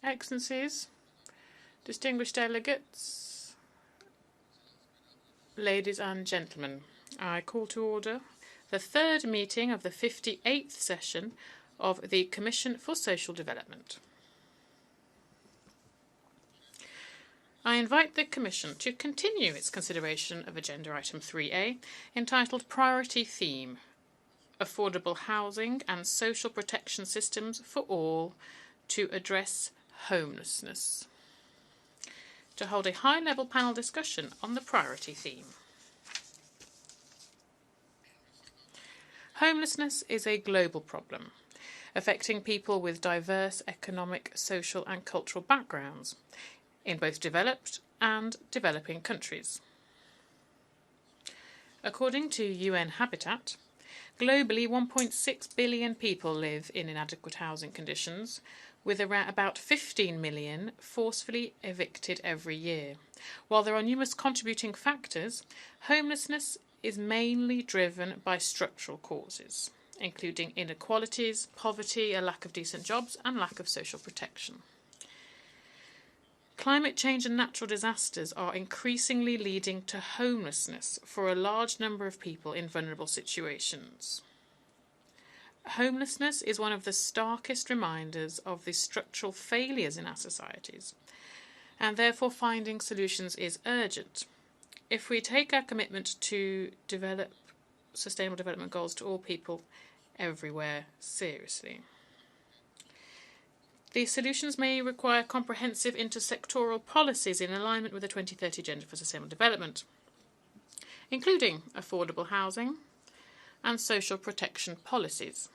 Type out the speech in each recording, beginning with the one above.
Excellencies, distinguished delegates, ladies and gentlemen, I call to order the third meeting of the 58th session of the Commission for Social Development. I invite the Commission to continue its consideration of Agenda Item 3A, entitled Priority Theme, Affordable Housing and Social Protection Systems for All to Address Homelessness, to hold a high-level panel discussion on the priority theme. Homelessness is a global problem, affecting people with diverse economic, social and cultural backgrounds in both developed and developing countries. According to UN Habitat, globally 1.6 billion people live in inadequate housing conditions, with around about 15 million forcefully evicted every year. While there are numerous contributing factors, homelessness is mainly driven by structural causes, including inequalities, poverty, a lack of decent jobs, and lack of social protection. Climate change and natural disasters are increasingly leading to homelessness for a large number of people in vulnerable situations. Homelessness is one of the starkest reminders of the structural failures in our societies, and therefore finding solutions is urgent. If we take our commitment to develop sustainable development goals to all people everywhere seriously. These solutions may require comprehensive intersectoral policies in alignment with the 2030 Agenda for Sustainable Development, including affordable housing and social protection policies.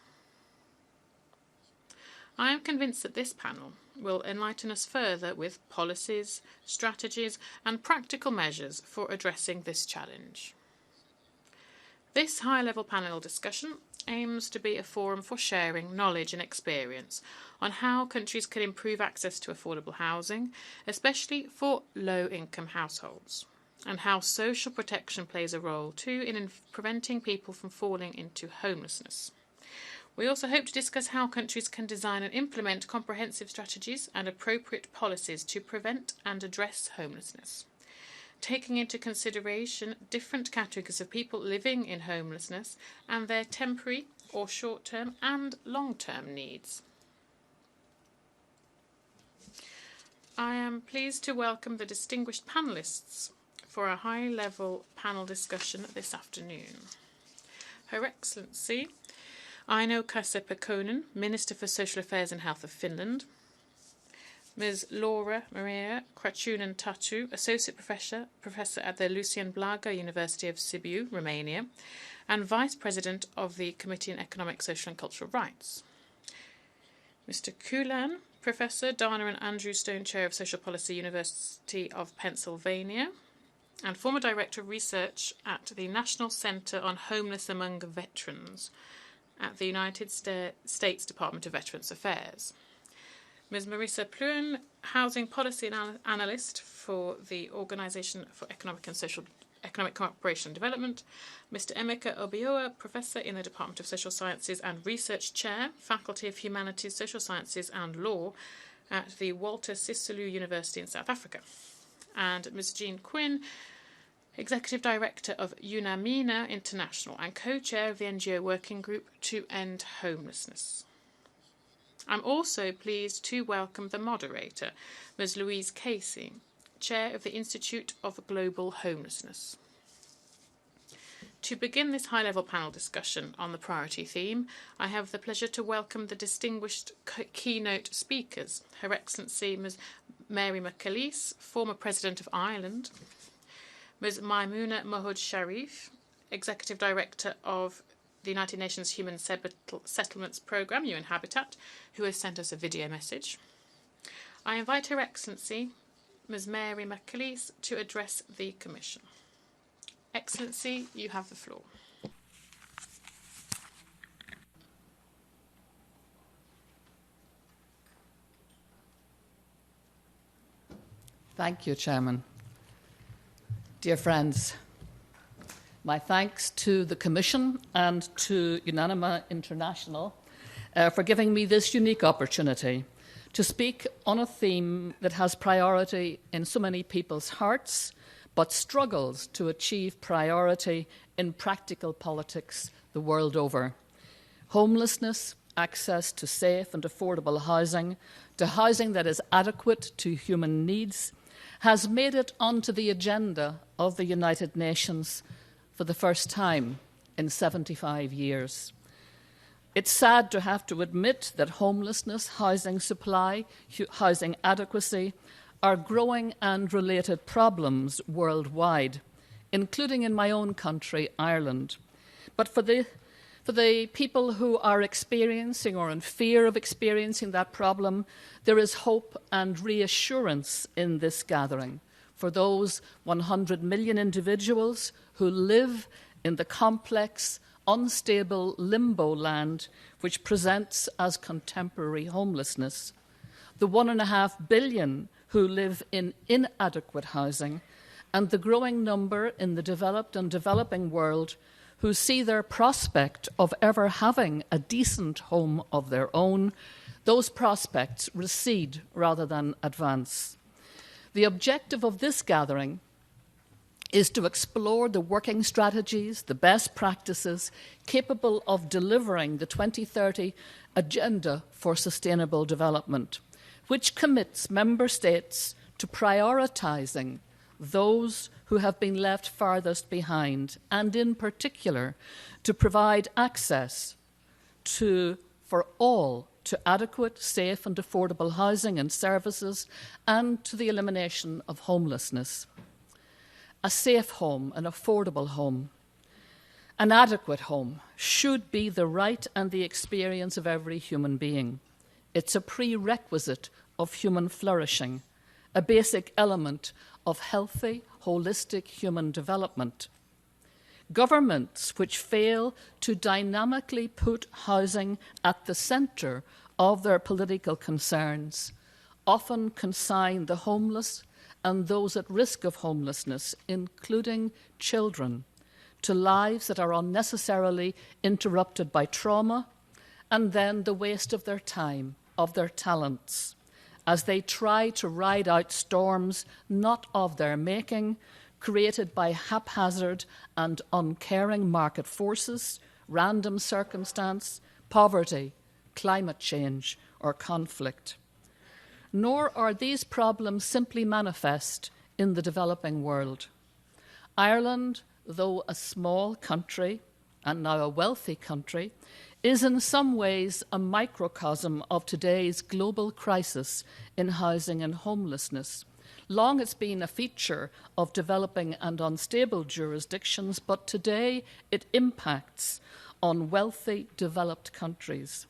I am convinced that this panel will enlighten us further with policies, strategies and practical measures for addressing this challenge. This high-level panel discussion aims to be a forum for sharing knowledge and experience on how countries can improve access to affordable housing, especially for low-income households, and how social protection plays a role too in preventing people from falling into homelessness. We also hope to discuss how countries can design and implement comprehensive strategies and appropriate policies to prevent and address homelessness, taking into consideration different categories of people living in homelessness and their temporary or short-term and long-term needs. I am pleased to welcome the distinguished panellists for a high-level panel discussion this afternoon. Her Excellency, Aino-Kaisa Pekonen, Minister for Social Affairs and Health of Finland, Ms. Laura Maria Crăciunan-Tatu, Associate Professor at the Lucian Blaga University of Sibiu, Romania, and Vice President of the Committee on Economic, Social and Cultural Rights. Mr. Culhane, Professor, Dana and Andrew Stone Chair of Social Policy, University of Pennsylvania, and former Director of Research at the National Center on Homeless Among Veterans at the United States Department of Veterans Affairs. Ms. Marissa Poulin, Housing Policy Analyst for the Organization for Economic Cooperation and Development. Mr. Amica, Obeah, Professor in the Department of Social Sciences and Research Chair, Faculty of Humanities, Social Sciences and Law at the Walter Sisulu University in South Africa. And Ms. Jean Quinn, Executive Director of UNAMINA International and Co-Chair of the NGO Working Group to End Homelessness. I'm also pleased to welcome the moderator, Ms. Louise Casey, Chair of the Institute of Global Homelessness. To begin this high-level panel discussion on the priority theme, I have the pleasure to welcome the distinguished keynote speakers, Her Excellency Ms. Mary McAleese, former President of Ireland, Ms. Maimouna Mohod Sharif, Executive Director of the United Nations Human Settlements Programme, UN Habitat, who has sent us a video message. I invite Her Excellency, Ms. Mary McAleese, to address the Commission. Excellency, you have the floor. Thank you, Chairman. Dear friends, my thanks to the Commission and to UNAMINA International for giving me this unique opportunity to speak on a theme that has priority in so many people's hearts, but struggles to achieve priority in practical politics the world over. Homelessness, access to safe and affordable housing, to housing that is adequate to human needs, has made it onto the agenda of the United Nations for the first time in 75 years. It's sad to have to admit that homelessness, housing supply, housing adequacy are growing and related problems worldwide, including in my own country, Ireland. But for the people who are experiencing or in fear of experiencing that problem, there is hope and reassurance in this gathering. For those 100 million individuals who live in the complex, unstable limbo land which presents as contemporary homelessness, the 1.5 billion who live in inadequate housing, and the growing number in the developed and developing world who see their prospect of ever having a decent home of their own, those prospects recede rather than advance. The objective of this gathering is to explore the working strategies, the best practices capable of delivering the 2030 Agenda for Sustainable Development, which commits member states to prioritising those who have been left farthest behind, and in particular to provide access for all to adequate, safe and affordable housing and services, and to the elimination of homelessness. A safe home, an affordable home, an adequate home should be the right and the experience of every human being. It's a prerequisite of human flourishing, a basic element of healthy, holistic human development. Governments which fail to dynamically put housing at the centre of their political concerns often consign the homeless and those at risk of homelessness, including children, to lives that are unnecessarily interrupted by trauma and then the waste of their time, of their talents, as they try to ride out storms not of their making, created by haphazard and uncaring market forces, random circumstance, poverty, climate change, or conflict. Nor are these problems simply manifest in the developing world. Ireland, though a small country, and now a wealthy country, is in some ways a microcosm of today's global crisis in housing and homelessness. Long it's been a feature of developing and unstable jurisdictions, but today it impacts on wealthy, developed countries.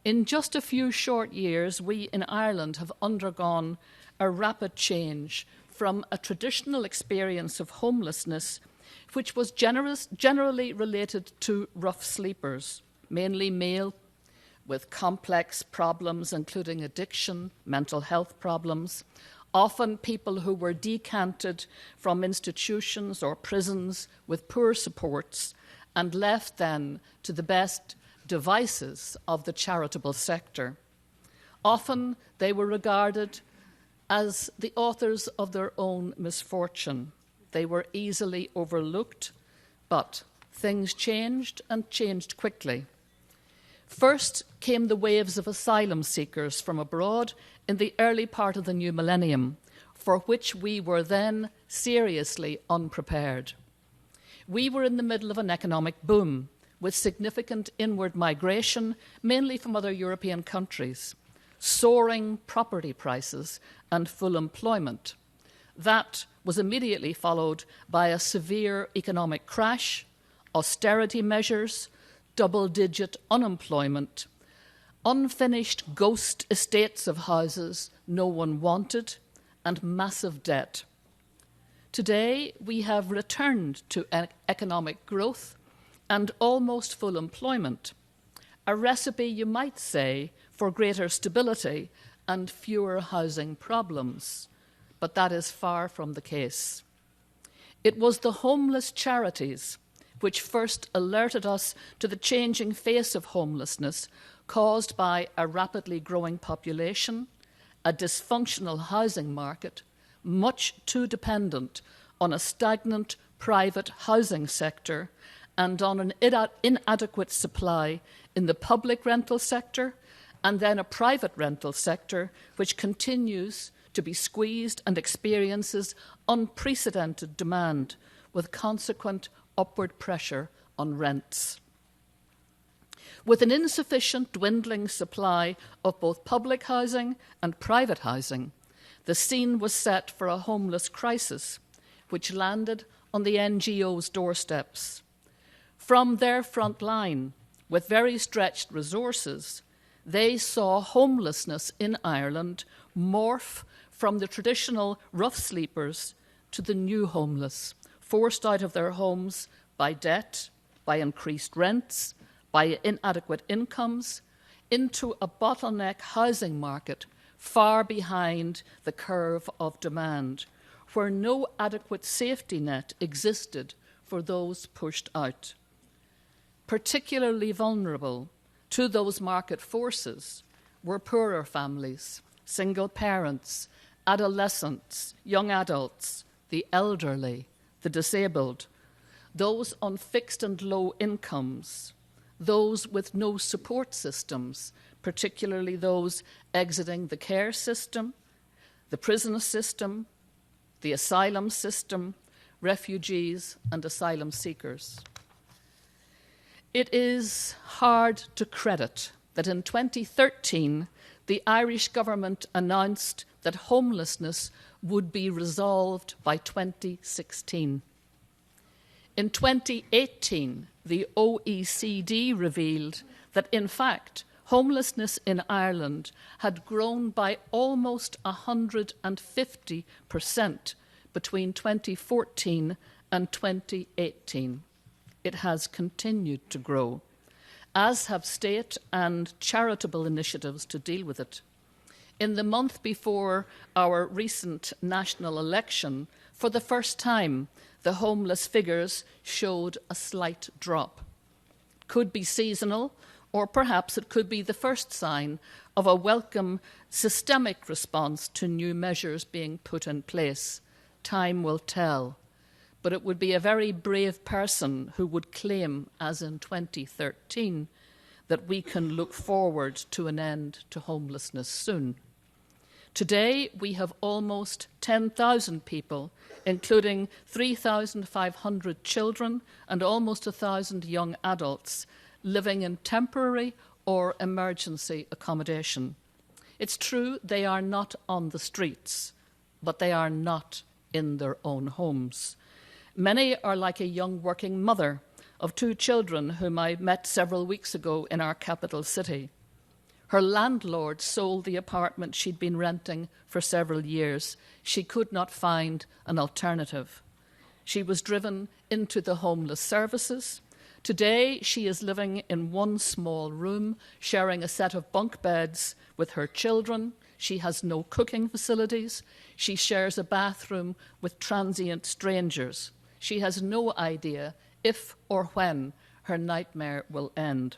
In just a few short years, we in Ireland have undergone a rapid change from a traditional experience of homelessness, which was generally related to rough sleepers, mainly male, with complex problems including addiction, mental health problems, often people who were decanted from institutions or prisons with poor supports and left then to the best devices of the charitable sector. Often they were regarded as the authors of their own misfortune. They were easily overlooked, but things changed and changed quickly. First came the waves of asylum seekers from abroad in the early part of the new millennium, for which we were then seriously unprepared. We were in the middle of an economic boom, with significant inward migration, mainly from other European countries, soaring property prices and full employment. That was immediately followed by a severe economic crash, austerity measures, double-digit unemployment, unfinished ghost estates of houses no one wanted, and massive debt. Today, we have returned to economic growth and almost full employment, a recipe, you might say, for greater stability and fewer housing problems. But that is far from the case. It was the homeless charities which first alerted us to the changing face of homelessness caused by a rapidly growing population, a dysfunctional housing market, much too dependent on a stagnant private housing sector and on an inadequate supply in the public rental sector, and then a private rental sector which continues to be squeezed and experiences unprecedented demand with consequent upward pressure on rents. With an insufficient dwindling supply of both public housing and private housing, the scene was set for a homeless crisis, which landed on the NGO's doorsteps. From their front line, with very stretched resources, they saw homelessness in Ireland morph from the traditional rough sleepers to the new homeless, forced out of their homes by debt, by increased rents, by inadequate incomes, into a bottleneck housing market far behind the curve of demand, where no adequate safety net existed for those pushed out. Particularly vulnerable to those market forces were poorer families, single parents, adolescents, young adults, the elderly, the disabled, those on fixed and low incomes, those with no support systems, particularly those exiting the care system, the prison system, the asylum system, refugees and asylum seekers. It is hard to credit that in 2013, the Irish government announced that homelessness would be resolved by 2016. In 2018, the OECD revealed that, in fact, homelessness in Ireland had grown by almost 150% between 2014 and 2018. It has continued to grow, as have state and charitable initiatives to deal with it. In the month before our recent national election, for the first time, the homeless figures showed a slight drop. It could be seasonal, or perhaps it could be the first sign of a welcome systemic response to new measures being put in place. Time will tell. But it would be a very brave person who would claim, as in 2013, that we can look forward to an end to homelessness soon. Today, we have almost 10,000 people, including 3,500 children and almost 1,000 young adults, living in temporary or emergency accommodation. It's true they are not on the streets, but they are not in their own homes. Many are like a young working mother of 2 children whom I met several weeks ago in our capital city. Her landlord sold the apartment she'd been renting for several years. She could not find an alternative. She was driven into the homeless services. Today, she is living in one small room, sharing a set of bunk beds with her children. She has no cooking facilities. She shares a bathroom with transient strangers. She has no idea if or when her nightmare will end.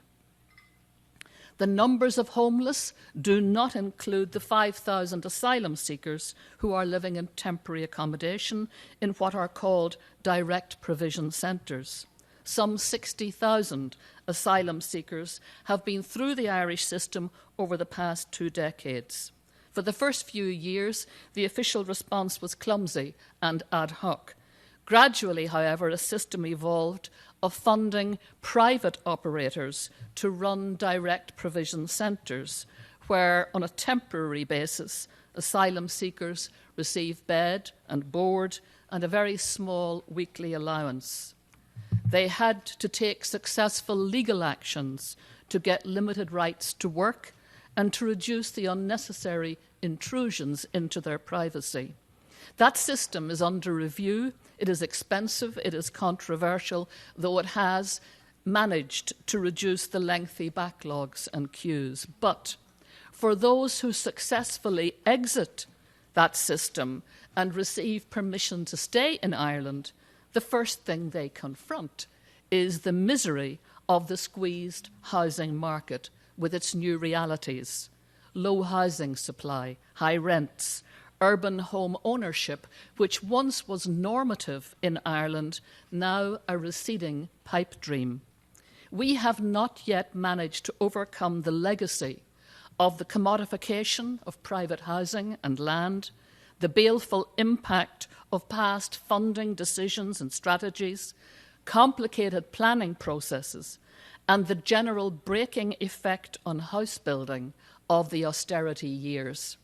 The numbers of homeless do not include the 5,000 asylum seekers who are living in temporary accommodation in what are called direct provision centres. Some 60,000 asylum seekers have been through the Irish system over the past 2 decades. For the first few years, the official response was clumsy and ad hoc. Gradually, however, a system evolved of funding private operators to run direct provision centres, where, on a temporary basis, asylum seekers receive bed and board and a very small weekly allowance. They had to take successful legal actions to get limited rights to work and to reduce the unnecessary intrusions into their privacy. That system is under review. It is expensive, it is controversial, though it has managed to reduce the lengthy backlogs and queues. But for those who successfully exit that system and receive permission to stay in Ireland, the first thing they confront is the misery of the squeezed housing market with its new realities: low housing supply, high rents, urban home ownership, which once was normative in Ireland, now a receding pipe dream. We have not yet managed to overcome the legacy of the commodification of private housing and land, the baleful impact of past funding decisions and strategies, complicated planning processes, and the general breaking effect on house building of the austerity years.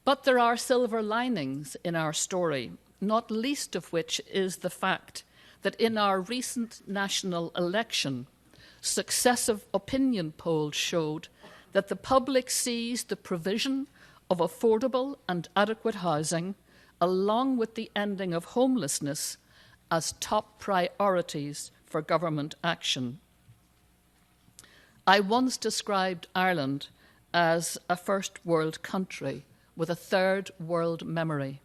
But there are silver linings in our story, not least of which is the fact that in our recent national election, successive opinion polls showed that the public sees the provision of affordable and adequate housing, along with the ending of homelessness, as top priorities for government action. I once described Ireland as a first world country with a third world memory.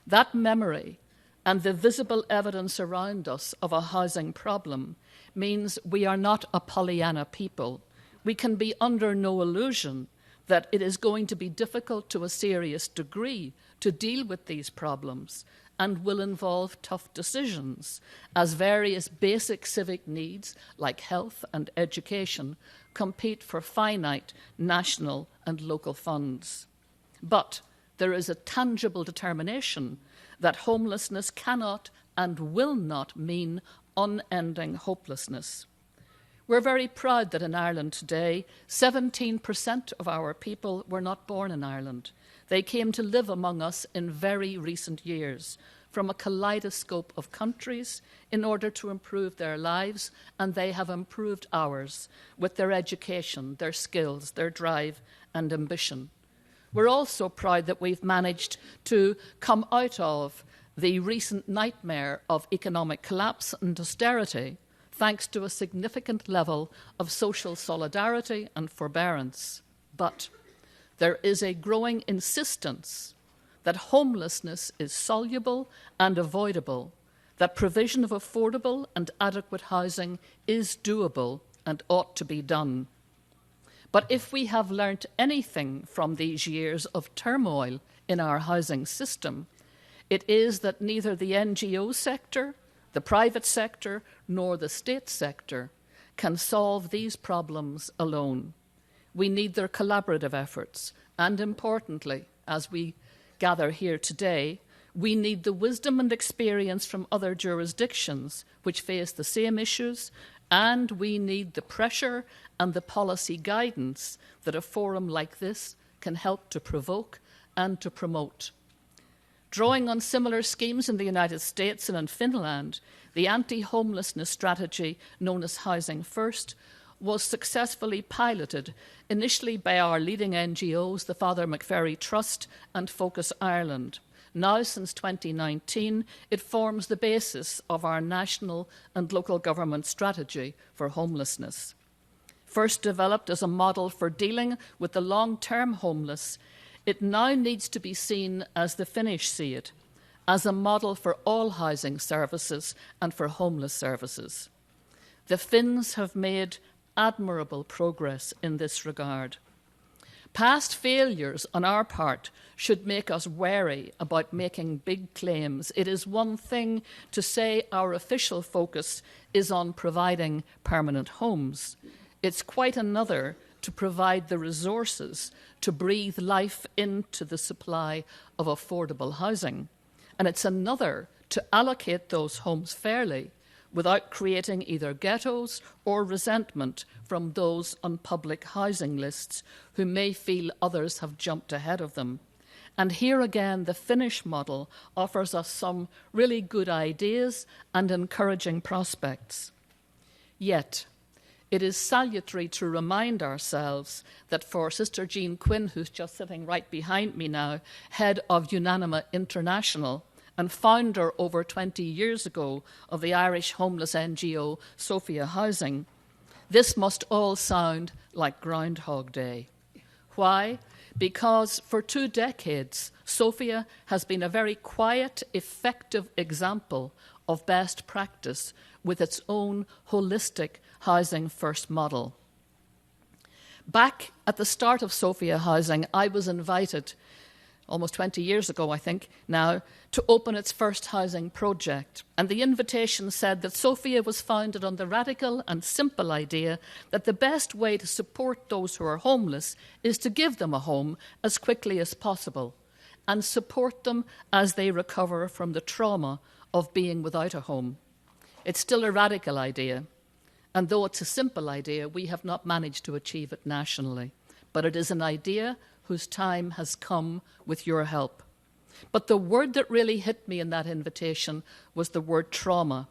That memory and the visible evidence around us of a housing problem means we are not a Pollyanna people. We can be under no illusion that it is going to be difficult to a serious degree to deal with these problems and will involve tough decisions as various basic civic needs like health and education compete for finite national and local funds. But there is a tangible determination that homelessness cannot and will not mean unending hopelessness. We're very proud that in Ireland today, 17% of our people were not born in Ireland. They came to live among us in very recent years from a kaleidoscope of countries in order to improve their lives, and they have improved ours with their education, their skills, their drive and ambition. We're also proud that we've managed to come out of the recent nightmare of economic collapse and austerity thanks to a significant level of social solidarity and forbearance. But there is a growing insistence that homelessness is soluble and avoidable, that provision of affordable and adequate housing is doable and ought to be done. But if we have learnt anything from these years of turmoil in our housing system, it is that neither the NGO sector, the private sector, nor the state sector can solve these problems alone. We need their collaborative efforts, and importantly, as we gather here today, we need the wisdom and experience from other jurisdictions which face the same issues, and we need the pressure and the policy guidance that a forum like this can help to provoke and to promote. Drawing on similar schemes in the United States and in Finland, the anti-homelessness strategy known as Housing First was successfully piloted initially by our leading NGOs, the Father McFerry Trust and Focus Ireland. Now, since 2019, it forms the basis of our national and local government strategy for homelessness. First developed as a model for dealing with the long-term homeless, it now needs to be seen, as the Finnish see it, as a model for all housing services and for homeless services. The Finns have made admirable progress in this regard. Past failures on our part should make us wary about making big claims. It is one thing to say our official focus is on providing permanent homes. It's quite another to provide the resources to breathe life into the supply of affordable housing. And it's another to allocate those homes fairly without creating either ghettos or resentment from those on public housing lists who may feel others have jumped ahead of them. And here again, the Finnish model offers us some really good ideas and encouraging prospects. Yet, it is salutary to remind ourselves that for Sister Jean Quinn, who's just sitting right behind me now, head of Unanima International and founder over 20 years ago of the Irish homeless NGO Sophia Housing, this must all sound like Groundhog Day. Why? Because for 2 decades, Sophia has been a very quiet, effective example of best practice with its own holistic housing first model. Back at the start of Sophia Housing, I was invited, almost 20 years ago, I think, now, to open its first housing project. And the invitation said that Sophia was founded on the radical and simple idea that the best way to support those who are homeless is to give them a home as quickly as possible and support them as they recover from the trauma of being without a home. It's still a radical idea, and though it's a simple idea, we have not managed to achieve it nationally. But it is an idea whose time has come with your help. But the word that really hit me in that invitation was the word trauma.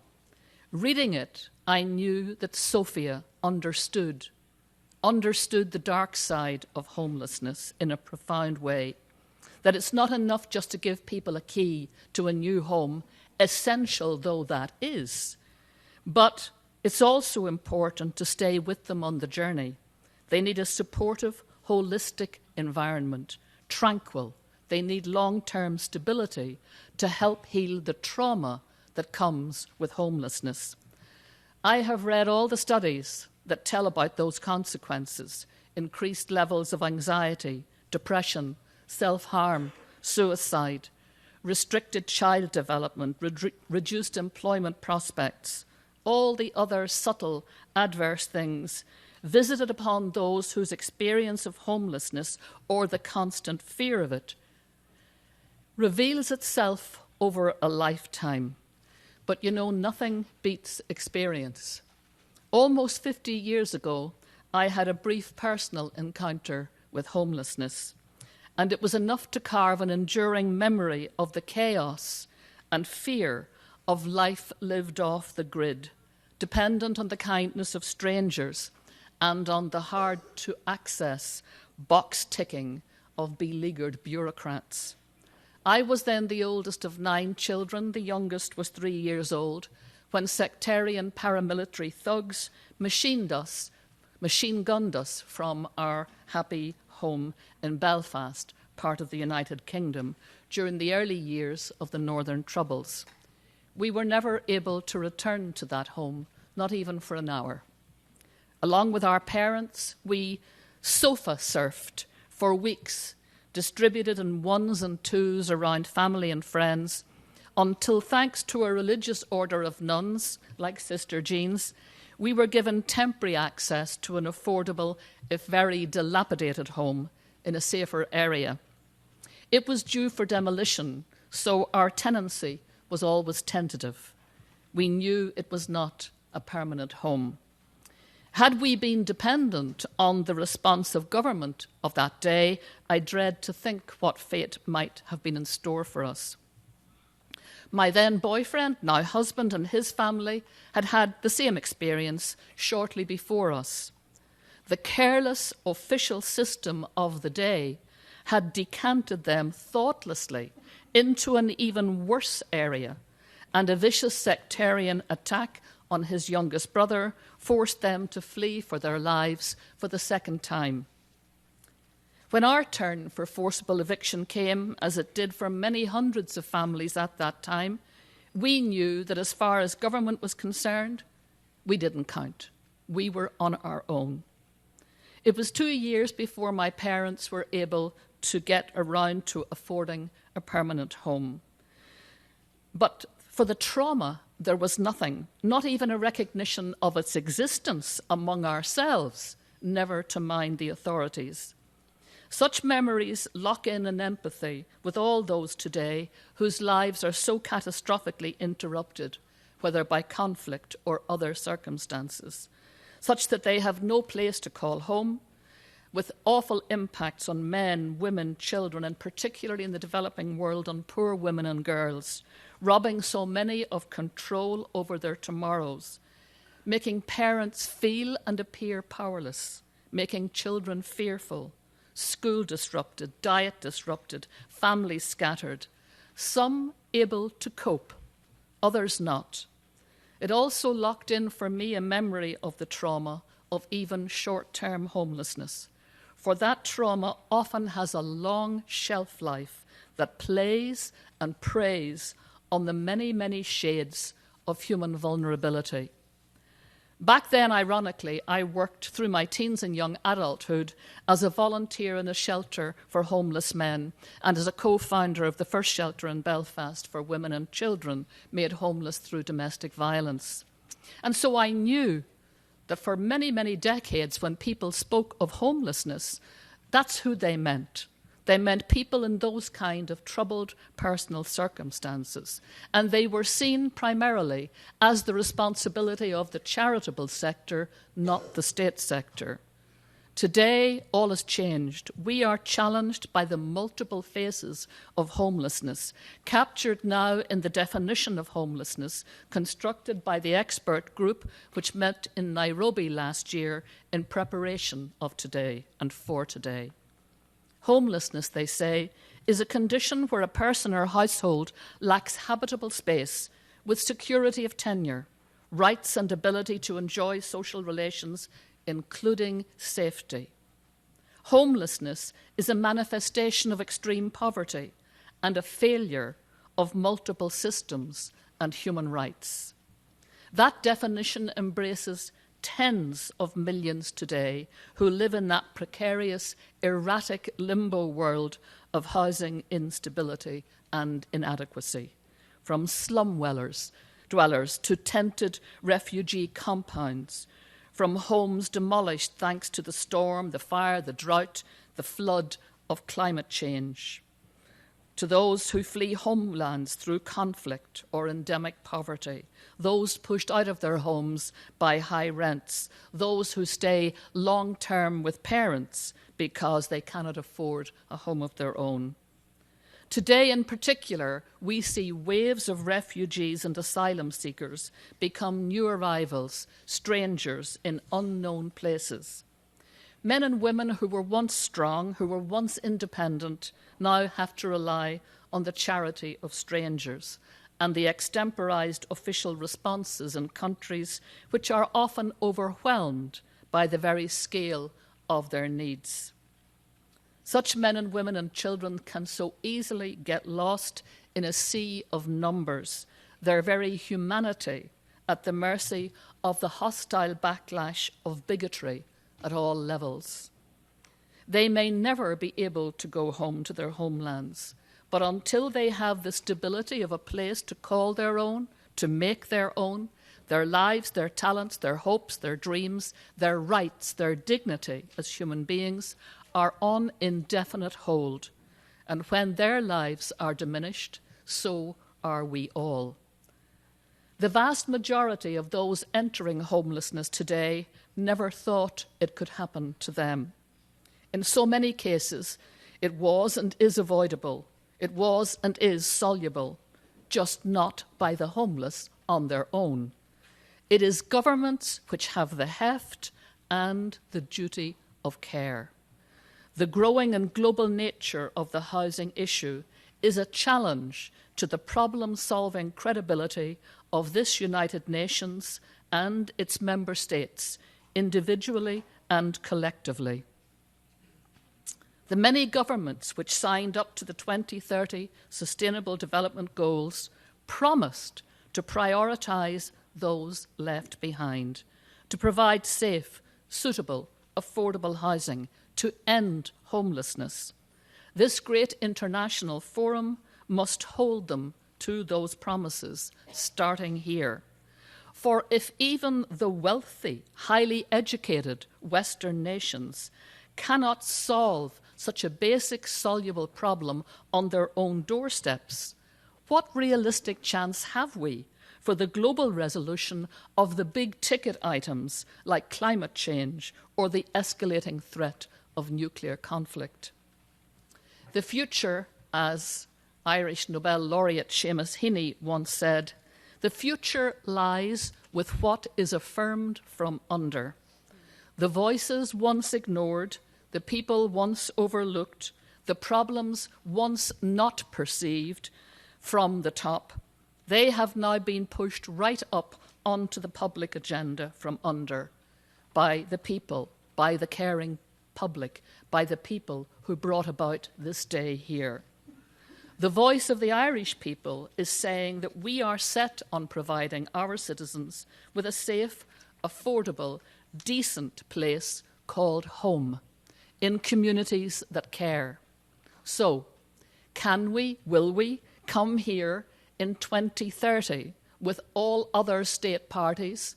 Reading it, I knew that Sophia understood the dark side of homelessness in a profound way, that it's not enough just to give people a key to a new home, essential though that is, but it's also important to stay with them on the journey. They need a supportive, holistic environment, tranquil. They need long-term stability to help heal the trauma that comes with homelessness. I have read all the studies that tell about those consequences: increased levels of anxiety, depression, self-harm, suicide, restricted child development, reduced employment prospects, all the other subtle adverse things visited upon those whose experience of homelessness or the constant fear of it reveals itself over a lifetime. But you know, nothing beats experience. Almost 50 years ago, I had a brief personal encounter with homelessness, and it was enough to carve an enduring memory of the chaos and fear of life lived off the grid, dependent on the kindness of strangers and on the hard-to-access box-ticking of beleaguered bureaucrats. I was then the oldest of 9 children. The youngest was 3 years old when sectarian paramilitary thugs machine gunned us from our happy home in Belfast, part of the United Kingdom, during the early years of the Northern Troubles. We were never able to return to that home, not even for an hour. Along with our parents, we sofa surfed for weeks, distributed in ones and twos around family and friends, until, thanks to a religious order of nuns, like Sister Jean's, we were given temporary access to an affordable, if very dilapidated home in a safer area. It was due for demolition, so our tenancy was always tentative. We knew it was not a permanent home. Had we been dependent on the response of government of that day, I dread to think what fate might have been in store for us. My then boyfriend, now husband, and his family had had the same experience shortly before us. The careless official system of the day had decanted them thoughtlessly into an even worse area, and a vicious sectarian attack on his youngest brother forced them to flee for their lives for the second time. When our turn for forcible eviction came, as it did for many hundreds of families at that time, we knew that as far as government was concerned, we didn't count. We were on our own. It was 2 years before my parents were able to get around to affording a permanent home. But for the trauma, there was nothing, not even a recognition of its existence among ourselves, never to mind the authorities. Such memories lock in an empathy with all those today whose lives are so catastrophically interrupted, whether by conflict or other circumstances, such that they have no place to call home, with awful impacts on men, women, children, and particularly in the developing world on poor women and girls, robbing so many of control over their tomorrows, making parents feel and appear powerless, making children fearful, school disrupted, diet disrupted, families scattered, some able to cope, others not. It also locked in for me a memory of the trauma of even short-term homelessness, for that trauma often has a long shelf life that plays and preys on the many, many shades of human vulnerability. Back then, ironically, I worked through my teens and young adulthood as a volunteer in a shelter for homeless men and as a co-founder of the first shelter in Belfast for women and children made homeless through domestic violence. And so I knew that for many, many decades, when people spoke of homelessness, that's who they meant. They meant people in those kind of troubled personal circumstances. And they were seen primarily as the responsibility of the charitable sector, not the state sector. Today, all has changed. We are challenged by the multiple faces of homelessness, captured now in the definition of homelessness constructed by the expert group which met in Nairobi last year in preparation of today and for today. Homelessness, they say, is a condition where a person or household lacks habitable space with security of tenure, rights and ability to enjoy social relations, including safety. Homelessness is a manifestation of extreme poverty and a failure of multiple systems and human rights. That definition embraces tens of millions today who live in that precarious, erratic limbo world of housing instability and inadequacy, from slum dwellers to tented refugee compounds, from homes demolished thanks to the storm, the fire, the drought, the flood of climate change, to those who flee homelands through conflict or endemic poverty, those pushed out of their homes by high rents, those who stay long-term with parents because they cannot afford a home of their own. Today, in particular, we see waves of refugees and asylum seekers become new arrivals, strangers in unknown places. Men and women who were once strong, who were once independent, now have to rely on the charity of strangers and the extemporized official responses in countries which are often overwhelmed by the very scale of their needs. Such men and women and children can so easily get lost in a sea of numbers, their very humanity at the mercy of the hostile backlash of bigotry at all levels. They may never be able to go home to their homelands, but until they have the stability of a place to call their own, to make their own, their lives, their talents, their hopes, their dreams, their rights, their dignity as human beings are on indefinite hold. And when their lives are diminished, so are we all. The vast majority of those entering homelessness today never thought it could happen to them. In so many cases, it was and is avoidable. It was and is soluble, just not by the homeless on their own. It is governments which have the heft and the duty of care. The growing and global nature of the housing issue is a challenge to the problem-solving credibility of this United Nations and its member states, individually and collectively. The many governments which signed up to the 2030 Sustainable Development Goals promised to prioritise those left behind, to provide safe, suitable, affordable housing, to end homelessness. This great international forum must hold them to those promises, starting here. For if even the wealthy, highly educated Western nations cannot solve such a basic, soluble problem on their own doorsteps, what realistic chance have we for the global resolution of the big-ticket items like climate change or the escalating threat of nuclear conflict? The future, as Irish Nobel laureate Seamus Heaney once said, the future lies with what is affirmed from under. The voices once ignored, the people once overlooked, the problems once not perceived from the top, they have now been pushed right up onto the public agenda from under by the people, by the caring public, by the people who brought about this day here. The voice of the Irish people is saying that we are set on providing our citizens with a safe, affordable, decent place called home in communities that care. So, can we, will we, come here in 2030 with all other state parties?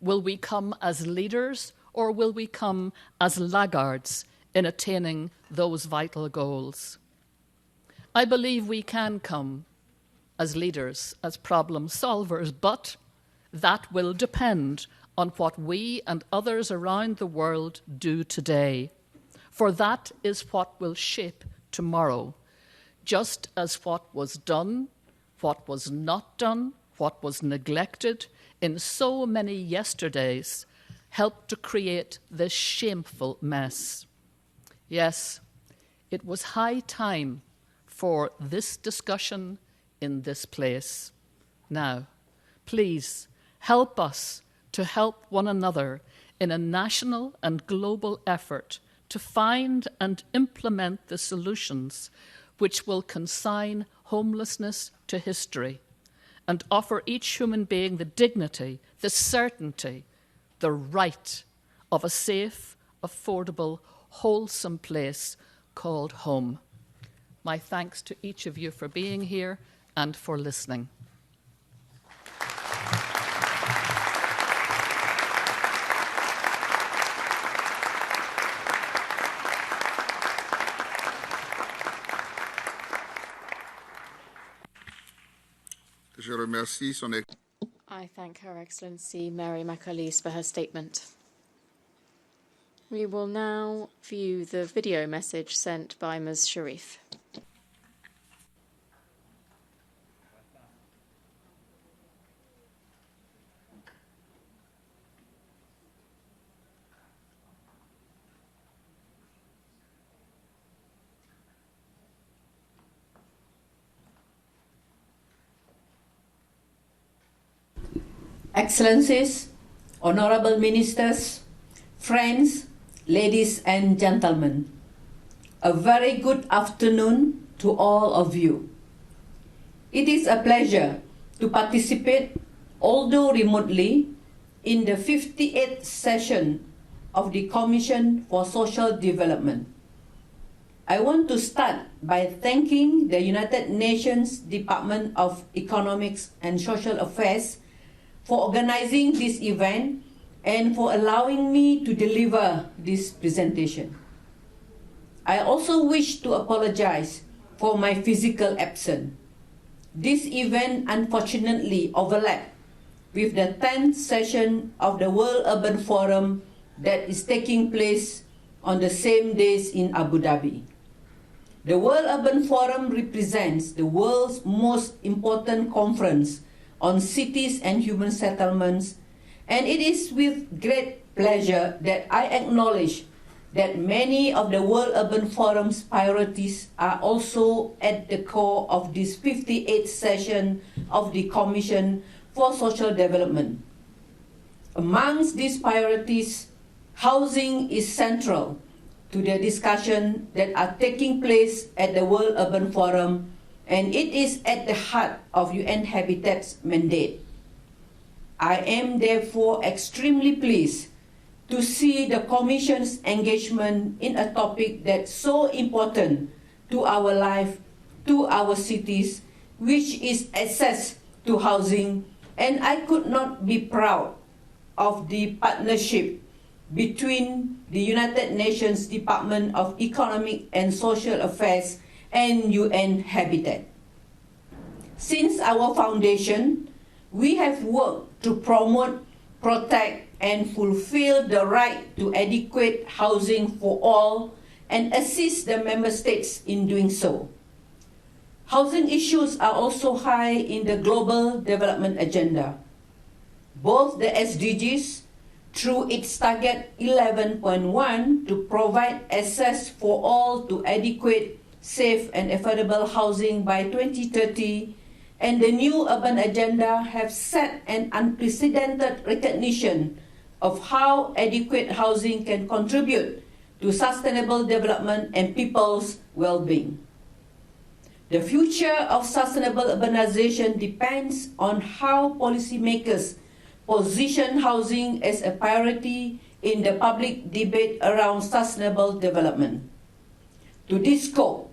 Will we come as leaders or will we come as laggards in attaining those vital goals? I believe we can come as leaders, as problem solvers, but that will depend on what we and others around the world do today. For that is what will shape tomorrow, just as what was done, what was not done, what was neglected in so many yesterdays helped to create this shameful mess. Yes, it was high time for this discussion in this place. Now, please help us to help one another in a national and global effort to find and implement the solutions which will consign homelessness to history and offer each human being the dignity, the certainty, the right of a safe, affordable, wholesome place called home. My thanks to each of you for being here and for listening. I thank Her Excellency Mary McAleese for her statement. We will now view the video message sent by Ms. Sharif. Excellencies, honorable ministers, friends, ladies and gentlemen, a very good afternoon to all of you. It is a pleasure to participate, although remotely, in the 58th session of the Commission for Social Development. I want to start by thanking the United Nations Department of Economics and Social Affairs for organizing this event and for allowing me to deliver this presentation. I also wish to apologize for my physical absence. This event unfortunately overlapped with the 10th session of the World Urban Forum that is taking place on the same days in Abu Dhabi. The World Urban Forum represents the world's most important conference on cities and human settlements, and it is with great pleasure that I acknowledge that many of the World Urban Forum's priorities are also at the core of this 58th session of the Commission for Social Development. Amongst these priorities, housing is central to the discussion that are taking place at the World Urban Forum, and it is at the heart of UN Habitat's mandate. I am therefore extremely pleased to see the Commission's engagement in a topic that's so important to our life, to our cities, which is access to housing, and I could not be proud of the partnership between the United Nations Department of Economic and Social Affairs and UN Habitat. Since our foundation, we have worked to promote, protect, and fulfill the right to adequate housing for all and assist the member states in doing so. Housing issues are also high in the Global Development Agenda. Both the SDGs, through its target 11.1 to provide access for all to adequate, safe and affordable housing by 2030, and the new urban agenda have set an unprecedented recognition of how adequate housing can contribute to sustainable development and people's well-being. The future of sustainable urbanization depends on how policymakers position housing as a priority in the public debate around sustainable development. To this scope,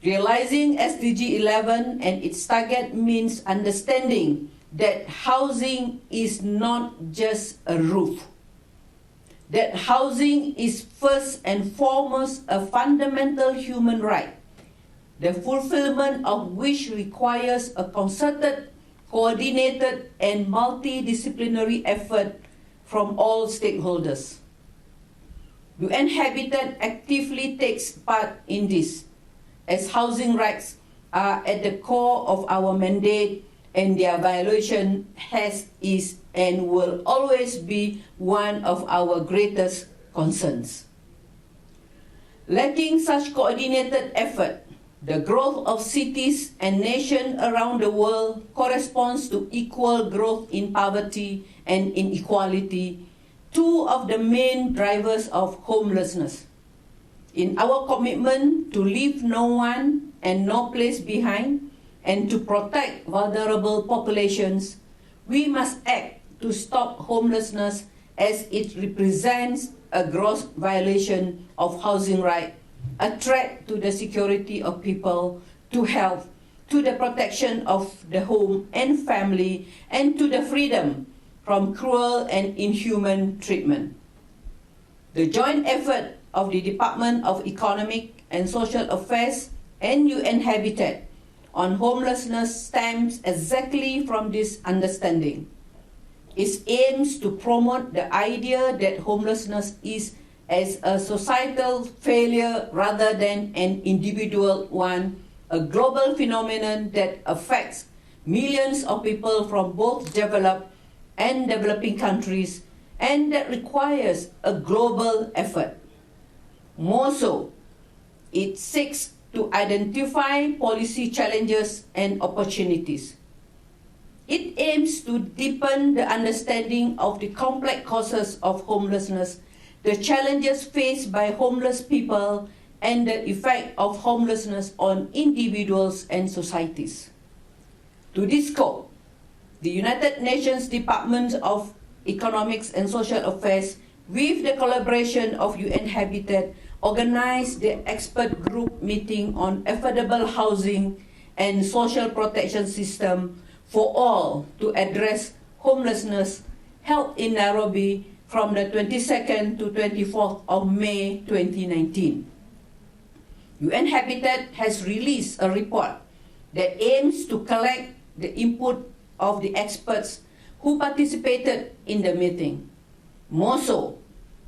realizing SDG 11 and its target means understanding that housing is not just a roof, that housing is first and foremost a fundamental human right, the fulfillment of which requires a concerted, coordinated, and multidisciplinary effort from all stakeholders. UN Habitat actively takes part in this, as housing rights are at the core of our mandate, and their violation is and will always be one of our greatest concerns. Lacking such coordinated effort, the growth of cities and nations around the world corresponds to equal growth in poverty and inequality, two of the main drivers of homelessness. In our commitment to leave no one and no place behind and to protect vulnerable populations, we must act to stop homelessness as it represents a gross violation of housing rights, a threat to the security of people, to health, to the protection of the home and family, and to the freedom from cruel and inhuman treatment. The joint effort of the Department of Economic and Social Affairs and UN Habitat on homelessness stems exactly from this understanding. It aims to promote the idea that homelessness is as a societal failure rather than an individual one, a global phenomenon that affects millions of people from both developed and developing countries, and that requires a global effort. More so, it seeks to identify policy challenges and opportunities. It aims to deepen the understanding of the complex causes of homelessness, the challenges faced by homeless people, and the effect of homelessness on individuals and societies. To this scope, the United Nations Department of Economics and Social Affairs, with the collaboration of UN Habitat, organized the expert group meeting on affordable housing and social protection system for all to address homelessness, held in Nairobi from the 22nd to 24th of May 2019. UN Habitat has released a report that aims to collect the input of the experts who participated in the meeting. More so,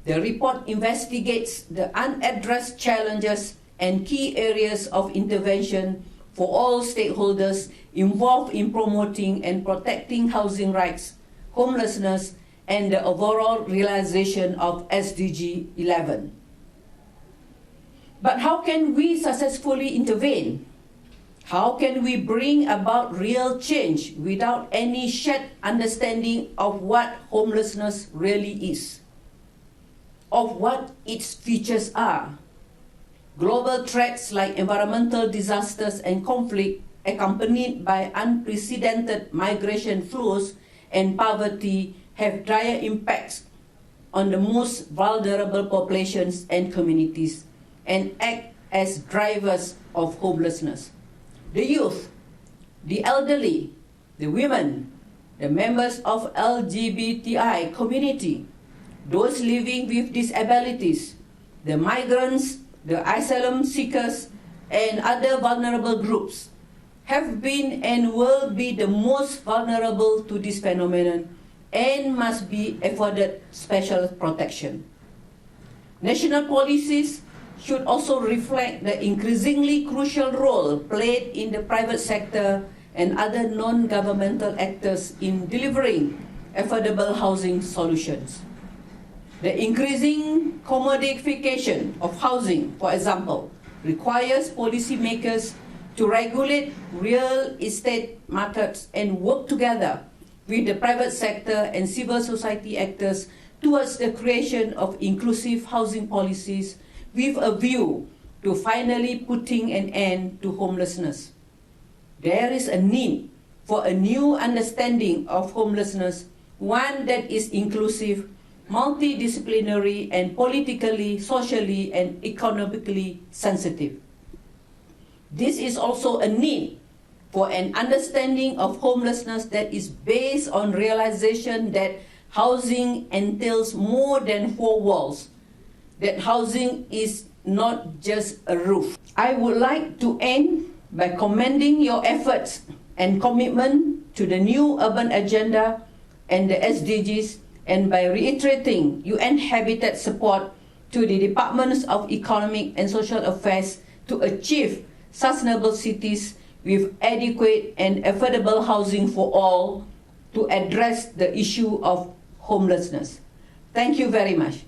the report investigates the unaddressed challenges and key areas of intervention for all stakeholders involved in promoting and protecting housing rights, homelessness, and the overall realization of SDG 11. But how can we successfully intervene? How can we bring about real change without any shared understanding of what homelessness really is, of what its features are? Global threats like environmental disasters and conflict, accompanied by unprecedented migration flows and poverty, have dire impacts on the most vulnerable populations and communities and act as drivers of homelessness. The youth, the elderly, the women, the members of LGBTI community, those living with disabilities, the migrants, the asylum seekers, and other vulnerable groups have been and will be the most vulnerable to this phenomenon and must be afforded special protection. National policies should also reflect the increasingly crucial role played in the private sector and other non-governmental actors in delivering affordable housing solutions. The increasing commodification of housing, for example, requires policymakers to regulate real estate markets and work together with the private sector and civil society actors towards the creation of inclusive housing policies with a view to finally putting an end to homelessness. There is a need for a new understanding of homelessness, one that is inclusive, multidisciplinary, and politically, socially, and economically sensitive. This is also a need for an understanding of homelessness that is based on realization that housing entails more than four walls, that housing is not just a roof. I would like to end by commending your efforts and commitment to the new urban agenda and the SDGs, and by reiterating UN Habitat support to the Departments of Economic and Social Affairs to achieve sustainable cities with adequate and affordable housing for all to address the issue of homelessness. Thank you very much.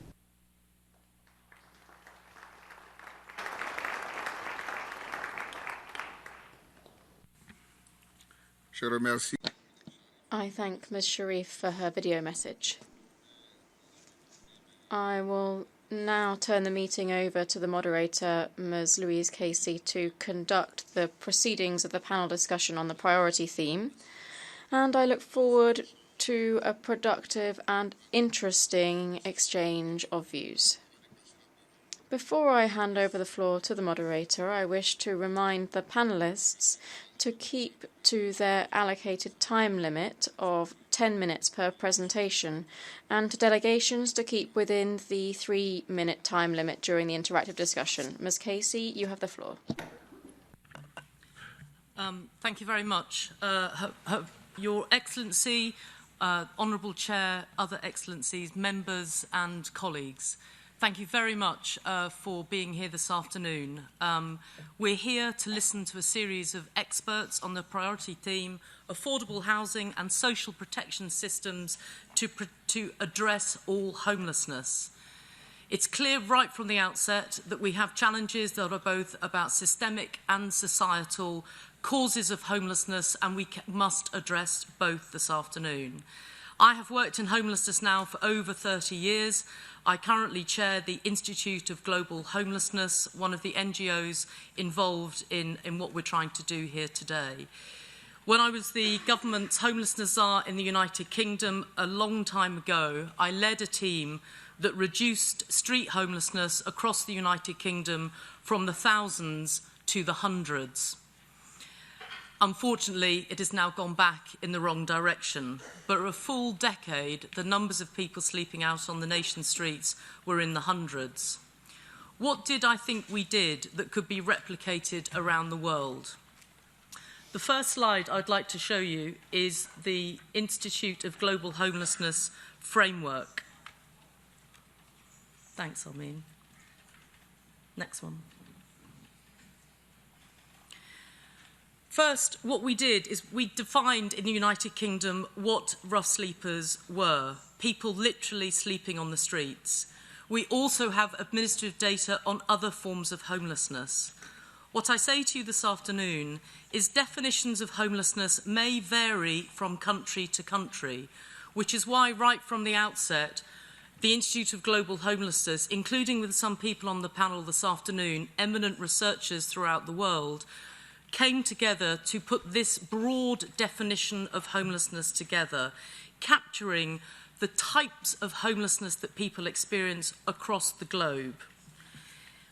I thank Ms. Sharif for her video message. I will now turn the meeting over to the moderator, Ms. Louise Casey, to conduct the proceedings of the panel discussion on the priority theme, and I look forward to a productive and interesting exchange of views. Before I hand over the floor to the moderator, I wish to remind the panellists to keep to their allocated time limit of 10 minutes per presentation, and to delegations to keep within the 3-minute time limit during the interactive discussion. Ms. Casey, you have the floor. Thank you very much. Your Excellency, Honourable Chair, other Excellencies, members and colleagues, thank you very much for being here this afternoon. We're here to listen to a series of experts on the priority theme, affordable housing and social protection systems to address all homelessness. It's clear right from the outset that we have challenges that are both about systemic and societal causes of homelessness, and we must address both this afternoon. I have worked in homelessness now for over 30 years. I currently chair the Institute of Global Homelessness, one of the NGOs involved in what we're trying to do here today. When I was the government's homelessness czar in the United Kingdom a long time ago, I led a team that reduced street homelessness across the United Kingdom from the thousands to the hundreds. Unfortunately, it has now gone back in the wrong direction. But for a full decade, the numbers of people sleeping out on the nation's streets were in the hundreds. What did I think we did that could be replicated around the world? The first slide I'd like to show you is the Institute of Global Homelessness framework. Thanks, Armin. Next one. First, what we did is we defined in the United Kingdom what rough sleepers were, people literally sleeping on the streets. We also have administrative data on other forms of homelessness. What I say to you this afternoon is definitions of homelessness may vary from country to country, which is why right from the outset, the Institute of Global Homelessness, including with some people on the panel this afternoon, eminent researchers throughout the world, came together to put this broad definition of homelessness together, capturing the types of homelessness that people experience across the globe.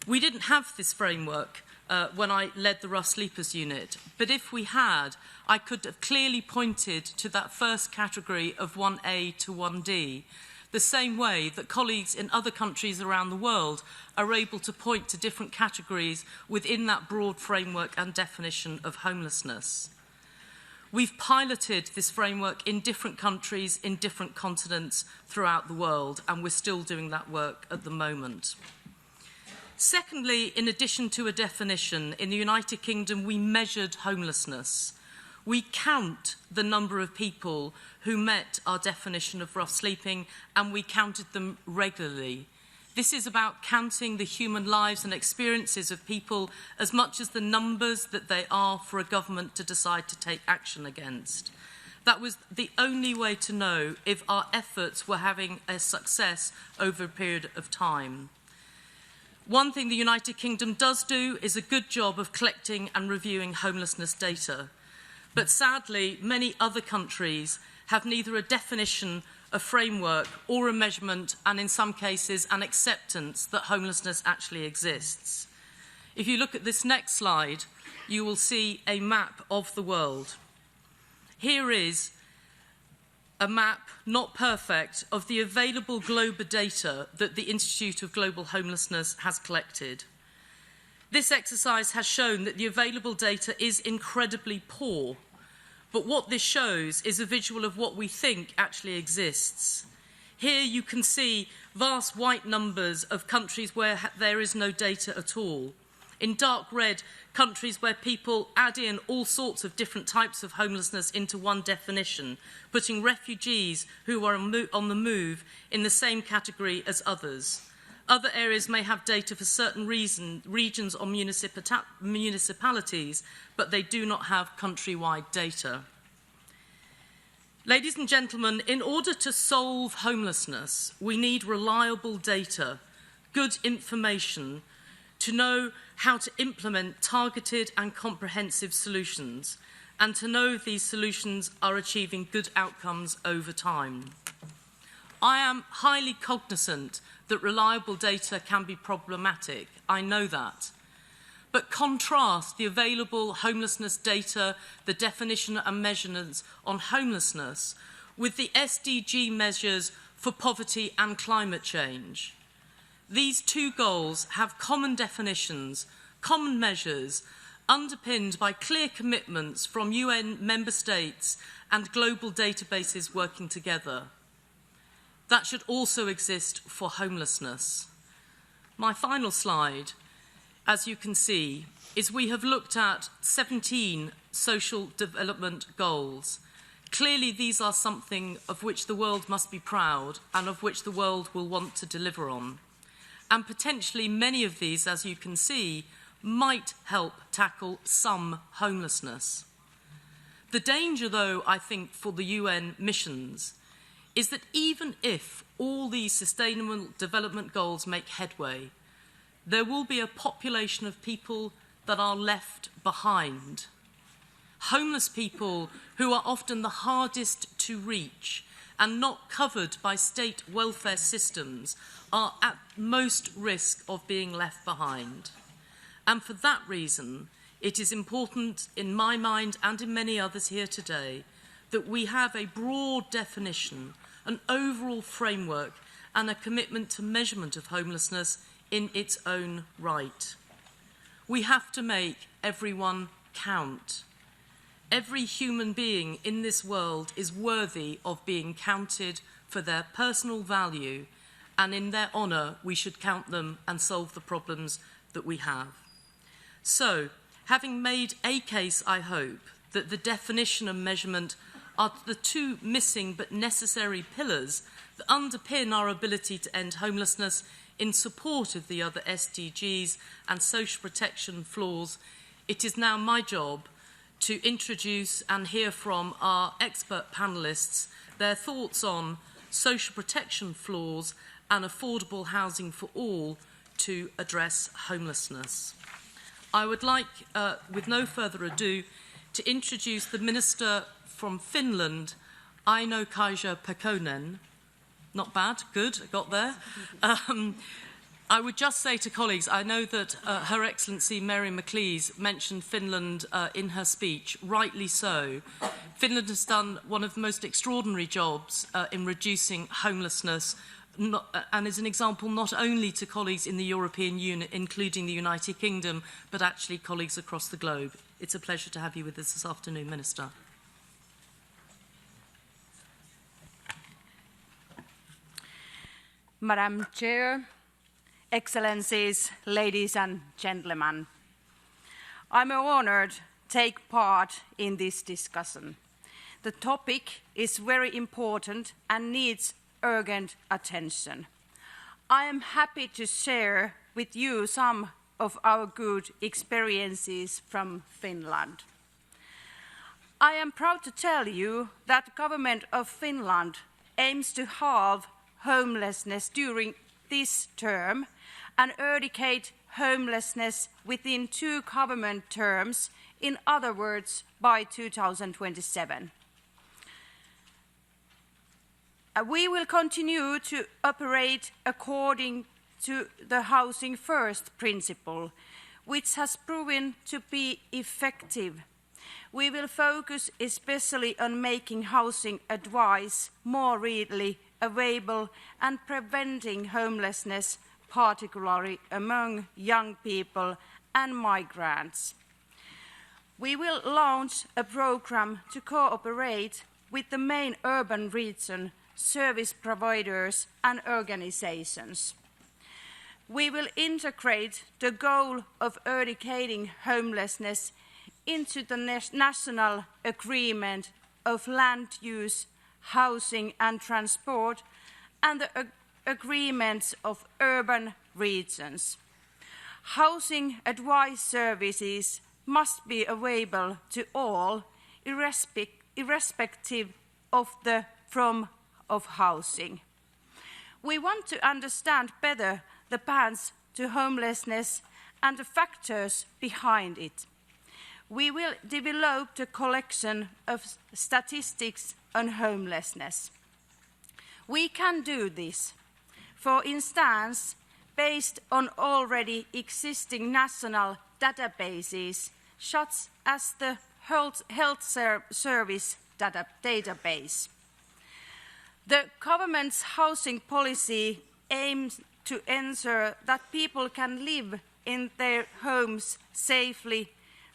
We didn't have this framework when I led the Rough Sleepers Unit, but if we had, I could have clearly pointed to that first category of 1A to 1D, the same way that colleagues in other countries around the world are able to point to different categories within that broad framework and definition of homelessness. We've piloted this framework in different countries, in different continents throughout the world, and we're still doing that work at the moment. Secondly, in addition to a definition, in the United Kingdom, we measured homelessness. We count the number of people who met our definition of rough sleeping, and we counted them regularly. This is about counting the human lives and experiences of people as much as the numbers that they are for a government to decide to take action against. That was the only way to know if our efforts were having a success over a period of time. One thing the United Kingdom does do is a good job of collecting and reviewing homelessness data. But sadly, many other countries have neither a definition, a framework, or a measurement, and in some cases, an acceptance that homelessness actually exists. If you look at this next slide, you will see a map of the world. Here is a map, not perfect, of the available global data that the Institute of Global Homelessness has collected. This exercise has shown that the available data is incredibly poor, but what this shows is a visual of what we think actually exists. Here you can see vast white numbers of countries where there is no data at all. In dark red, countries where people add in all sorts of different types of homelessness into one definition, putting refugees who are on the move in the same category as others. Other areas may have data for certain regions or municipalities, but they do not have countrywide data. Ladies and gentlemen, in order to solve homelessness, we need reliable data, good information, to know how to implement targeted and comprehensive solutions, and to know if these solutions are achieving good outcomes over time. I am highly cognizant that reliable data can be problematic. I know that. But contrast the available homelessness data, the definition and measurements on homelessness, with the SDG measures for poverty and climate change. These two goals have common definitions, common measures, underpinned by clear commitments from UN member states and global databases working together. That should also exist for homelessness. My final slide, as you can see, is we have looked at 17 social development goals. Clearly, these are something of which the world must be proud and of which the world will want to deliver on. And potentially many of these, as you can see, might help tackle some homelessness. The danger, though, I think, for the UN missions is that even if all these sustainable development goals make headway, there will be a population of people that are left behind. Homeless people who are often the hardest to reach and not covered by state welfare systems are at most risk of being left behind. And for that reason, it is important in my mind and in many others here today that we have a broad definition, an overall framework and a commitment to measurement of homelessness in its own right. We have to make everyone count. Every human being in this world is worthy of being counted for their personal value, and in their honour we should count them and solve the problems that we have. So, having made a case, I hope, that the definition and measurement are the two missing but necessary pillars that underpin our ability to end homelessness in support of the other SDGs and social protection flaws, it is now my job to introduce and hear from our expert panellists their thoughts on social protection flaws and affordable housing for all to address homelessness. I would like, with no further ado, to introduce the Minister from Finland, Aino-Kaisa Pekonen. Not bad, good, I got there. I would just say to colleagues, I know that Her Excellency Mary McLeese mentioned Finland in her speech, rightly so. Finland has done one of the most extraordinary jobs in reducing homelessness, and is an example not only to colleagues in the European Union, including the United Kingdom, but actually colleagues across the globe. It's a pleasure to have you with us this afternoon, Minister. Madam Chair, Excellencies, ladies and gentlemen, I'm honoured to take part in this discussion. The topic is very important and needs urgent attention. I am happy to share with you some of our good experiences from Finland. I am proud to tell you that the Government of Finland aims to halve homelessness during this term and eradicate homelessness within 2 government terms, in other words, by 2027. We will continue to operate according to the Housing First principle, which has proven to be effective. We will focus especially on making housing advice more readily available and preventing homelessness, particularly among young people and migrants. We will launch a program to cooperate with the main urban region service providers and organizations. We will integrate the goal of eradicating homelessness into the National Agreement of Land Use, Housing and Transport and the agreements of urban regions. Housing advice services must be available to all, irrespective of the form of housing. We want to understand better the paths to homelessness and the factors behind it. We will develop the collection of statistics on homelessness. We can do this, for instance, based on already existing national databases, such as the Health Service database. The government's housing policy aims to ensure that people can live in their homes safely,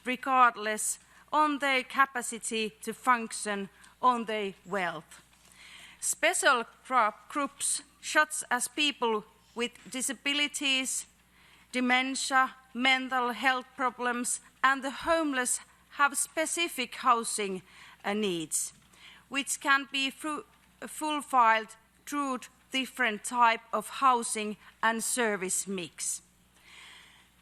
regardless of their capacity to function on their wealth. Special groups, such as people with disabilities, dementia, mental health problems, and the homeless, have specific housing needs, which can be fulfilled through different types of housing and service mix.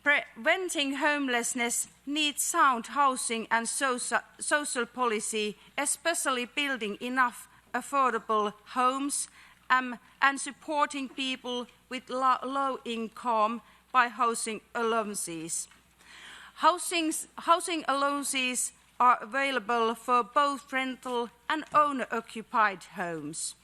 Preventing homelessness needs sound housing and social policy, especially building enough affordable homes and supporting people with low income by housing allowances. Housing allowances are available for both rental and owner-occupied homes.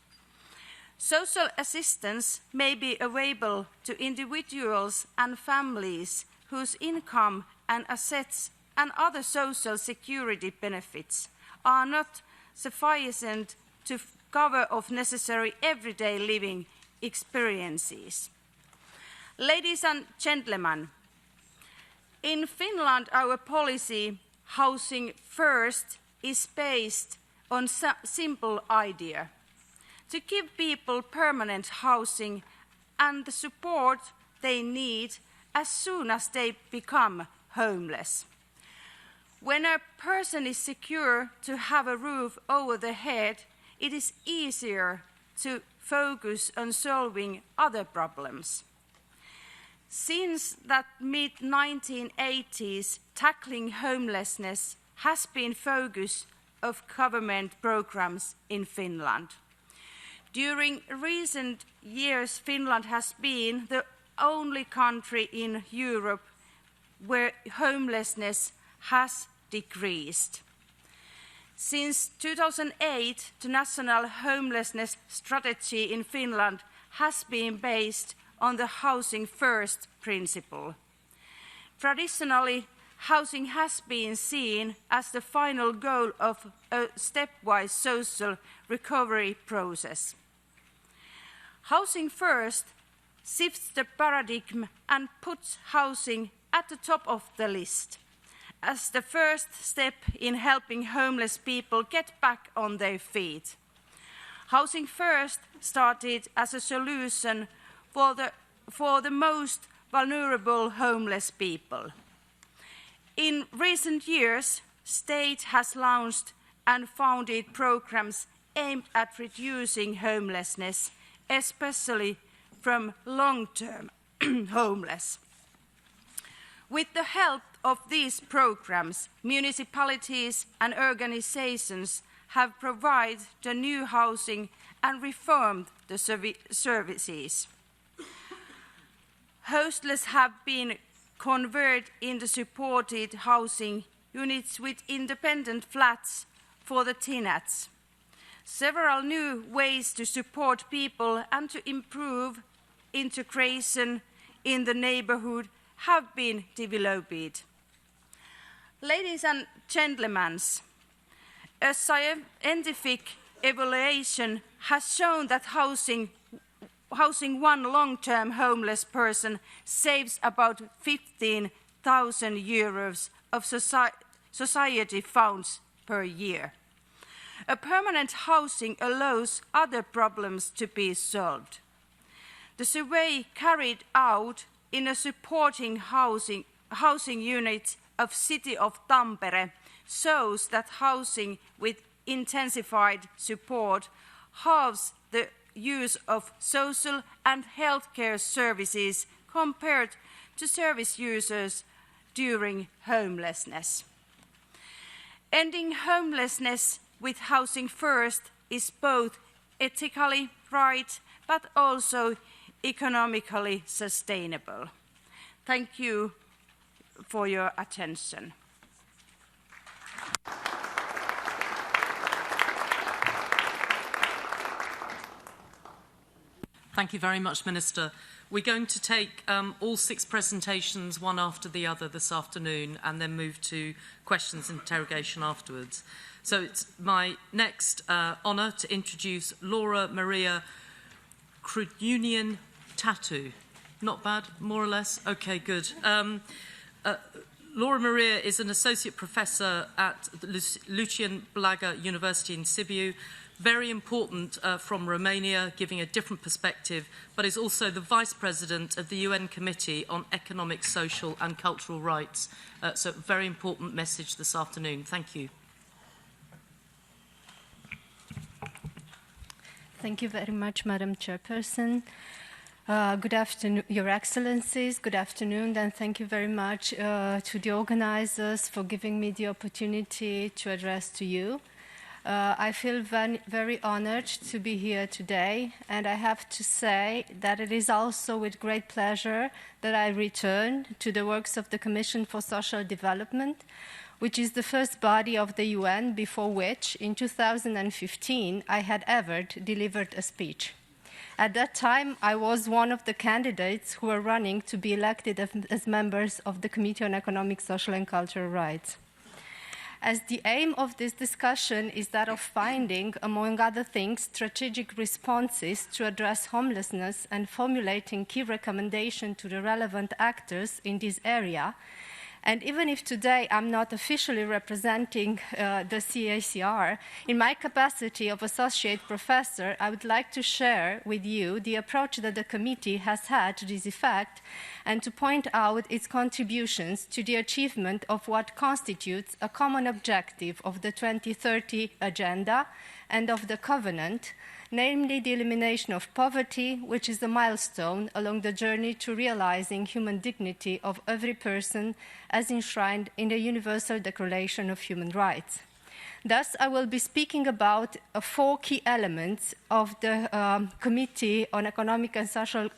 Social assistance may be available to individuals and families whose income and assets and other social security benefits are not sufficient to cover of necessary everyday living experiences. Ladies and gentlemen, in Finland our policy, Housing First, is based on a simple idea: to give people permanent housing and the support they need as soon as they become homeless. When a person is secure to have a roof over their head, it is easier to focus on solving other problems. Since the mid-1980s, tackling homelessness has been focus of government programs in Finland. During recent years, Finland has been the only country in Europe where homelessness has decreased. Since 2008, the national homelessness strategy in Finland has been based on the Housing First principle. Traditionally, housing has been seen as the final goal of a stepwise social recovery process. Housing First shifts the paradigm and puts housing at the top of the list as the first step in helping homeless people get back on their feet. Housing First started as a solution for the most vulnerable homeless people. In recent years, state has launched and funded programs aimed at reducing homelessness, especially from long-term homeless. With the help of these programs, municipalities and organizations have provided the new housing and reformed the services. hostless have been converted into supported housing units with independent flats for the tenants. Several new ways to support people and to improve integration in the neighborhood have been developed. Ladies and gentlemen, a scientific evaluation has shown that housing one long-term homeless person saves about 15,000 euros of society funds per year. A permanent housing allows other problems to be solved. The survey carried out in a supporting housing unit of city of Tampere shows that housing with intensified support halves the use of social and healthcare services compared to service users during homelessness. Ending homelessness with housing first is both ethically right but also economically sustainable. Thank you for your attention. Thank you very much, Minister. We're going to take all 6 presentations one after the other this afternoon and then move to questions and interrogation afterwards. So it's my next honour to introduce Laura Maria Krunian Tatu. Not bad, more or less? Okay, good. Laura Maria is an associate professor at Lucian Blaga University in Sibiu. Very important from Romania, giving a different perspective, but is also the Vice President of the UN Committee on Economic, Social and Cultural Rights. So very important message this afternoon. Thank you. Thank you very much, Madam Chairperson. Good afternoon, Your Excellencies. Good afternoon, and thank you very much to the organizers for giving me the opportunity to address to you. I feel very honored to be here today, and I have to say that it is also with great pleasure that I return to the works of the Commission for Social Development, which is the first body of the UN before which, in 2015, I had ever delivered a speech. At that time, I was one of the candidates who were running to be elected as members of the Committee on Economic, Social and Cultural Rights. As the aim of this discussion is that of finding, among other things, strategic responses to address homelessness and formulating key recommendations to the relevant actors in this area, and even if today I'm not officially representing the CACR, in my capacity of associate professor, I would like to share with you the approach that the committee has had to this effect and to point out its contributions to the achievement of what constitutes a common objective of the 2030 Agenda and of the Covenant, namely the elimination of poverty, which is a milestone along the journey to realizing human dignity of every person as enshrined in the Universal Declaration of Human Rights. Thus, I will be speaking about 4 key elements of the Committee on Economic and Social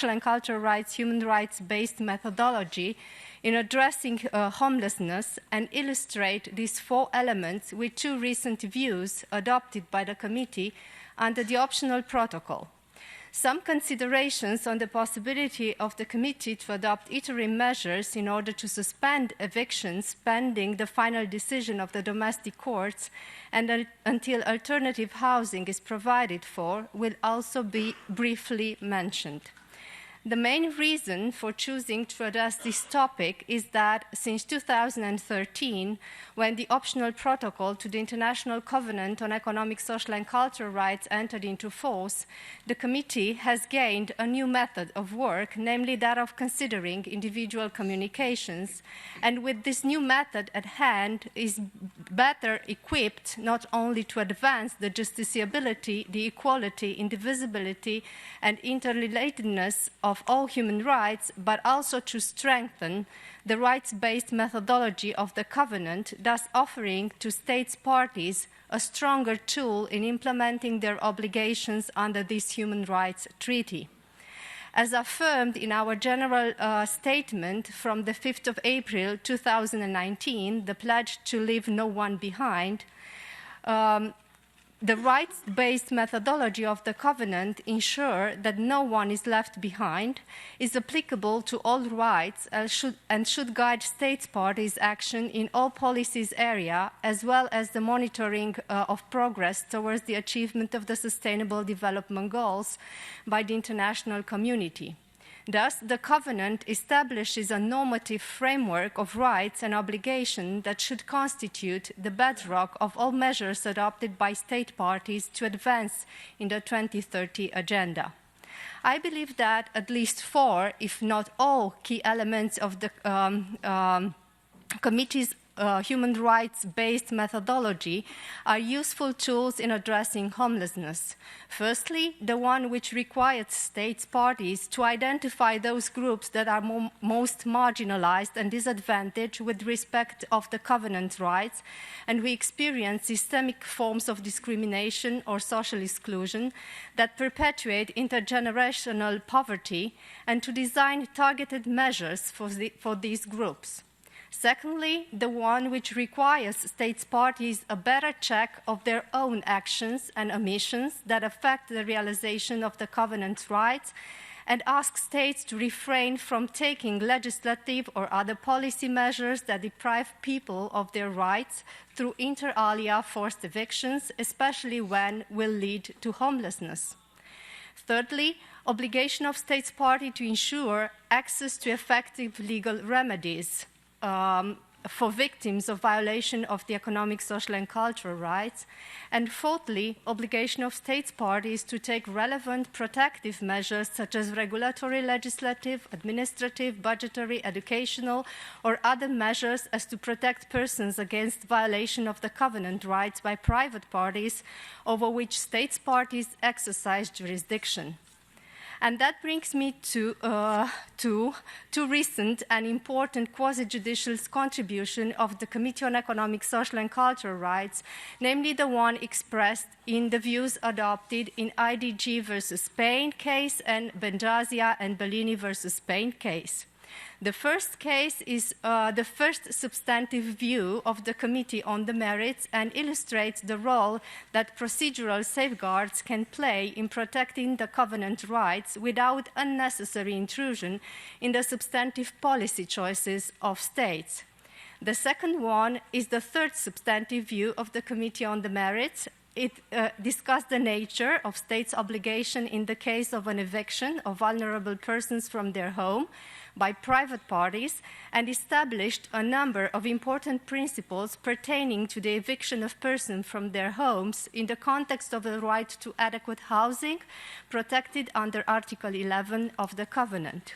and Cultural Rights, human rights-based methodology in addressing homelessness and illustrate these 4 elements with 2 recent views adopted by the committee under the optional protocol. Some considerations on the possibility of the committee to adopt interim measures in order to suspend evictions pending the final decision of the domestic courts and until alternative housing is provided for will also be briefly mentioned. The main reason for choosing to address this topic is that since 2013, when the optional protocol to the International Covenant on Economic, Social and Cultural Rights entered into force, the committee has gained a new method of work, namely that of considering individual communications, and with this new method at hand is better equipped not only to advance the justiciability, the equality, indivisibility and interrelatedness of all human rights, but also to strengthen the rights-based methodology of the Covenant, thus offering to states parties a stronger tool in implementing their obligations under this human rights treaty. As affirmed in our general statement from the 5th of April 2019, the pledge to leave no one behind, the rights-based methodology of the Covenant ensure that no one is left behind, is applicable to all rights and should guide states parties' action in all policies area, as well as the monitoring of progress towards the achievement of the Sustainable Development Goals by the international community. Thus, the Covenant establishes a normative framework of rights and obligations that should constitute the bedrock of all measures adopted by state parties to advance in the 2030 Agenda. I believe that at least 4, if not all, key elements of the Committee's human rights-based methodology are useful tools in addressing homelessness. Firstly, the one which requires states parties to identify those groups that are most marginalized and disadvantaged with respect of the Covenant rights, and we experience systemic forms of discrimination or social exclusion that perpetuate intergenerational poverty, and to design targeted measures for these groups. Secondly, the one which requires states parties a better check of their own actions and omissions that affect the realization of the Covenant rights, and asks states to refrain from taking legislative or other policy measures that deprive people of their rights through inter alia forced evictions, especially when will lead to homelessness. Thirdly, obligation of states party to ensure access to effective legal remedies for victims of violation of the economic, social, and cultural rights. And fourthly, obligation of states parties to take relevant protective measures such as regulatory, legislative, administrative, budgetary, educational, or other measures as to protect persons against violation of the Covenant rights by private parties over which states parties exercise jurisdiction. And that brings me to recent and important quasi-judicial contribution of the Committee on Economic, Social and Cultural Rights, namely the one expressed in the views adopted in IDG versus Spain case and Benjazia and Bellini versus Spain case. The first case is the first substantive view of the Committee on the Merits and illustrates the role that procedural safeguards can play in protecting the Covenant rights without unnecessary intrusion in the substantive policy choices of states. The second one is the third substantive view of the Committee on the Merits. It discussed the nature of states' obligation in the case of an eviction of vulnerable persons from their home by private parties, and established a number of important principles pertaining to the eviction of persons from their homes in the context of the right to adequate housing protected under Article 11 of the Covenant.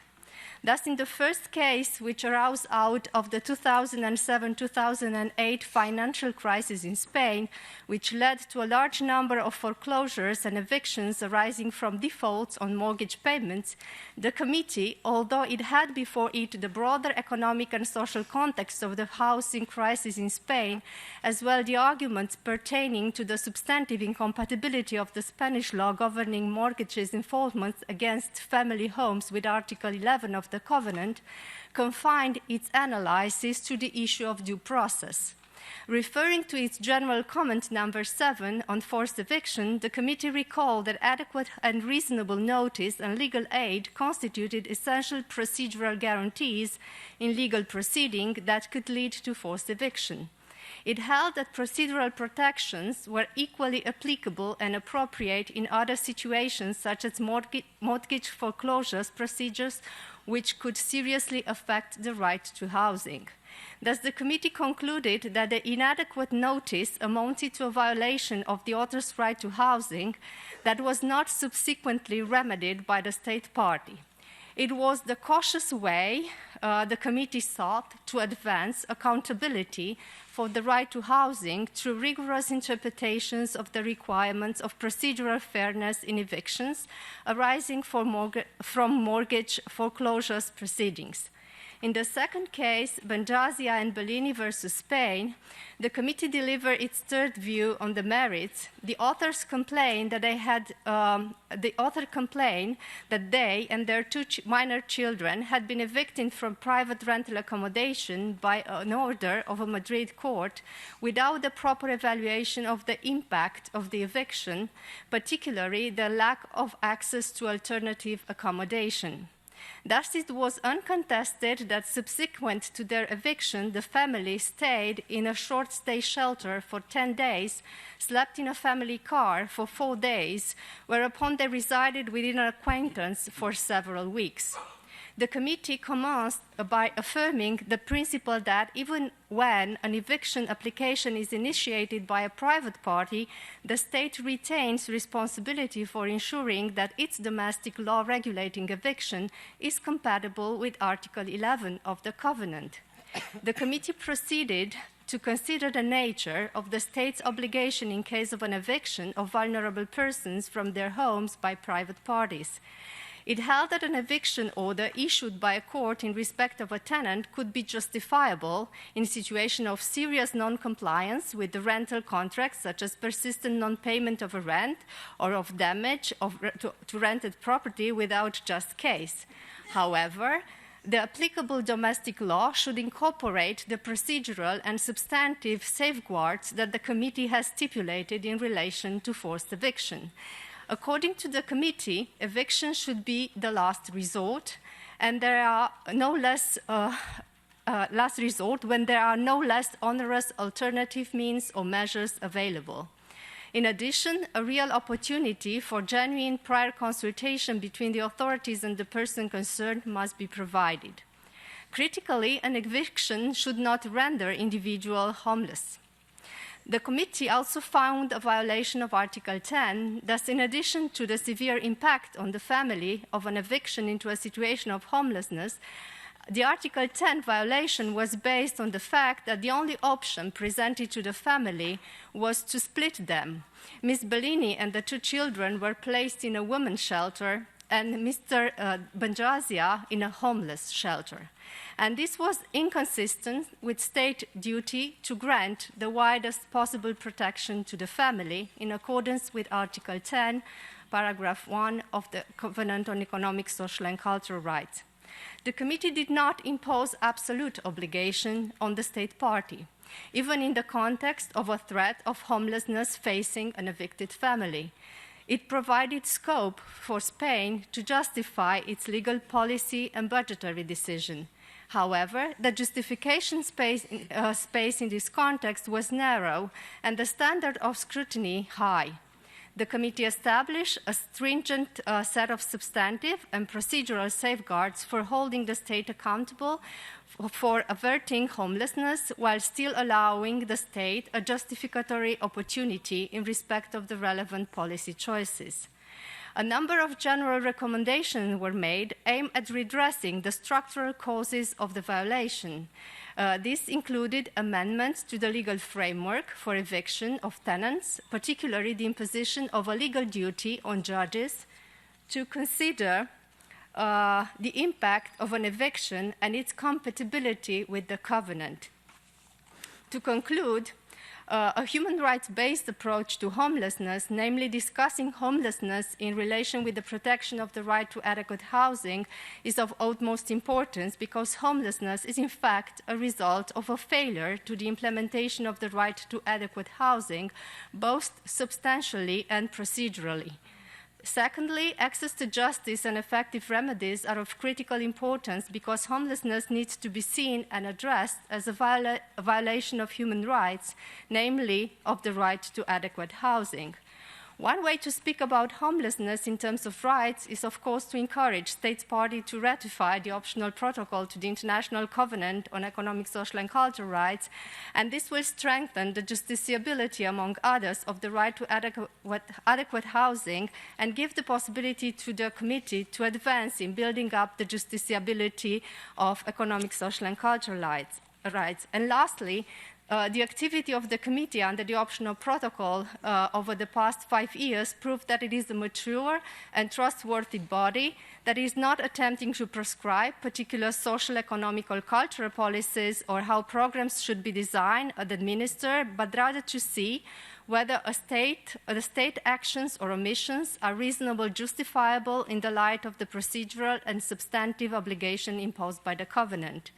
Thus, in the first case, which arose out of the 2007-2008 financial crisis in Spain, which led to a large number of foreclosures and evictions arising from defaults on mortgage payments, the committee, although it had before it the broader economic and social context of the housing crisis in Spain, as well the arguments pertaining to the substantive incompatibility of the Spanish law governing mortgages installments against family homes with Article 11 of the Covenant, confined its analysis to the issue of due process. Referring to its general comment number 7 on forced eviction, the committee recalled that adequate and reasonable notice and legal aid constituted essential procedural guarantees in legal proceeding that could lead to forced eviction. It held that procedural protections were equally applicable and appropriate in other situations, such as mortgage foreclosures procedures, which could seriously affect the right to housing. Thus, the committee concluded that the inadequate notice amounted to a violation of the author's right to housing that was not subsequently remedied by the state party. It was the cautious way the committee sought to advance accountability for the right to housing through rigorous interpretations of the requirements of procedural fairness in evictions arising from mortgage foreclosures proceedings. In the second case, Benjazia and Bellini versus Spain, the committee delivered its third view on the merits. The authors complained that they and their two minor children had been evicted from private rental accommodation by an order of a Madrid court without the proper evaluation of the impact of the eviction, particularly the lack of access to alternative accommodation. Thus, it was uncontested that subsequent to their eviction, the family stayed in a short-stay shelter for 10 days, slept in a family car for 4 days, whereupon they resided within an acquaintance for several weeks. The committee commenced by affirming the principle that even when an eviction application is initiated by a private party, the state retains responsibility for ensuring that its domestic law regulating eviction is compatible with Article 11 of the Covenant. The committee proceeded to consider the nature of the state's obligation in case of an eviction of vulnerable persons from their homes by private parties. It held that an eviction order issued by a court in respect of a tenant could be justifiable in a situation of serious non-compliance with the rental contract, such as persistent non-payment of a rent or of damage to rented property without just case. However, the applicable domestic law should incorporate the procedural and substantive safeguards that the committee has stipulated in relation to forced eviction. According to the committee, eviction should be the last resort, and there are no less last resort when there are no less onerous alternative means or measures available. In addition, a real opportunity for genuine prior consultation between the authorities and the person concerned must be provided. Critically, an eviction should not render individual homeless. The committee also found a violation of Article 10, thus in addition to the severe impact on the family of an eviction into a situation of homelessness, the Article 10 violation was based on the fact that the only option presented to the family was to split them. Ms. Bellini and the two children were placed in a women's shelter and Mr. Benjazia in a homeless shelter. And this was inconsistent with state duty to grant the widest possible protection to the family in accordance with Article 10, paragraph 1 of the Covenant on Economic, Social and Cultural Rights. The committee did not impose absolute obligation on the state party, even in the context of a threat of homelessness facing an evicted family. It provided scope for Spain to justify its legal policy and budgetary decision. However, the justification space in this context was narrow and the standard of scrutiny high. The committee established a stringent set of substantive and procedural safeguards for holding the state accountable for averting homelessness while still allowing the state a justificatory opportunity in respect of the relevant policy choices. A number of general recommendations were made aimed at redressing the structural causes of the violation. This included amendments to the legal framework for eviction of tenants, particularly the imposition of a legal duty on judges to consider the impact of an eviction and its compatibility with the covenant. To conclude, a human rights-based approach to homelessness, namely discussing homelessness in relation with the protection of the right to adequate housing, is of utmost importance because homelessness is in fact a result of a failure to the implementation of the right to adequate housing, both substantially and procedurally. Secondly, access to justice and effective remedies are of critical importance because homelessness needs to be seen and addressed as a violation of human rights, namely of the right to adequate housing. One way to speak about homelessness in terms of rights is, of course, to encourage states parties to ratify the optional protocol to the International Covenant on Economic, Social and Cultural Rights, and this will strengthen the justiciability, among others, of the right to adequate housing and give the possibility to the committee to advance in building up the justiciability of economic, social and cultural rights. And lastly, The activity of the committee under the optional protocol over the past 5 years proved that it is a mature and trustworthy body that is not attempting to prescribe particular social, economical, cultural policies or how programs should be designed and administered, but rather to see whether the state actions or omissions are reasonable, justifiable in the light of the procedural and substantive obligation imposed by the Covenant.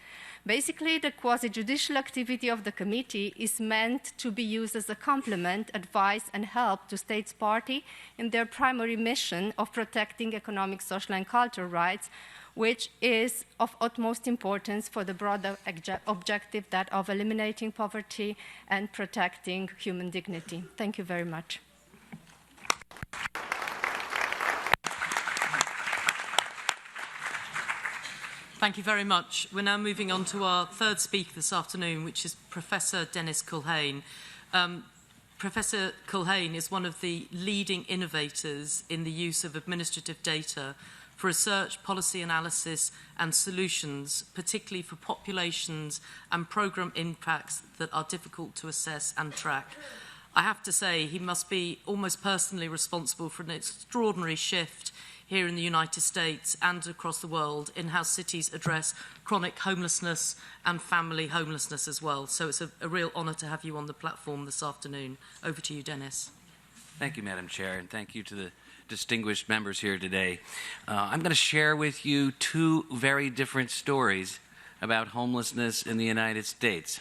Basically, the quasi-judicial activity of the committee is meant to be used as a complement, advice, and help to states party in their primary mission of protecting economic, social, and cultural rights, which is of utmost importance for the broader objective that of eliminating poverty and protecting human dignity. Thank you very much. Thank you very much. We're now moving on to our third speaker this afternoon, which is Professor Denis Culhane. Professor Culhane is one of the leading innovators in the use of administrative data for research, policy analysis and solutions, particularly for populations and programme impacts that are difficult to assess and track. I have to say he must be almost personally responsible for an extraordinary shift here in the United States and across the world in how cities address chronic homelessness and family homelessness as well. So it's a real honour to have you on the platform this afternoon. Over to you, Denis. Thank you, Madam Chair, and thank you to the distinguished members here today. I'm going to share with you two very different stories about homelessness in the United States.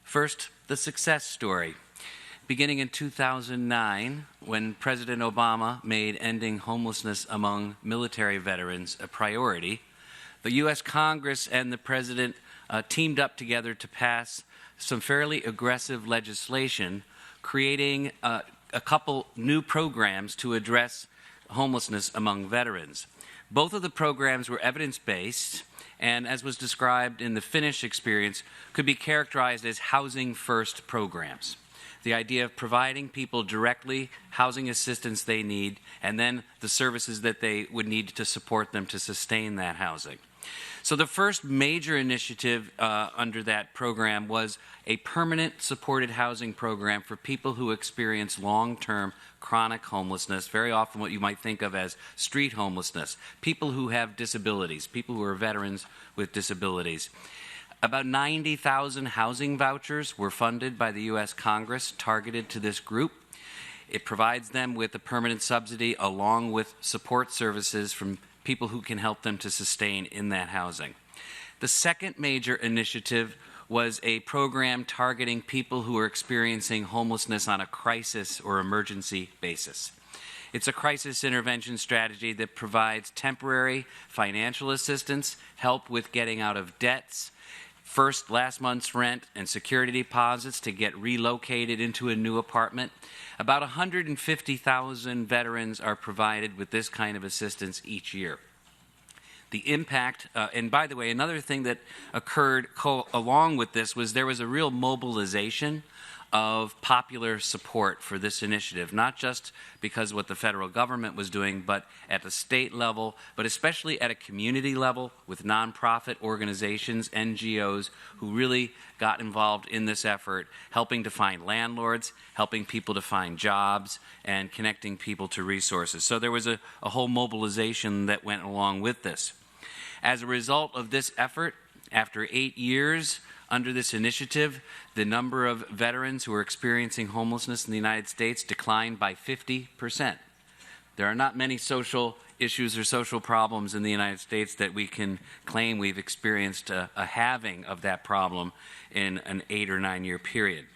First, the success story. Beginning in 2009, when President Obama made ending homelessness among military veterans a priority, the U.S. Congress and the President teamed up together to pass some fairly aggressive legislation, creating a couple new programs to address homelessness among veterans. Both of the programs were evidence-based, and as was described in the Finnish experience, could be characterized as housing-first programs. The idea of providing people directly housing assistance they need, and then the services that they would need to support them to sustain that housing. So the first major initiative under that program was a permanent supported housing program for people who experience long-term chronic homelessness, very often what you might think of as street homelessness, people who have disabilities, people who are veterans with disabilities. About 90,000 housing vouchers were funded by the U.S. Congress targeted to this group. It provides them with a permanent subsidy along with support services from people who can help them to sustain in that housing. The second major initiative was a program targeting people who are experiencing homelessness on a crisis or emergency basis. It's a crisis intervention strategy that provides temporary financial assistance, help with getting out of debts, first last month's rent and security deposits to get relocated into a new apartment. About 150,000 veterans are provided with this kind of assistance each year. The impact, and by the way, another thing that occurred along with this was there was a real mobilization of popular support for this initiative, not just because of what the federal government was doing, but at the state level, but especially at a community level with nonprofit organizations, NGOs, who really got involved in this effort, helping to find landlords, helping people to find jobs, and connecting people to resources. So there was a whole mobilization that went along with this. As a result of this effort, after 8 years under this initiative, the number of veterans who are experiencing homelessness in the United States declined by 50%. There are not many social issues or social problems in the United States that we can claim we've experienced a halving of that problem in an 8 or 9 year period.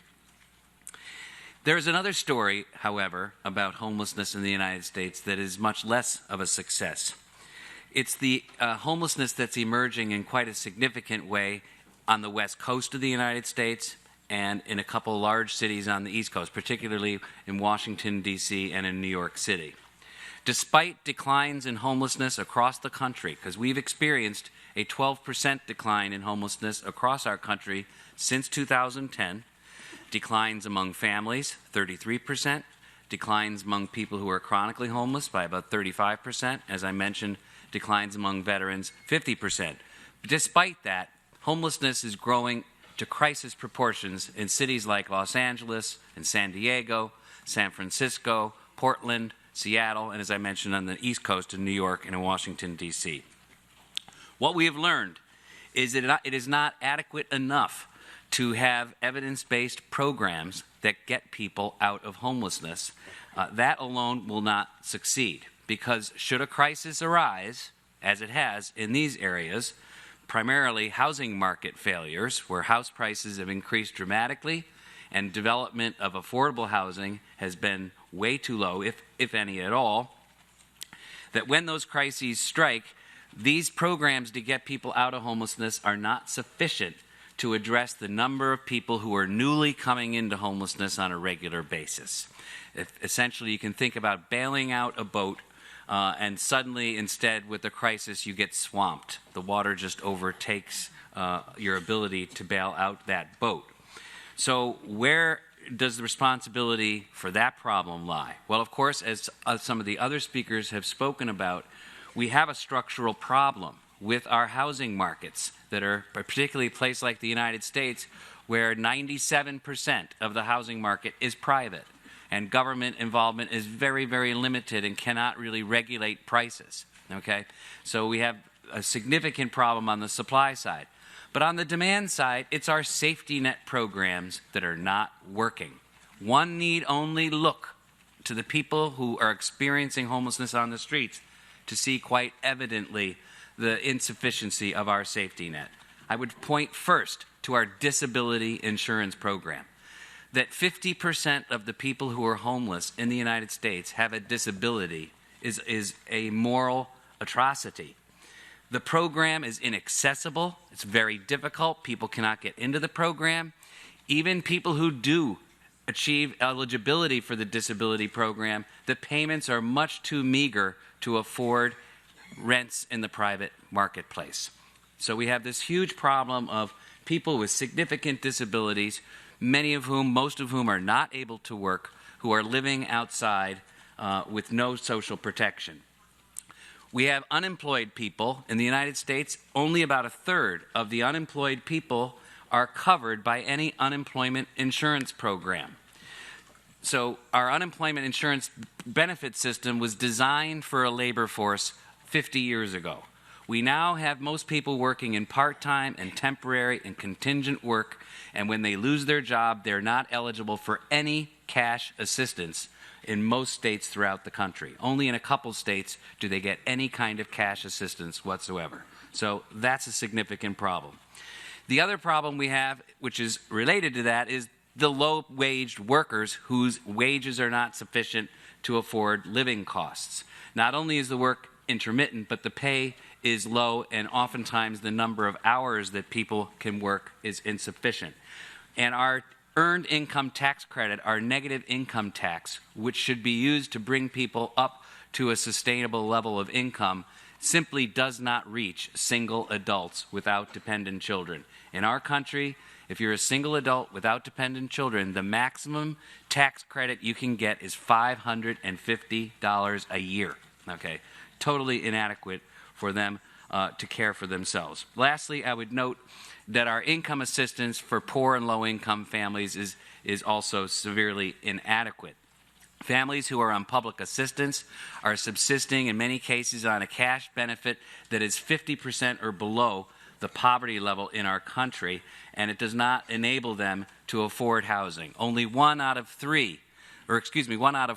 There is another story, however, about homelessness in the United States that is much less of a success. It's the homelessness that's emerging in quite a significant way on the west coast of the United States and in a couple of large cities on the East Coast, particularly in Washington, D.C. and in New York City. Despite declines in homelessness across the country, because we've experienced a 12% decline in homelessness across our country since 2010, declines among families, 33%, declines among people who are chronically homeless by about 35%, as I mentioned, declines among veterans, 50%. But despite that, homelessness is growing to crisis proportions in cities like Los Angeles and San Diego, San Francisco, Portland, Seattle, and as I mentioned on the East Coast in New York and in Washington, D.C. What we have learned is that it is not adequate enough to have evidence-based programs that get people out of homelessness. That alone will not succeed, because should a crisis arise, as it has in these areas, primarily housing market failures, where house prices have increased dramatically and development of affordable housing has been way too low, if any at all, that when those crises strike, these programs to get people out of homelessness are not sufficient to address the number of people who are newly coming into homelessness on a regular basis. Essentially, you can think about bailing out a boat and suddenly, instead, with the crisis, you get swamped. The water just overtakes your ability to bail out that boat. So where does the responsibility for that problem lie? Well, of course, as some of the other speakers have spoken about, we have a structural problem with our housing markets that are, particularly a place like the United States, where 97% of the housing market is private, and government involvement is very, very limited and cannot really regulate prices, okay? So we have a significant problem on the supply side. But on the demand side, it's our safety net programs that are not working. One need only look to the people who are experiencing homelessness on the streets to see quite evidently the insufficiency of our safety net. I would point first to our disability insurance program. That 50% of the people who are homeless in the United States have a disability is a moral atrocity. The program is inaccessible. It's very difficult. People cannot get into the program. Even people who do achieve eligibility for the disability program, the payments are much too meager to afford rents in the private marketplace. So we have this huge problem of people with significant disabilities, most of whom are not able to work, who are living outside with no social protection. We have unemployed people. In the United States, only about a third of the unemployed people are covered by any unemployment insurance program. So our unemployment insurance benefit system was designed for a labor force 50 years ago. We now have most people working in part-time and temporary and contingent work, and when they lose their job, they're not eligible for any cash assistance in most states throughout the country. Only in a couple states do they get any kind of cash assistance whatsoever. So that's a significant problem. The other problem we have, which is related to that, is the low-waged workers whose wages are not sufficient to afford living costs. Not only is the work intermittent, but the pay is low, and oftentimes the number of hours that people can work is insufficient. And our earned income tax credit, our negative income tax, which should be used to bring people up to a sustainable level of income, simply does not reach single adults without dependent children. In our country, if you're a single adult without dependent children, the maximum tax credit you can get is $550 a year. Okay, totally inadequate for them to care for themselves. Lastly, I would note that our income assistance for poor and low-income families is also severely inadequate. Families who are on public assistance are subsisting in many cases on a cash benefit that is 50% or below the poverty level in our country, and it does not enable them to afford housing. Only one out of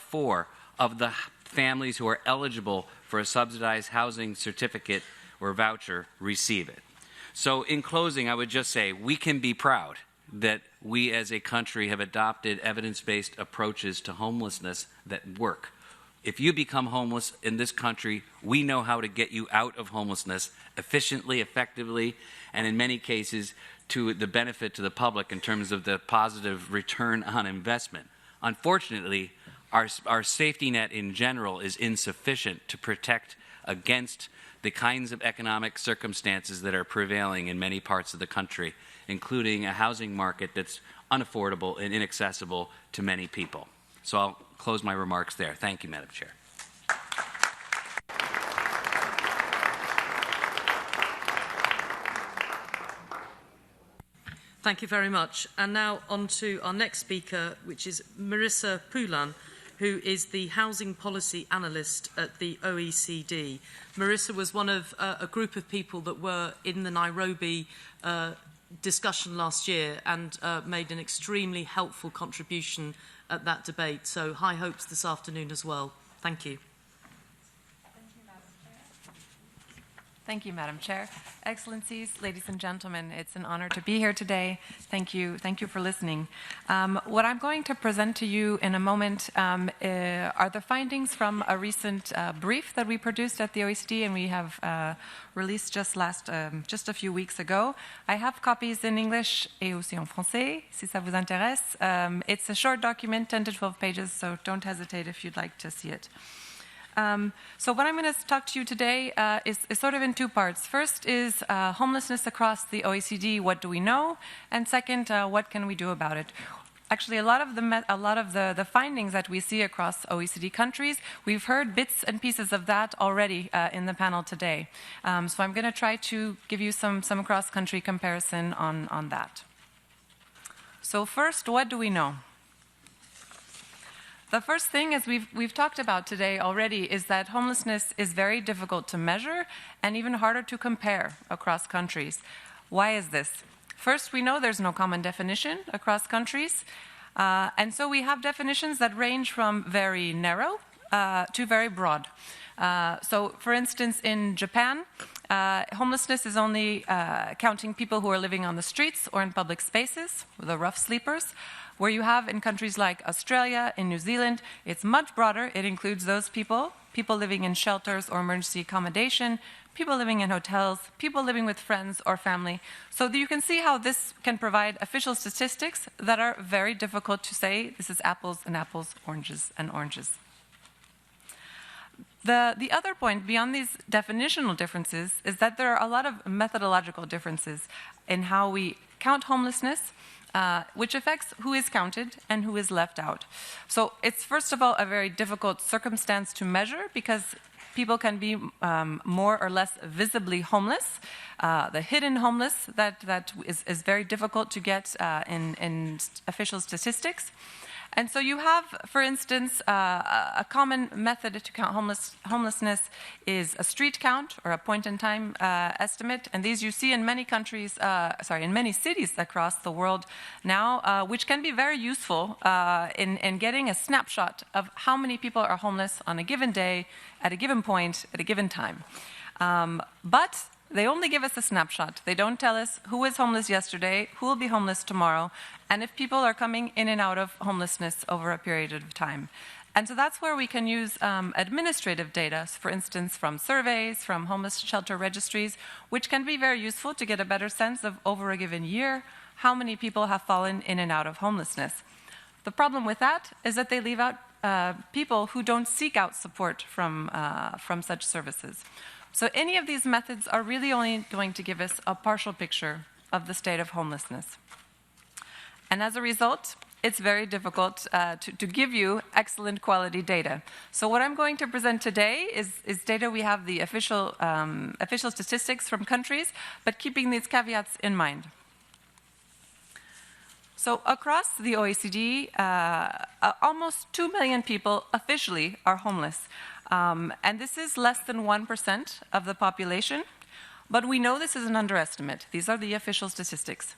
four of the families who are eligible for a subsidized housing certificate or voucher receive it. So in closing, I would just say we can be proud that we as a country have adopted evidence-based approaches to homelessness that work. If you become homeless in this country, we know how to get you out of homelessness efficiently, effectively, and in many cases to the benefit to the public in terms of the positive return on investment. Unfortunately, our safety net in general is insufficient to protect against the kinds of economic circumstances that are prevailing in many parts of the country, including a housing market that's unaffordable and inaccessible to many people. So I'll close my remarks there. Thank you, Madam Chair. Thank you very much. And now on to our next speaker, which is Marissa Poulin, who is the Housing Policy Analyst at the OECD. Marissa was one of a group of people that were in the Nairobi discussion last year and made an extremely helpful contribution at that debate. So high hopes this afternoon as well. Thank you. Thank you, Madam Chair. Excellencies, ladies and gentlemen, it's an honor to be here today. Thank you for listening. What I'm going to present to you in a moment are the findings from a recent brief that we produced at the OECD and we have released just a few weeks ago. I have copies in English et aussi en français, si ça vous intéresse. It's a short document, 10 to 12 pages, so don't hesitate if you'd like to see it. So what I'm going to talk to you today is sort of in two parts. First is homelessness across the OECD, what do we know? And second, what can we do about it? Actually, a lot of the findings that we see across OECD countries, we've heard bits and pieces of that already in the panel today. So I'm going to try to give you some cross-country comparison on that. So first, what do we know? The first thing, as we've talked about today already, is that homelessness is very difficult to measure and even harder to compare across countries. Why is this? First, we know there's no common definition across countries, and so we have definitions that range from very narrow to very broad. So, for instance, in Japan, homelessness is only counting people who are living on the streets or in public spaces, the rough sleepers. Where you have in countries like Australia, in New Zealand, it's much broader. It includes those people living in shelters or emergency accommodation, people living in hotels, people living with friends or family. So you can see how this can provide official statistics that are very difficult to say, this is apples and apples, oranges and oranges. The other point, beyond these definitional differences, is that there are a lot of methodological differences in how we count homelessness, which affects who is counted and who is left out. So it's, first of all, a very difficult circumstance to measure because people can be more or less visibly homeless. The hidden homeless, that is very difficult to get in official statistics. And so you have, for instance, a common method to count homelessness is a street count or a point-in-time estimate. And these you see in many countries, in many cities across the world now, which can be very useful in getting a snapshot of how many people are homeless on a given day, at a given point, at a given time. But they only give us a snapshot. They don't tell us who was homeless yesterday, who will be homeless tomorrow, and if people are coming in and out of homelessness over a period of time. And so that's where we can use administrative data, for instance, from surveys, from homeless shelter registries, which can be very useful to get a better sense of, over a given year, how many people have fallen in and out of homelessness. The problem with that is that they leave out people who don't seek out support from such services. So any of these methods are really only going to give us a partial picture of the state of homelessness. And as a result, it's very difficult to give you excellent quality data. So what I'm going to present today is data we have the official statistics from countries, but keeping these caveats in mind. So across the OECD, almost 2 million people officially are homeless. And this is less than 1% of the population, but we know this is an underestimate. These are the official statistics.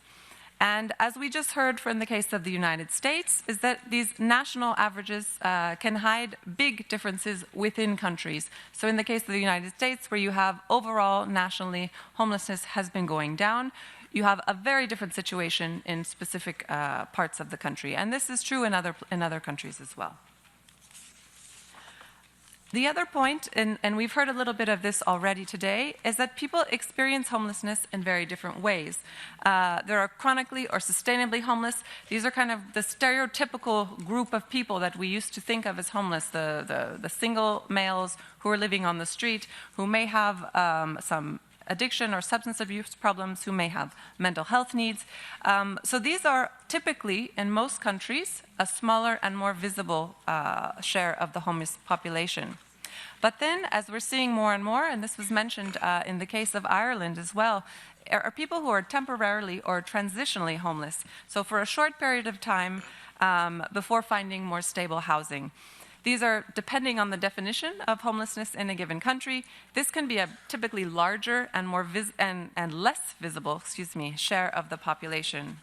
And as we just heard from the case of the United States, is that these national averages can hide big differences within countries. So in the case of the United States, where you have overall nationally homelessness has been going down, you have a very different situation in specific parts of the country. And this is true in other countries as well. The other point, and we've heard a little bit of this already today, is that people experience homelessness in very different ways. There are chronically or sustainably homeless. These are kind of the stereotypical group of people that we used to think of as homeless, the single males who are living on the street, who may have some addiction or substance abuse problems, who may have mental health needs. So these are typically, in most countries, a smaller and more visible share of the homeless population. But then, as we're seeing more and more, and this was mentioned in the case of Ireland as well, are people who are temporarily or transitionally homeless. So for a short period of time before finding more stable housing. These are, depending on the definition of homelessness in a given country, this can be a typically larger and more and less visible, share of the population.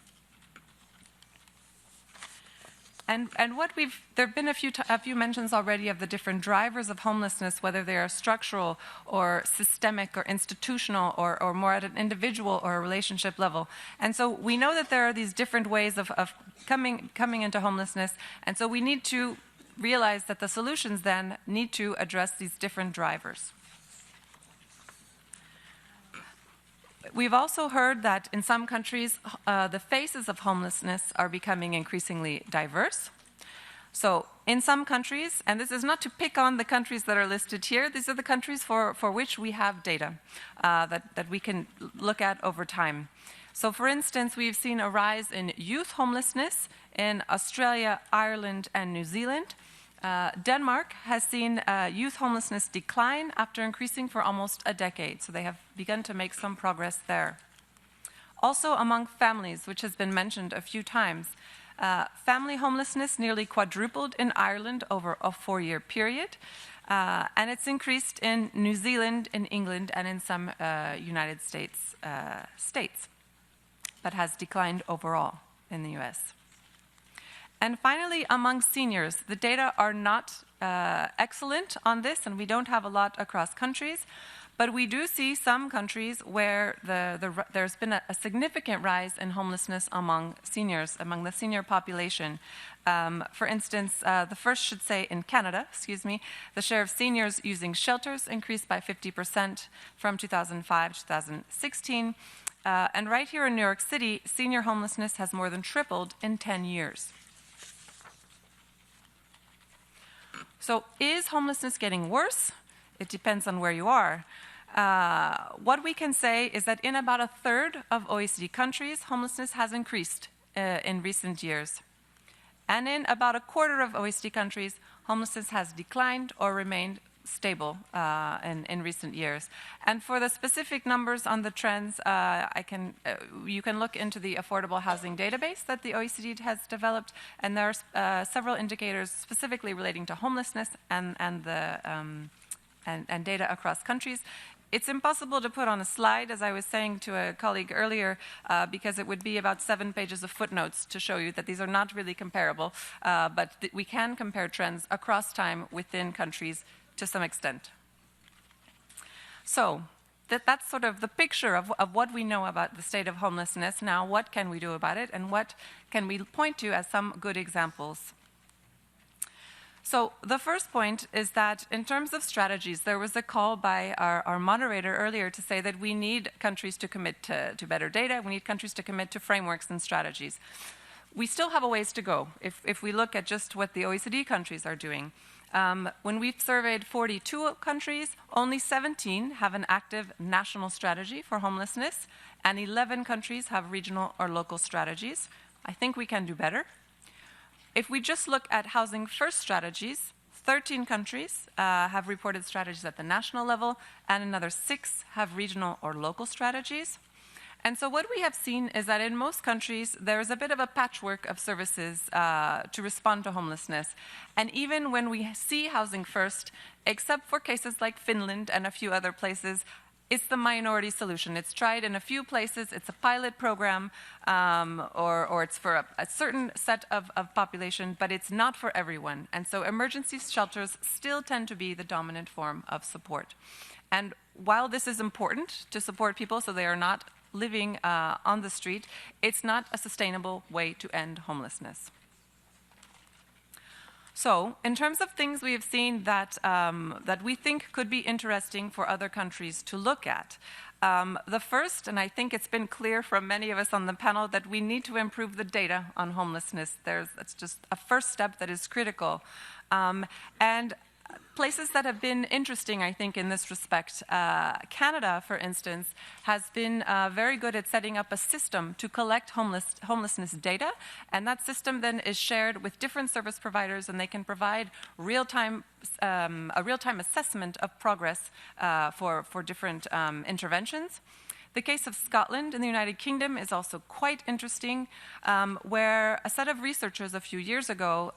And what there have been a few mentions already of the different drivers of homelessness, whether they are structural or systemic or institutional or more at an individual or a relationship level. And so we know that there are these different ways of coming into homelessness, and so we need to realize that the solutions then need to address these different drivers. We've also heard that in some countries, the faces of homelessness are becoming increasingly diverse. So in some countries, and this is not to pick on the countries that are listed here, these are the countries for which we have data that we can look at over time. So for instance, we've seen a rise in youth homelessness in Australia, Ireland, and New Zealand. Denmark has seen youth homelessness decline after increasing for almost a decade, so they have begun to make some progress there. Also among families, which has been mentioned a few times, family homelessness nearly quadrupled in Ireland over a 4-year period, and it's increased in New Zealand, in England, and in some United States states, but has declined overall in the US. And finally, among seniors, the data are not excellent on this, and we don't have a lot across countries, but we do see some countries where there's been a significant rise in homelessness among seniors, among the senior population. For instance, the first should say in Canada, the share of seniors using shelters increased by 50% from 2005 to 2016. And right here in New York City, senior homelessness has more than tripled in 10 years. So is homelessness getting worse? It depends on where you are. What we can say is that in about a third of OECD countries, homelessness has increased in recent years. And in about a quarter of OECD countries, homelessness has declined or remained stable in recent years. And for the specific numbers on the trends, you can look into the affordable housing database that the OECD has developed, and there are several indicators specifically relating to homelessness and data across countries. It's impossible to put on a slide, as I was saying to a colleague earlier, because it would be about 7 pages of footnotes to show you that these are not really comparable, but we can compare trends across time within countries to some extent. So that's sort of the picture of what we know about the state of homelessness. Now, what can we do about it, and what can we point to as some good examples? So the first point is that in terms of strategies, there was a call by our moderator earlier to say that we need countries to commit to better data. We need countries to commit to frameworks and strategies. We still have a ways to go if we look at just what the OECD countries are doing. When we've surveyed 42 countries, only 17 have an active national strategy for homelessness, and 11 countries have regional or local strategies. I think we can do better. If we just look at housing first strategies, 13 countries have reported strategies at the national level, and another 6 have regional or local strategies. And so what we have seen is that in most countries, there is a bit of a patchwork of services to respond to homelessness. And even when we see housing first, except for cases like Finland and a few other places, it's the minority solution. It's tried in a few places, it's a pilot program, or it's for a certain set of population, but it's not for everyone. And so emergency shelters still tend to be the dominant form of support. And while this is important to support people so they are not living on the street, it's not a sustainable way to end homelessness. So, in terms of things we have seen that we think could be interesting for other countries to look at, the first, and I think it's been clear from many of us on the panel, that we need to improve the data on homelessness. That's just a first step that is critical. And places that have been interesting, I think, in this respect. Canada, for instance, has been very good at setting up a system to collect homelessness data, and that system then is shared with different service providers, and they can provide a real-time assessment of progress for different interventions. The case of Scotland in the United Kingdom is also quite interesting, where a set of researchers a few years ago,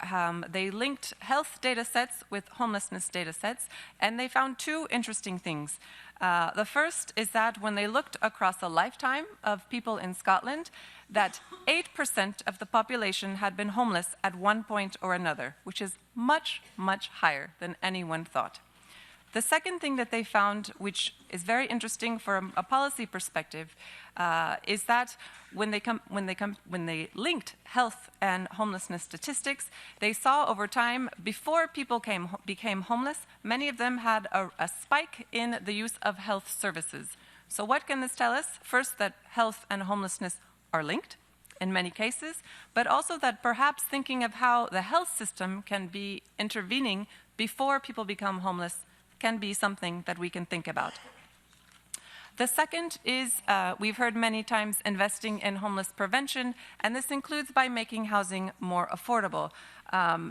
they linked health data sets with homelessness data sets, and they found two interesting things. The first is that when they looked across a lifetime of people in Scotland, that 8% of the population had been homeless at one point or another, which is much, much higher than anyone thought. The second thing that they found, which is very interesting from a policy perspective, is that when they linked health and homelessness statistics, they saw over time, before people became homeless, many of them had a spike in the use of health services. So what can this tell us? First, that health and homelessness are linked in many cases, but also that perhaps thinking of how the health system can be intervening before people become homeless can be something that we can think about. The second is, we've heard many times, investing in homeless prevention, and this includes by making housing more affordable.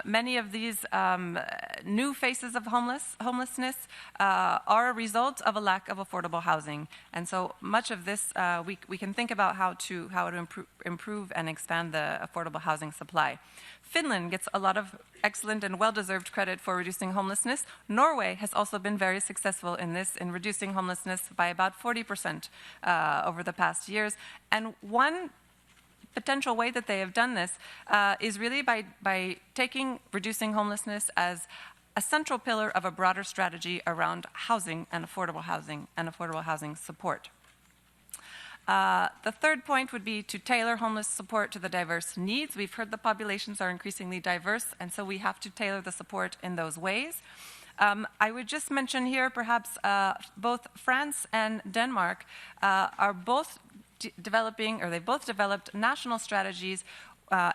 Many of these new faces of homelessness are a result of a lack of affordable housing. And so much of this, we can think about how to improve and expand the affordable housing supply. Finland gets a lot of excellent and well-deserved credit for reducing homelessness. Norway has also been very successful in this, in reducing homelessness by about 40% over the past years. And one potential way that they have done this is really by taking reducing homelessness as a central pillar of a broader strategy around housing and affordable housing support. The third point would be to tailor homeless support to the diverse needs. We've heard the populations are increasingly diverse, and so we have to tailor the support in those ways. I would just mention here perhaps both France and Denmark are both they've both developed national strategies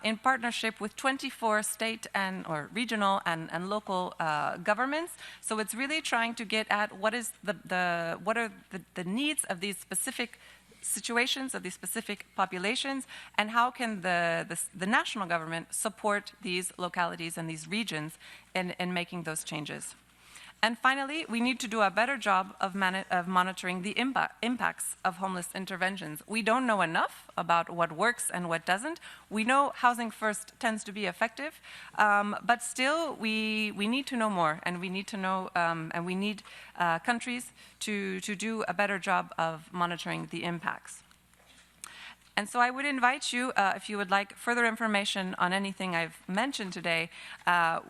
in partnership with 24 state or regional and local governments. So it's really trying to get at what are the needs of these specific situations, of these specific populations, and how can the national government support these localities and these regions in making those changes. And finally, we need to do a better job of monitoring the impacts of homeless interventions. We don't know enough about what works and what doesn't. We know housing first tends to be effective, but still we need to know more, and we need to know, and we need countries to do a better job of monitoring the impacts. And so I would invite you, if you would like further information on anything I've mentioned today,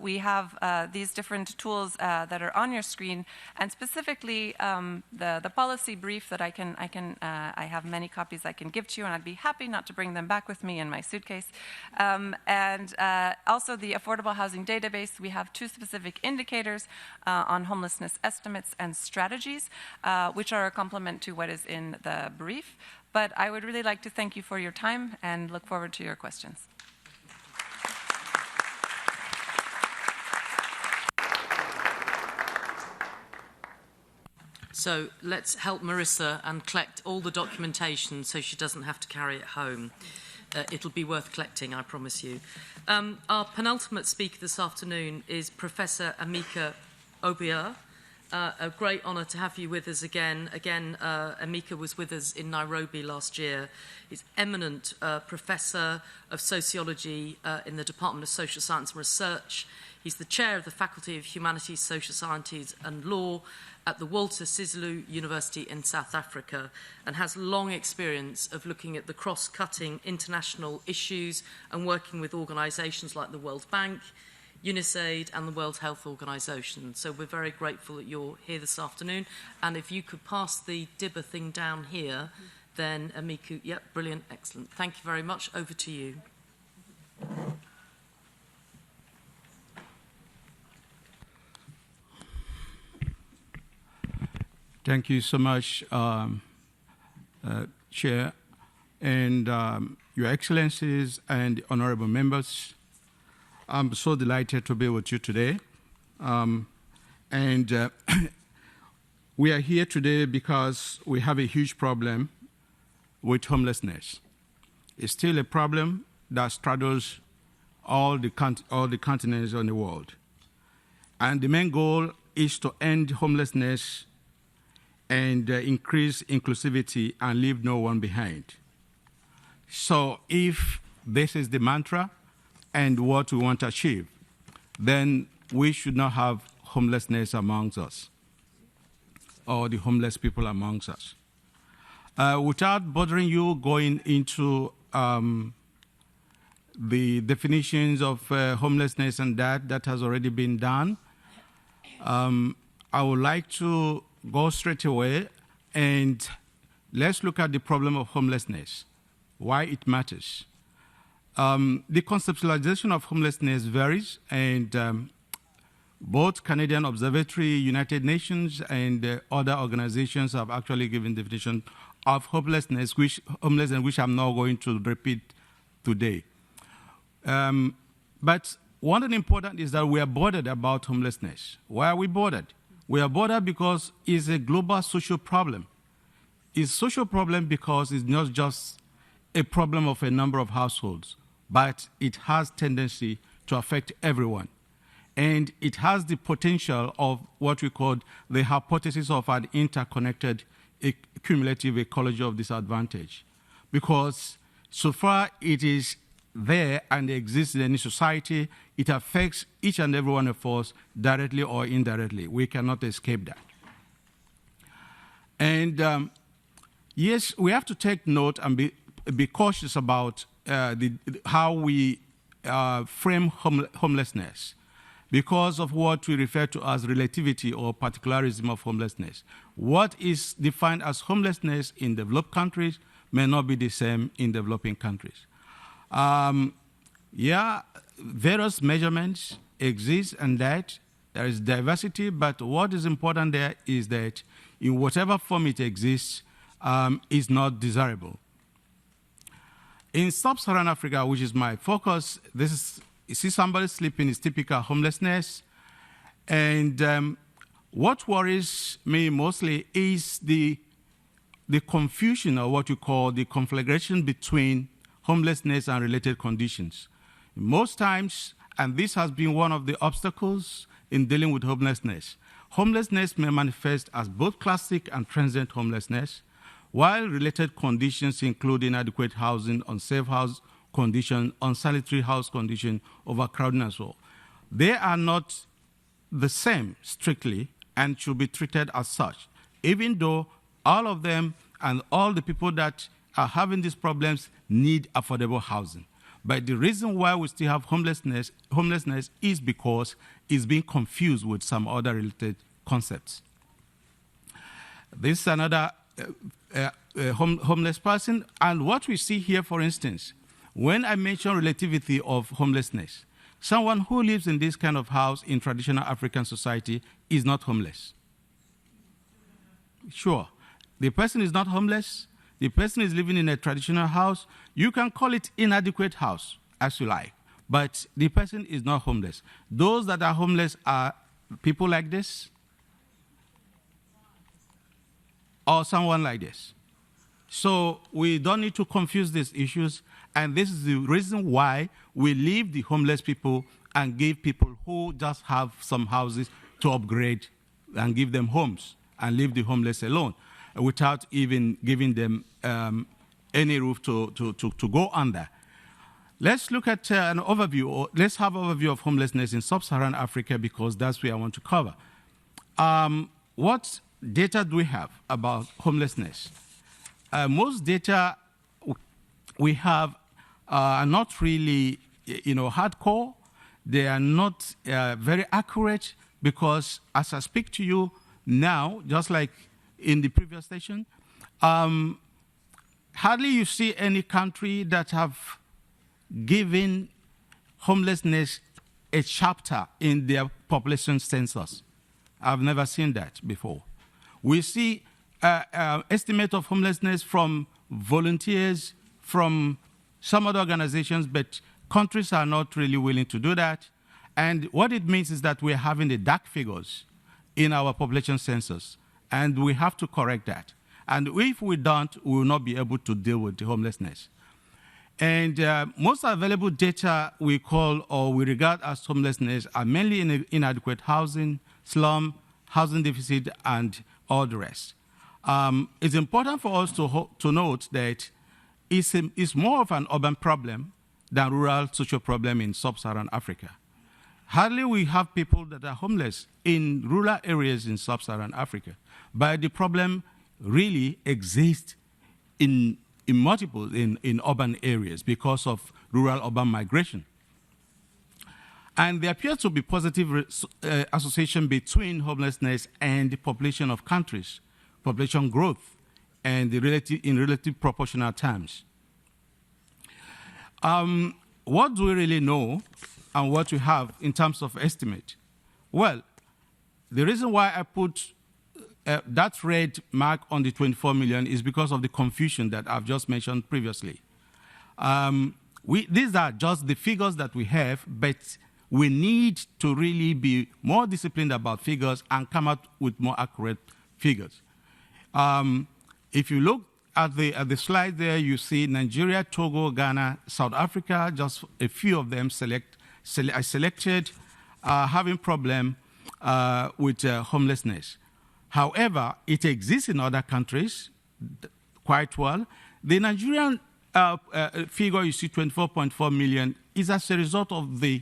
we have these different tools that are on your screen, and specifically the policy brief that I have many copies I can give to you, and I'd be happy not to bring them back with me in my suitcase. And also the Affordable Housing Database. We have two specific indicators on homelessness estimates and strategies, which are a complement to what is in the brief. But I would really like to thank you for your time and look forward to your questions. So let's help Marissa and collect all the documentation so she doesn't have to carry it home. It'll be worth collecting, I promise you. Our penultimate speaker this afternoon is Professor Amica Obeah. A great honour to have you with us again. Amica was with us in Nairobi last year. He's eminent professor of sociology in the Department of Social Science and Research. He's the chair of the Faculty of Humanities, Social Sciences and Law at the Walter Sisulu University in South Africa, and has long experience of looking at the cross-cutting international issues and working with organisations like the World Bank, UNICEF and the World Health Organization. So we're very grateful that you're here this afternoon. And if you could pass the dibber thing down here, then Amica, yep, brilliant, excellent. Thank you very much. Over to you. Thank you so much, Chair, and Your Excellencies and honorable members. I'm so delighted to be with you today. And we are here today because we have a huge problem with homelessness. It's still a problem that straddles all the continents in the world. And the main goal is to end homelessness and increase inclusivity and leave no one behind. So if this is the mantra and what we want to achieve, then we should not have homelessness amongst us, or the homeless people amongst us. Without bothering you going into the definitions of homelessness and that has already been done, I would like to go straight away and let's look at the problem of homelessness, why it matters. The conceptualization of homelessness varies, and both Canadian Observatory, United Nations, and other organizations have actually given definition of homelessness, which I'm not going to repeat today. But one thing important is that we are bothered about homelessness. Why are we bothered? We are bothered because it's a global social problem. It's a social problem because it's not just a problem of a number of households, but it has tendency to affect everyone. And it has the potential of what we call the hypothesis of an interconnected cumulative ecology of disadvantage. Because so far it is there and exists in any society, it affects each and every one of us directly or indirectly. We cannot escape that. And yes, we have to take note and be cautious about how we frame homelessness, because of what we refer to as relativity or particularism of homelessness. What is defined as homelessness in developed countries may not be the same in developing countries. Various measurements exist and that there is diversity, but what is important there is that in whatever form it exists, is not desirable. In Sub-Saharan Africa, which is my focus, you see somebody sleeping is typical homelessness. And what worries me mostly is the confusion, or what you call the conflagration between homelessness and related conditions. Most times, and this has been one of the obstacles in dealing with homelessness, homelessness may manifest as both classic and transient homelessness, while related conditions include inadequate housing, unsafe house condition, unsanitary house condition, overcrowding as well. They are not the same strictly and should be treated as such, even though all of them and all the people that are having these problems need affordable housing. But the reason why we still have homelessness is because it's being confused with some other related concepts. This is another homeless person, and what we see here, for instance, when I mention relativity of homelessness, someone who lives in this kind of house in traditional African society is not homeless. Sure, the person is not homeless. The person is living in a traditional house. You can call it inadequate house, as you like, but the person is not homeless. Those that are homeless are people like this, or someone like this. So we don't need to confuse these issues, and this is the reason why we leave the homeless people and give people who just have some houses to upgrade and give them homes and leave the homeless alone without even giving them any roof to go under. Let's look at an overview, or let's have an overview of homelessness in Sub-Saharan Africa, because that's where I want to cover. What data do we have about homelessness? Most data we have are not really, hardcore. They are not very accurate, because as I speak to you now, just like in the previous session, hardly you see any country that have given homelessness a chapter in their population census. I've never seen that before. We see estimate of homelessness from volunteers, from some other organizations, but countries are not really willing to do that. And what it means is that we're having the dark figures in our population census, and we have to correct that. And if we don't, we will not be able to deal with the homelessness. And most available data we call or we regard as homelessness are mainly inadequate housing, slum, housing deficit, and all the rest. It's important for us to note that it's more of an urban problem than rural social problem in sub-Saharan Africa. Hardly we have people that are homeless in rural areas in sub-Saharan Africa, but the problem really exists in multiple in urban areas because of rural-urban migration. And there appears to be positive association between homelessness and the population of countries, population growth, and in relative proportional terms. What do we really know and what we have in terms of estimate? Well, the reason why I put that red mark on the 24 million is because of the confusion that I've just mentioned previously. These are just the figures that we have, but we need to really be more disciplined about figures and come out with more accurate figures. If you look at the slide there, you see Nigeria, Togo, Ghana, South Africa, just a few of them I selected having problem with homelessness. However, it exists in other countries quite well. The Nigerian figure you see, 24.4 million, is as a result of the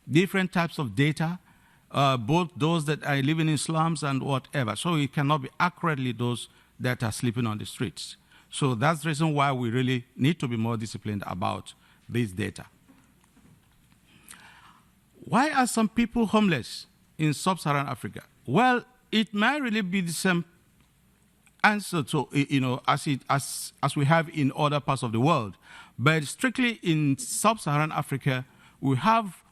different types of data, both those that are living in slums and whatever. So it cannot be accurately those that are sleeping on the streets. So that's the reason why we really need to be more disciplined about this data. Why are some people homeless in sub-Saharan Africa? Well, it might really be the same answer to, as we have in other parts of the world. But strictly in sub-Saharan Africa, we have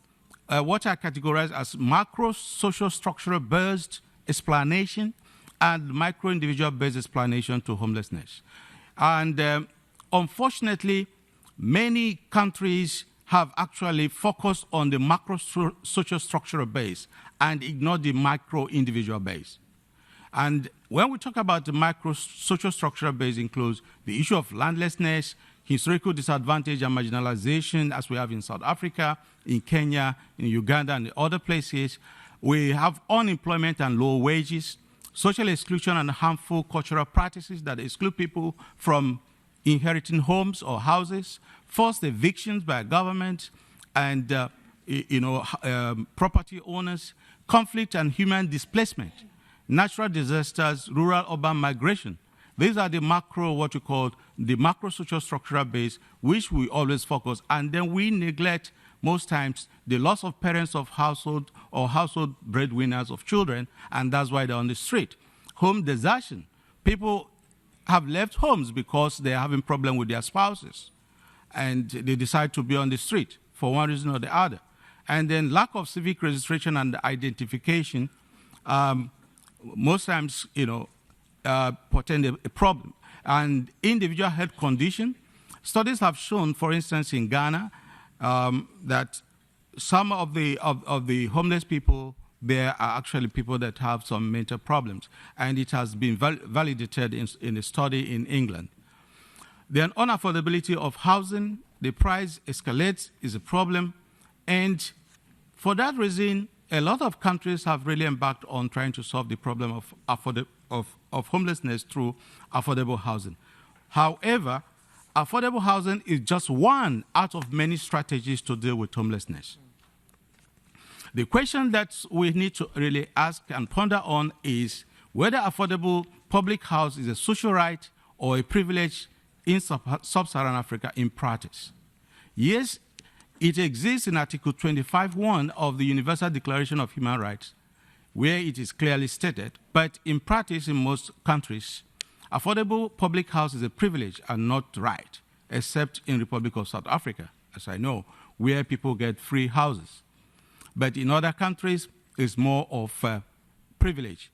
what I categorize as macro social structural based explanation and micro individual based explanation to homelessness. And unfortunately, many countries have actually focused on the macro social structural base and ignore the micro individual base. And when we talk about the micro social structural base, includes the issue of landlessness, historical disadvantage and marginalization, as we have in South Africa, in Kenya, in Uganda, and other places. We have unemployment and low wages, social exclusion and harmful cultural practices that exclude people from inheriting homes or houses, forced evictions by government and property owners, conflict and human displacement, natural disasters, rural-urban migration. These are the macro, what you call the macro social structural base, which we always focus. And then we neglect, most times, the loss of parents of household or household breadwinners of children, and that's why they're on the street. Home desertion. People have left homes because they're having problem with their spouses, and they decide to be on the street for one reason or the other. And then lack of civic registration and identification, most times, portend a problem. And individual health condition. Studies have shown, for instance, in Ghana, that some of the homeless people there are actually people that have some mental problems, and it has been validated in a study in England. The unaffordability of housing, the price escalates, is a problem, and for that reason, a lot of countries have really embarked on trying to solve the problem of homelessness through affordable housing. However, affordable housing is just one out of many strategies to deal with homelessness. The question that we need to really ask and ponder on is whether affordable public house is a social right or a privilege in sub-Saharan Africa in practice. Yes, it exists in Article 25(1) of the Universal Declaration of Human Rights, where it is clearly stated, but in practice in most countries, affordable public house is a privilege and not right, except in the Republic of South Africa, as I know, where people get free houses. But in other countries, it's more of a privilege.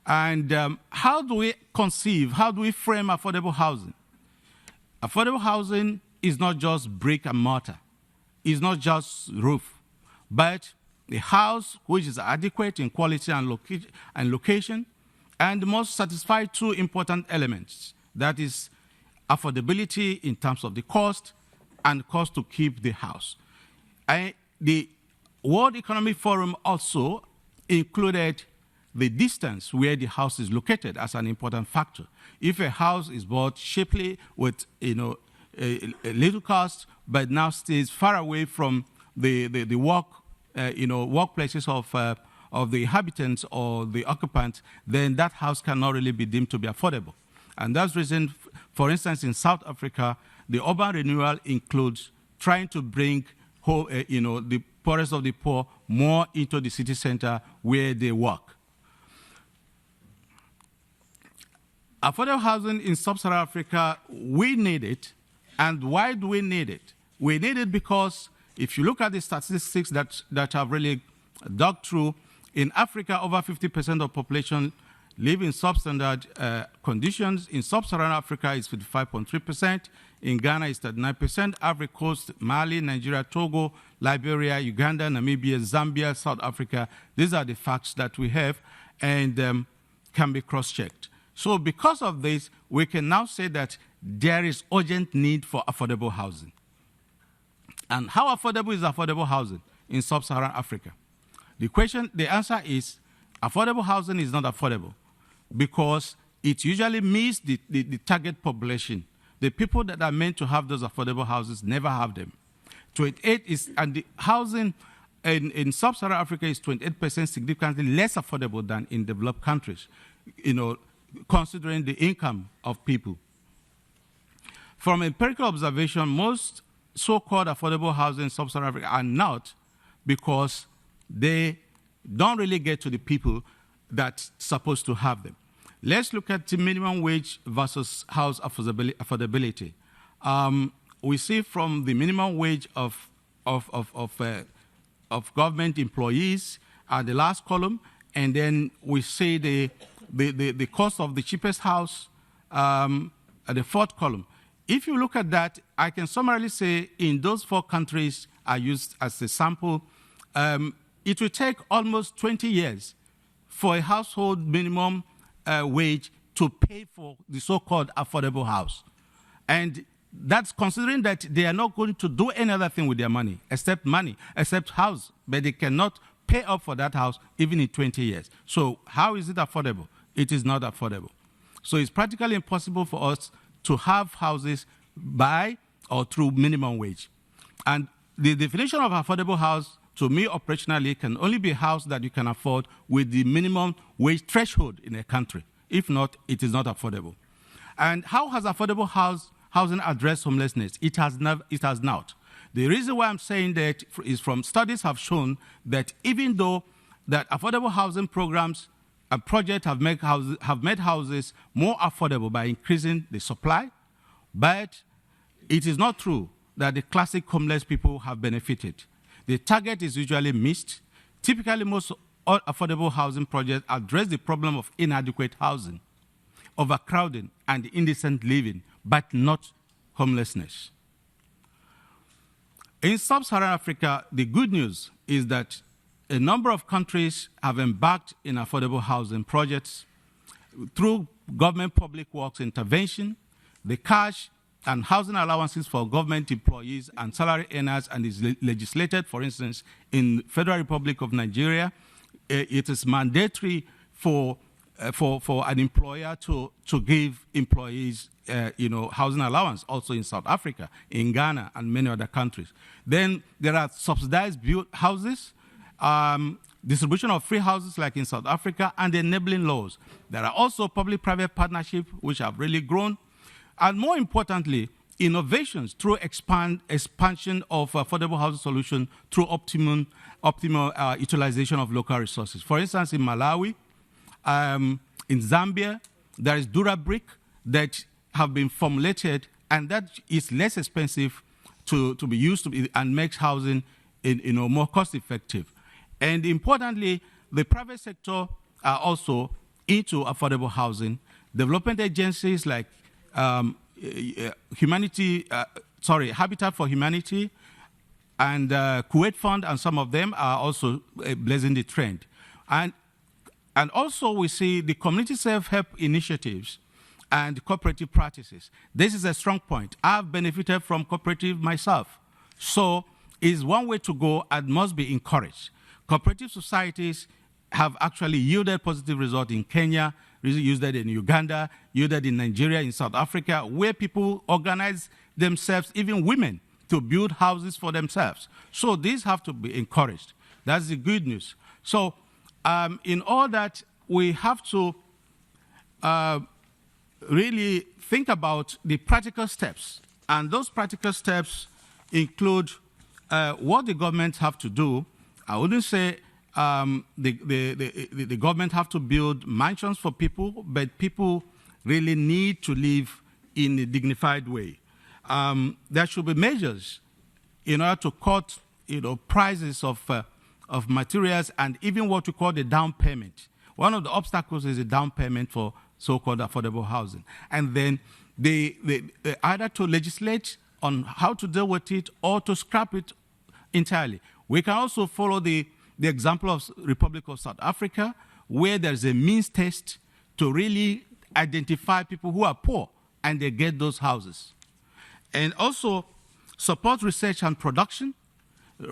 And how do we frame affordable housing? Affordable housing is not just brick and mortar. It's not just roof. But a house which is adequate in quality and location, and must satisfy two important elements. That is affordability in terms of the cost and cost to keep the house. The World Economic Forum also included the distance where the house is located as an important factor. If a house is bought cheaply with a little cost, but now stays far away from the workplaces of the inhabitants or the occupants, then that house cannot really be deemed to be affordable. And that's the reason, for instance, in South Africa, the urban renewal includes trying to bring the poorest of the poor more into the city center where they work. Affordable housing in Sub-Saharan Africa, we need it. And why do we need it? We need it because if you look at the statistics that have really dug through, in Africa, over 50% of population live in substandard conditions. In Sub-Saharan Africa, it's 55.3%. In Ghana, it's 39%. Ivory Coast, Mali, Nigeria, Togo, Liberia, Uganda, Namibia, Zambia, South Africa. These are the facts that we have and can be cross-checked. So because of this, we can now say that there is urgent need for affordable housing. And how affordable is affordable housing in Sub-Saharan Africa? The answer is affordable housing is not affordable because it usually meets the target population. The people that are meant to have those affordable houses never have them. 28 is, and the housing in Sub-Saharan Africa is 28% significantly less affordable than in developed countries, considering the income of people. From empirical observation, most so-called affordable housing in Sub-Saharan Africa are not, because they don't really get to the people that's supposed to have them. Let's look at the minimum wage versus house affordability. We see from the minimum wage of government employees at the last column, and then we see the cost of the cheapest house at the fourth column. If you look at that, I can summarily say in those four countries I used as a sample, it will take almost 20 years for a household minimum wage to pay for the so-called affordable house. And that's considering that they are not going to do any other thing with their money, except house, but they cannot pay up for that house even in 20 years. So how is it affordable? It is not affordable. So it's practically impossible for us to have houses by or through minimum wage. And the definition of affordable house, to me, operationally, can only be a house that you can afford with the minimum wage threshold in a country. If not, it is not affordable. And how has affordable housing addressed homelessness? It has not. The reason why I'm saying that is from studies have shown that even though that affordable housing programs and projects have made houses more affordable by increasing the supply, but it is not true that the classic homeless people have benefited. The target is usually missed. Typically, most affordable housing projects address the problem of inadequate housing, overcrowding, and indecent living, but not homelessness. In Sub-Saharan Africa, the good news is that a number of countries have embarked in affordable housing projects through government public works intervention. The cash and housing allowances for government employees and salary earners and is legislated, for instance, in Federal Republic of Nigeria. It is mandatory for an employer to give employees housing allowance, also in South Africa, in Ghana, and many other countries. Then there are subsidized built houses, distribution of free houses like in South Africa, and enabling laws. There are also public-private partnerships which have really grown. And more importantly, innovations through expansion of affordable housing solutions through optimal utilization of local resources. For instance, in Malawi, in Zambia, there is Durabrick that have been formulated, and that is less expensive to be used and makes housing more cost-effective. And importantly, the private sector are also into affordable housing. Development agencies like Habitat for Humanity And Kuwait Fund and some of them are also blazing the trend. And also we see the community self-help initiatives and cooperative practices. This is a strong point. I've benefited from cooperative myself. So it's one way to go and must be encouraged. Cooperative societies have actually yielded positive results in Kenya, yielded in Uganda, yielded in Nigeria, in South Africa, where people organize themselves, even women, to build houses for themselves. So these have to be encouraged. That's the good news. So in all that, we have to really think about the practical steps. And those practical steps include what the government have to do. I wouldn't say the government have to build mansions for people, but people really need to live in a dignified way. There should be measures in order to cut, prices of materials and even what we call the down payment. One of the obstacles is the down payment for so-called affordable housing. And then they either to legislate on how to deal with it or to scrap it entirely. We can also follow the example of Republic of South Africa, where there's a means test to really identify people who are poor and they get those houses. And also support research and production.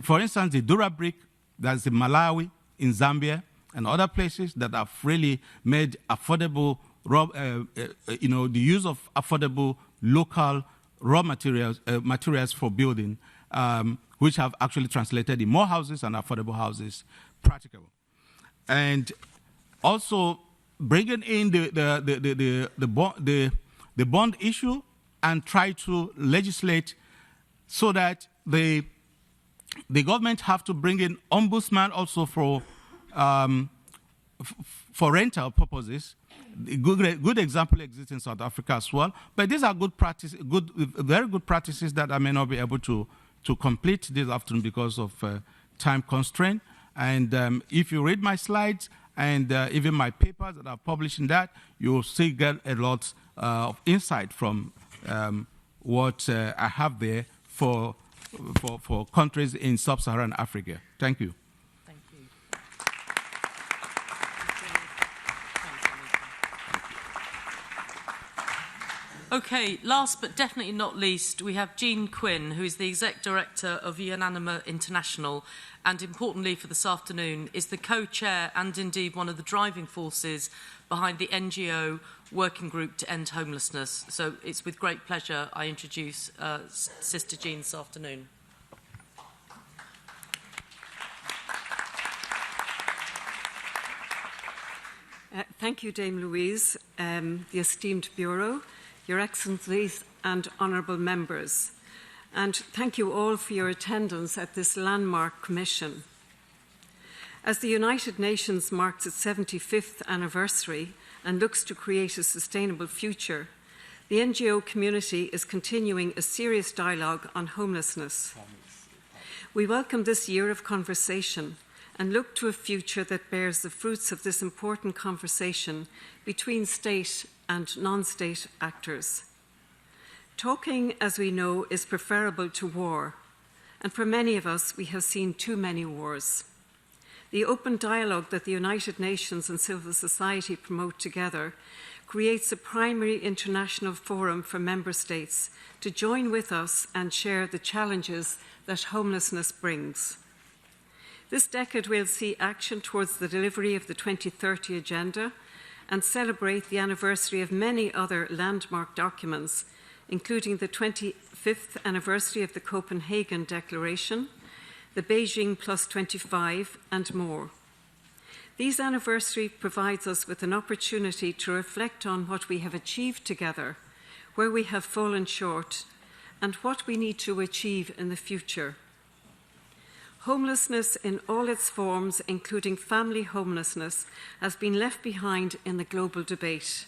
For instance, the Durabrick, that's in Malawi, in Zambia, and other places that have really made affordable, the use of affordable local raw materials for building, which have actually translated in more houses and affordable houses practicable. And also bringing in the bond issue and try to legislate so that the government have to bring in ombudsman also for rental purposes. A good example exists in South Africa as well. But these are very good practices that I may not be able to complete this afternoon because of time constraint. And if you read my slides and even my papers that I've published in that, you'll still get a lot of insight from what I have there for countries in Sub-Saharan Africa. Thank you. Thank you. Okay, last but definitely not least, we have Jean Quinn, who is the Exec Director of UNDESA International, and importantly for this afternoon, is the co-chair and indeed one of the driving forces behind the NGO Working Group to End Homelessness. So it's with great pleasure I introduce Sister Jean this afternoon. Thank you, Dame Louise, the esteemed Bureau, Your Excellencies and Honourable Members. And thank you all for your attendance at this landmark commission. As the United Nations marks its 75th anniversary and looks to create a sustainable future, the NGO community is continuing a serious dialogue on homelessness. We welcome this year of conversation and look to a future that bears the fruits of this important conversation between state and non-state actors. Talking, as we know, is preferable to war, and for many of us, we have seen too many wars. The open dialogue that the United Nations and civil society promote together creates a primary international forum for member states to join with us and share the challenges that homelessness brings. This decade will see action towards the delivery of the 2030 Agenda and celebrate the anniversary of many other landmark documents, including the 25th anniversary of the Copenhagen Declaration, the Beijing Plus 25, and more. These anniversaries provides us with an opportunity to reflect on what we have achieved together, where we have fallen short, and what we need to achieve in the future. Homelessness in all its forms, including family homelessness, has been left behind in the global debate.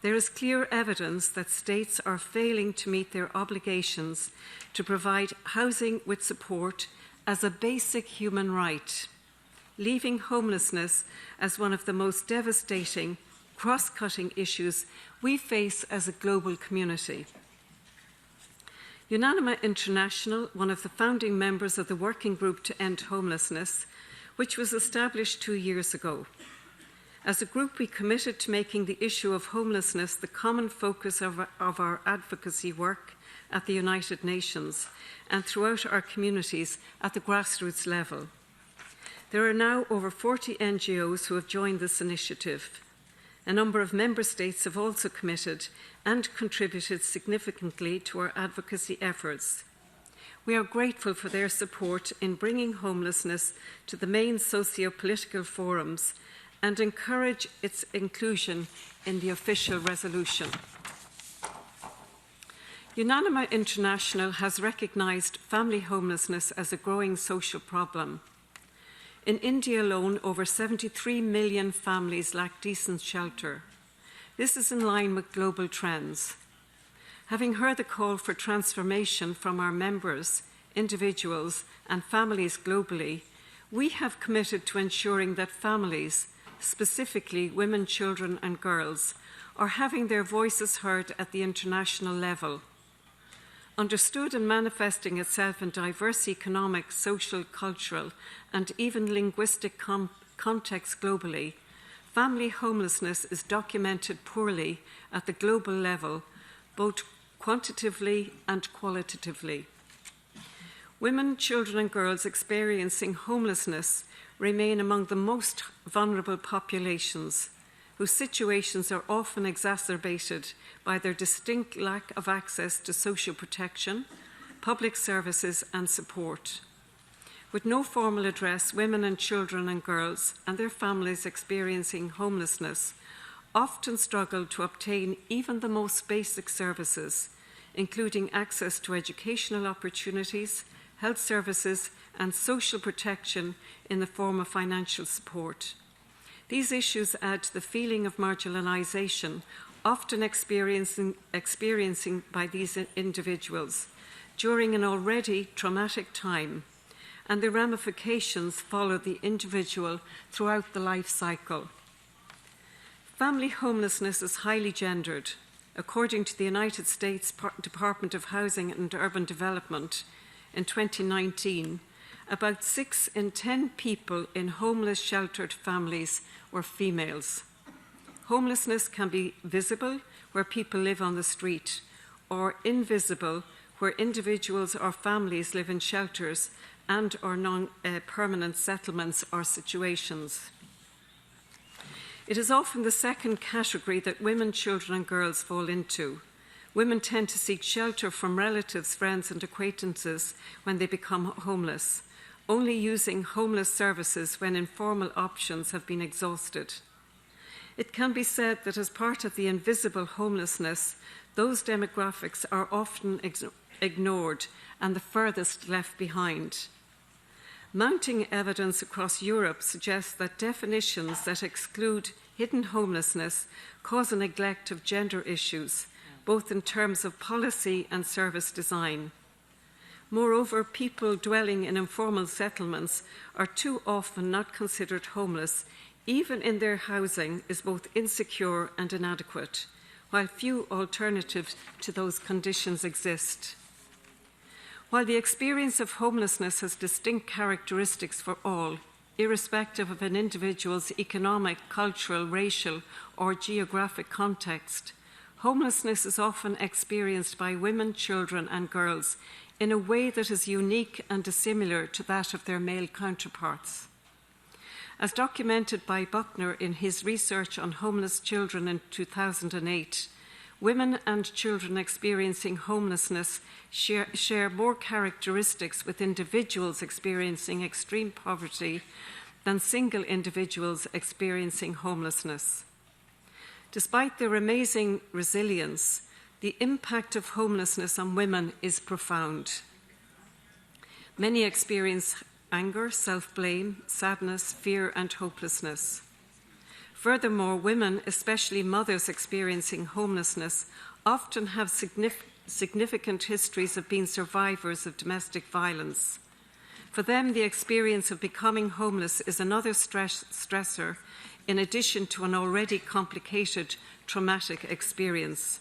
There is clear evidence that states are failing to meet their obligations to provide housing with support as a basic human right, leaving homelessness as one of the most devastating, cross-cutting issues we face as a global community. Unanima International, one of the founding members of the Working Group to End Homelessness, which was established 2 years ago. As a group, we committed to making the issue of homelessness the common focus of our advocacy work at the United Nations and throughout our communities at the grassroots level. There are now over 40 NGOs who have joined this initiative. A number of member states have also committed and contributed significantly to our advocacy efforts. We are grateful for their support in bringing homelessness to the main socio-political forums and encourage its inclusion in the official resolution. Unanima International has recognised family homelessness as a growing social problem. In India alone, over 73 million families lack decent shelter. This is in line with global trends. Having heard the call for transformation from our members, individuals, and families globally, we have committed to ensuring that families, specifically women, children, and girls, are having their voices heard at the international level. Understood and manifesting itself in diverse economic, social, cultural, and even linguistic contexts globally, family homelessness is documented poorly at the global level, both quantitatively and qualitatively. Women, children, and girls experiencing homelessness remain among the most vulnerable populations, whose situations are often exacerbated by their distinct lack of access to social protection, public services, and support. With no formal address, women and children and girls and their families experiencing homelessness often struggle to obtain even the most basic services, including access to educational opportunities, health services, and social protection in the form of financial support. These issues add to the feeling of marginalisation often experiencing by these individuals during an already traumatic time, and the ramifications follow the individual throughout the life cycle. Family homelessness is highly gendered. According to the United States Department of Housing and Urban Development, in 2019, about 6 in 10 people in homeless sheltered families were females. Homelessness can be visible where people live on the street, or invisible where individuals or families live in shelters and or non-permanent settlements or situations. It is often the second category that women, children, and girls fall into. Women tend to seek shelter from relatives, friends, and acquaintances when they become homeless, only using homeless services when informal options have been exhausted. It can be said that as part of the invisible homelessness, those demographics are often ignored and the furthest left behind. Mounting evidence across Europe suggests that definitions that exclude hidden homelessness cause a neglect of gender issues, both in terms of policy and service design. Moreover, people dwelling in informal settlements are too often not considered homeless, even in their housing is both insecure and inadequate, while few alternatives to those conditions exist. While the experience of homelessness has distinct characteristics for all, irrespective of an individual's economic, cultural, racial, or geographic context, homelessness is often experienced by women, children, and girls in a way that is unique and dissimilar to that of their male counterparts. As documented by Buckner in his research on homeless children in 2008, women and children experiencing homelessness share more characteristics with individuals experiencing extreme poverty than single individuals experiencing homelessness. Despite their amazing resilience, the impact of homelessness on women is profound. Many experience anger, self-blame, sadness, fear, and hopelessness. Furthermore, women, especially mothers experiencing homelessness, often have significant histories of being survivors of domestic violence. For them, the experience of becoming homeless is another stressor in addition to an already complicated traumatic experience.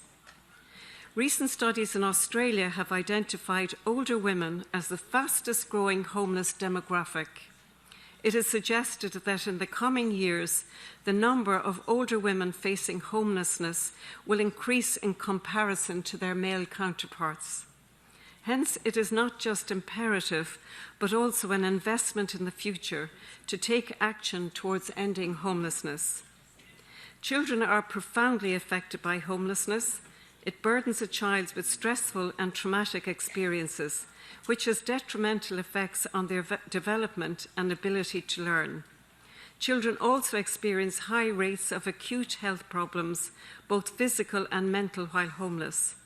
Recent studies in Australia have identified older women as the fastest growing homeless demographic. It is suggested that in the coming years, the number of older women facing homelessness will increase in comparison to their male counterparts. Hence, it is not just imperative, but also an investment in the future to take action towards ending homelessness. Children are profoundly affected by homelessness. It burdens a child with stressful and traumatic experiences, which has detrimental effects on their development and ability to learn. Children also experience high rates of acute health problems, both physical and mental, while homeless.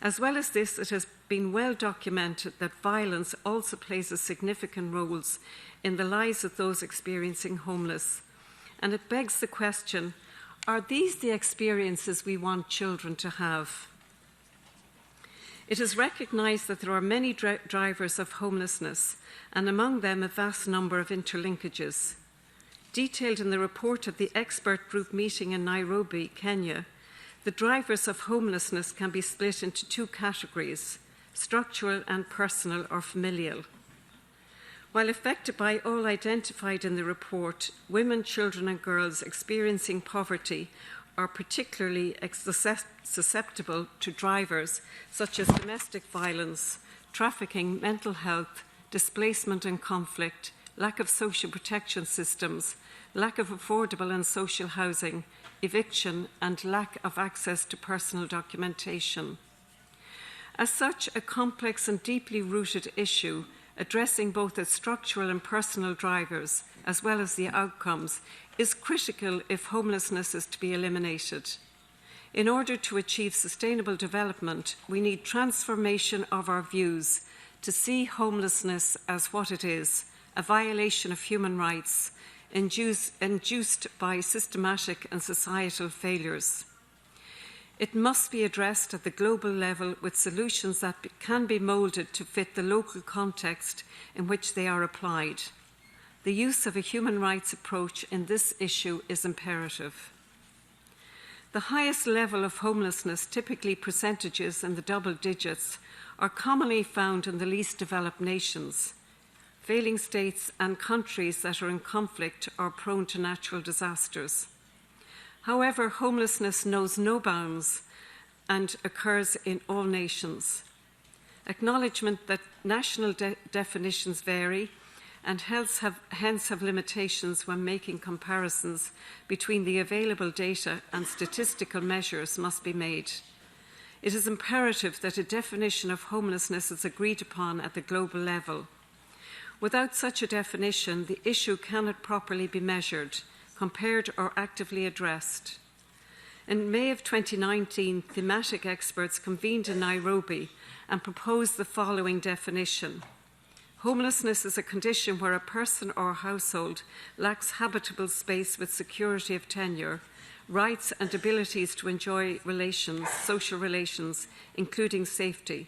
As well as this, it has been well documented that violence also plays a significant role in the lives of those experiencing homeless. And it begs the question, are these the experiences we want children to have? It is recognised that there are many drivers of homelessness, and among them a vast number of interlinkages. Detailed in the report of the expert group meeting in Nairobi, Kenya, the drivers of homelessness can be split into two categories: structural and personal or familial. While affected by all identified in the report, women, children and girls experiencing poverty are particularly susceptible to drivers such as domestic violence, trafficking, mental health, displacement and conflict, lack of social protection systems, lack of affordable and social housing, eviction, and lack of access to personal documentation. As such, a complex and deeply rooted issue addressing both the structural and personal drivers, as well as the outcomes, is critical if homelessness is to be eliminated. In order to achieve sustainable development, we need transformation of our views to see homelessness as what it is, a violation of human rights, induced by systematic and societal failures. It must be addressed at the global level with solutions that can be moulded to fit the local context in which they are applied. The use of a human rights approach in this issue is imperative. The highest level of homelessness, typically percentages in the double digits, are commonly found in the least developed nations. Failing states and countries that are in conflict or prone to natural disasters. However, homelessness knows no bounds and occurs in all nations. Acknowledgement that national definitions vary and hence have limitations when making comparisons between the available data and statistical measures must be made. It is imperative that a definition of homelessness is agreed upon at the global level. Without such a definition, the issue cannot properly be measured, compared or actively addressed. In May of 2019, thematic experts convened in Nairobi and proposed the following definition. Homelessness is a condition where a person or household lacks habitable space with security of tenure, rights and abilities to enjoy social relations, including safety.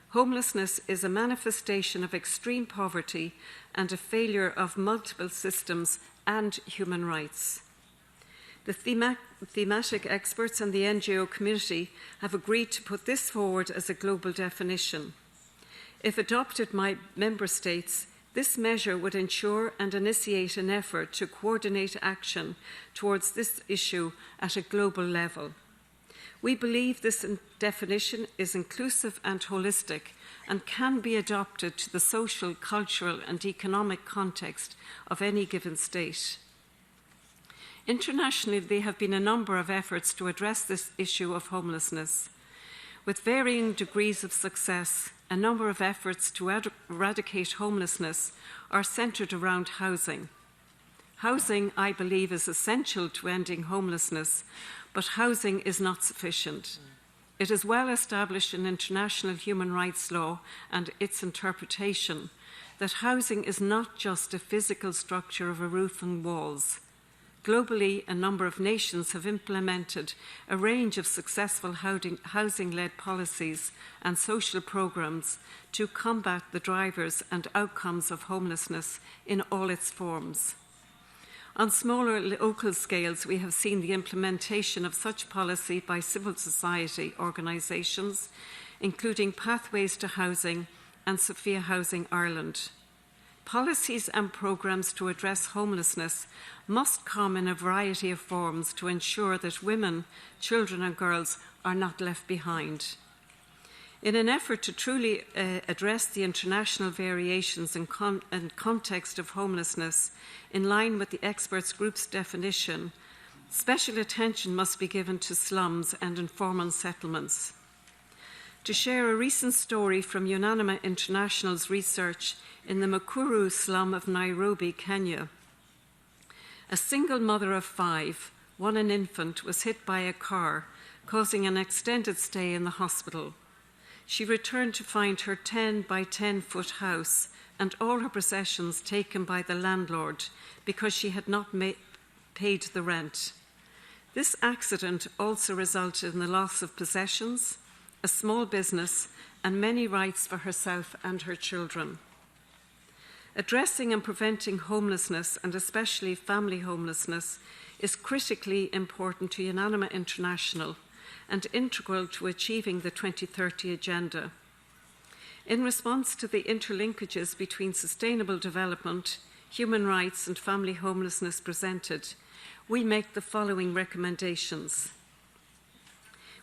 Homelessness is a manifestation of extreme poverty and a failure of multiple systems and human rights. The thematic experts and the NGO community have agreed to put this forward as a global definition. If adopted by member states, this measure would ensure and initiate an effort to coordinate action towards this issue at a global level. We believe this definition is inclusive and holistic and can be adopted to the social, cultural and economic context of any given state. Internationally, there have been a number of efforts to address this issue of homelessness. With varying degrees of success, a number of efforts to eradicate homelessness are centred around housing. Housing, I believe, is essential to ending homelessness, but housing is not sufficient. It is well established in international human rights law and its interpretation that housing is not just a physical structure of a roof and walls. Globally, a number of nations have implemented a range of successful housing-led policies and social programs to combat the drivers and outcomes of homelessness in all its forms. On smaller local scales, we have seen the implementation of such policy by civil society organisations, including Pathways to Housing and Sophia Housing Ireland. Policies and programmes to address homelessness must come in a variety of forms to ensure that women, children and girls are not left behind. In an effort to truly address the international variations and context of homelessness, in line with the experts group's definition, special attention must be given to slums and informal settlements. To share a recent story from UNDESA International's research in the Mukuru slum of Nairobi, Kenya, a single mother of 5, one an infant, was hit by a car, causing an extended stay in the hospital. She returned to find her 10 by 10 foot house and all her possessions taken by the landlord because she had not paid the rent. This accident also resulted in the loss of possessions, a small business, and many rights for herself and her children. Addressing and preventing homelessness, and especially family homelessness, is critically important to UNDESA International and integral to achieving the 2030 Agenda. In response to the interlinkages between sustainable development, human rights and family homelessness presented, we make the following recommendations.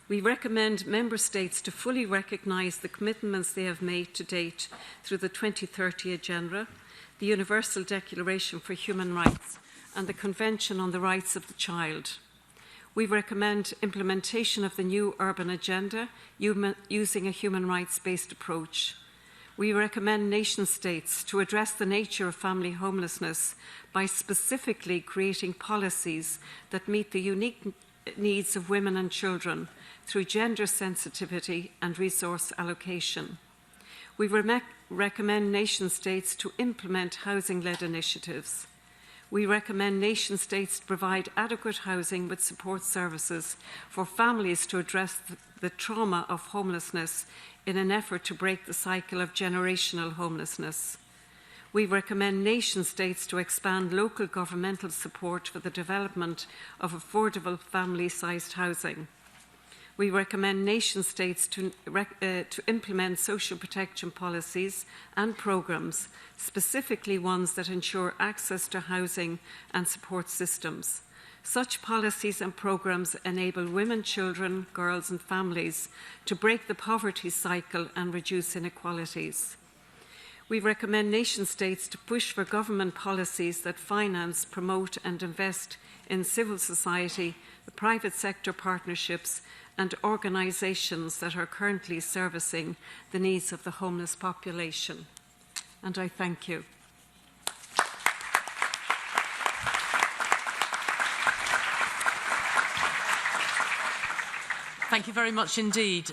We recommend Member States to fully recognise the commitments they have made to date through the 2030 Agenda, the Universal Declaration for Human Rights and the Convention on the Rights of the Child. We recommend implementation of the new urban agenda using a human rights-based approach. We recommend nation-states to address the nature of family homelessness by specifically creating policies that meet the unique needs of women and children through gender sensitivity and resource allocation. We recommend nation-states to implement housing-led initiatives. We recommend nation-states to provide adequate housing with support services for families to address the trauma of homelessness in an effort to break the cycle of generational homelessness. We recommend nation-states to expand local governmental support for the development of affordable family-sized housing. We recommend nation-states to implement social protection policies and programmes, specifically ones that ensure access to housing and support systems. Such policies and programmes enable women, children, girls and families to break the poverty cycle and reduce inequalities. We recommend nation-states to push for government policies that finance, promote and invest in civil society, the private sector partnerships and organisations that are currently servicing the needs of the homeless population. And I thank you. Thank you very much indeed.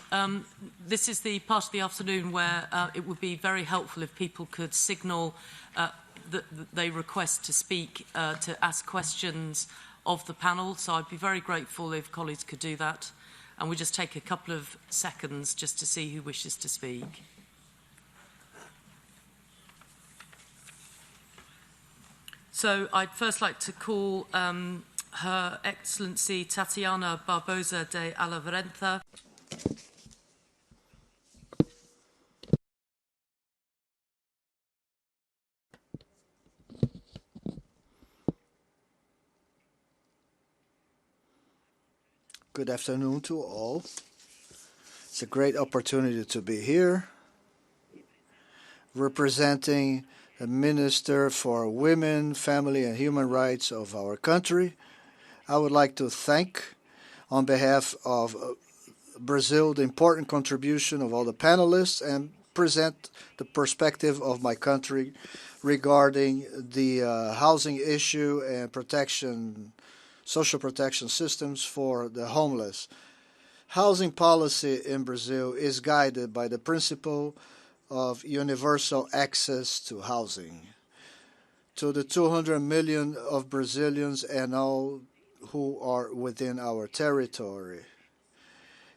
This is the part of the afternoon where it would be very helpful if people could signal that they request to speak, to ask questions of the panel. So I'd be very grateful if colleagues could do that. And we just take a couple of seconds just to see who wishes to speak. So I'd first like to call Her Excellency Tatiana Barbosa de Alaverenta. Good afternoon to all. It's a great opportunity to be here, representing the Minister for Women, Family and Human Rights of our country. I would like to thank, on behalf of Brazil, the important contribution of all the panelists and present the perspective of my country regarding the housing issue and protection, social protection systems for the homeless. Housing policy in Brazil is guided by the principle of universal access to housing. To the 200 million of Brazilians and all who are within our territory.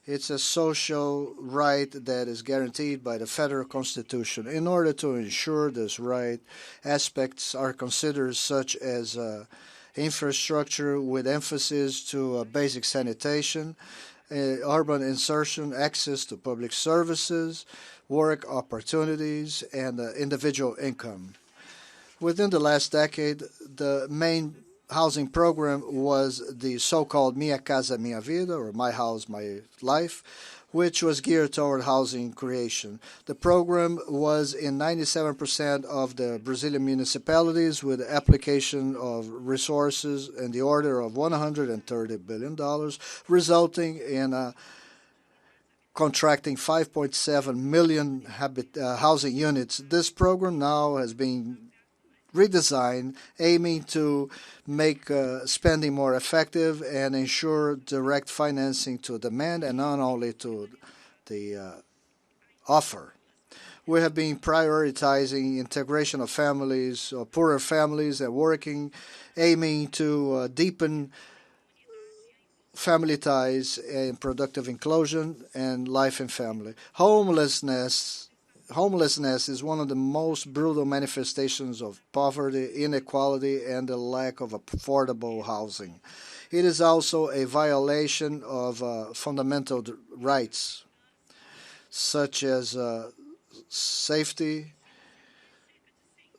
It's a social right that is guaranteed by the federal constitution. In order to ensure this right, aspects are considered such as infrastructure with emphasis to basic sanitation, urban insertion, access to public services, work opportunities, and individual income. Within the last decade, the main housing program was the so-called Minha Casa Minha Vida, or My House, My Life, which was geared toward housing creation. The program was in 97% of the Brazilian municipalities with application of resources in the order of $130 billion, resulting in contracting 5.7 million housing units. This program now has been redesigned, aiming to make spending more effective and ensure direct financing to demand and not only to the offer. We have been prioritizing integration of families, poorer families, and aiming to deepen family ties and productive inclusion and life in family. Homelessness is one of the most brutal manifestations of poverty, inequality, and the lack of affordable housing. It is also a violation of fundamental rights, such as safety,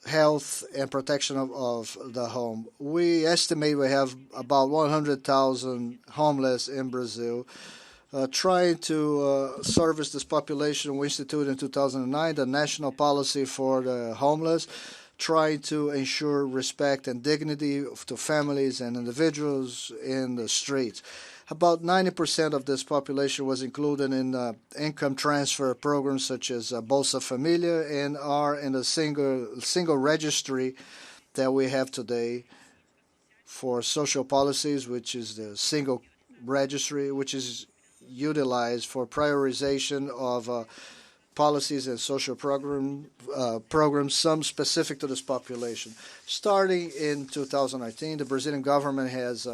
health, and protection of the home. We estimate we have about 100,000 homeless in Brazil. Trying to service this population, we instituted in 2009 the National Policy for the Homeless, trying to ensure respect and dignity to families and individuals in the streets. About 90% of this population was included in income transfer programs such as Bolsa Familia and are in a single registry that we have today for social policies, which is the single registry, which is utilized for prioritization of policies and social programs, some specific to this population. Starting in 2019, the Brazilian government has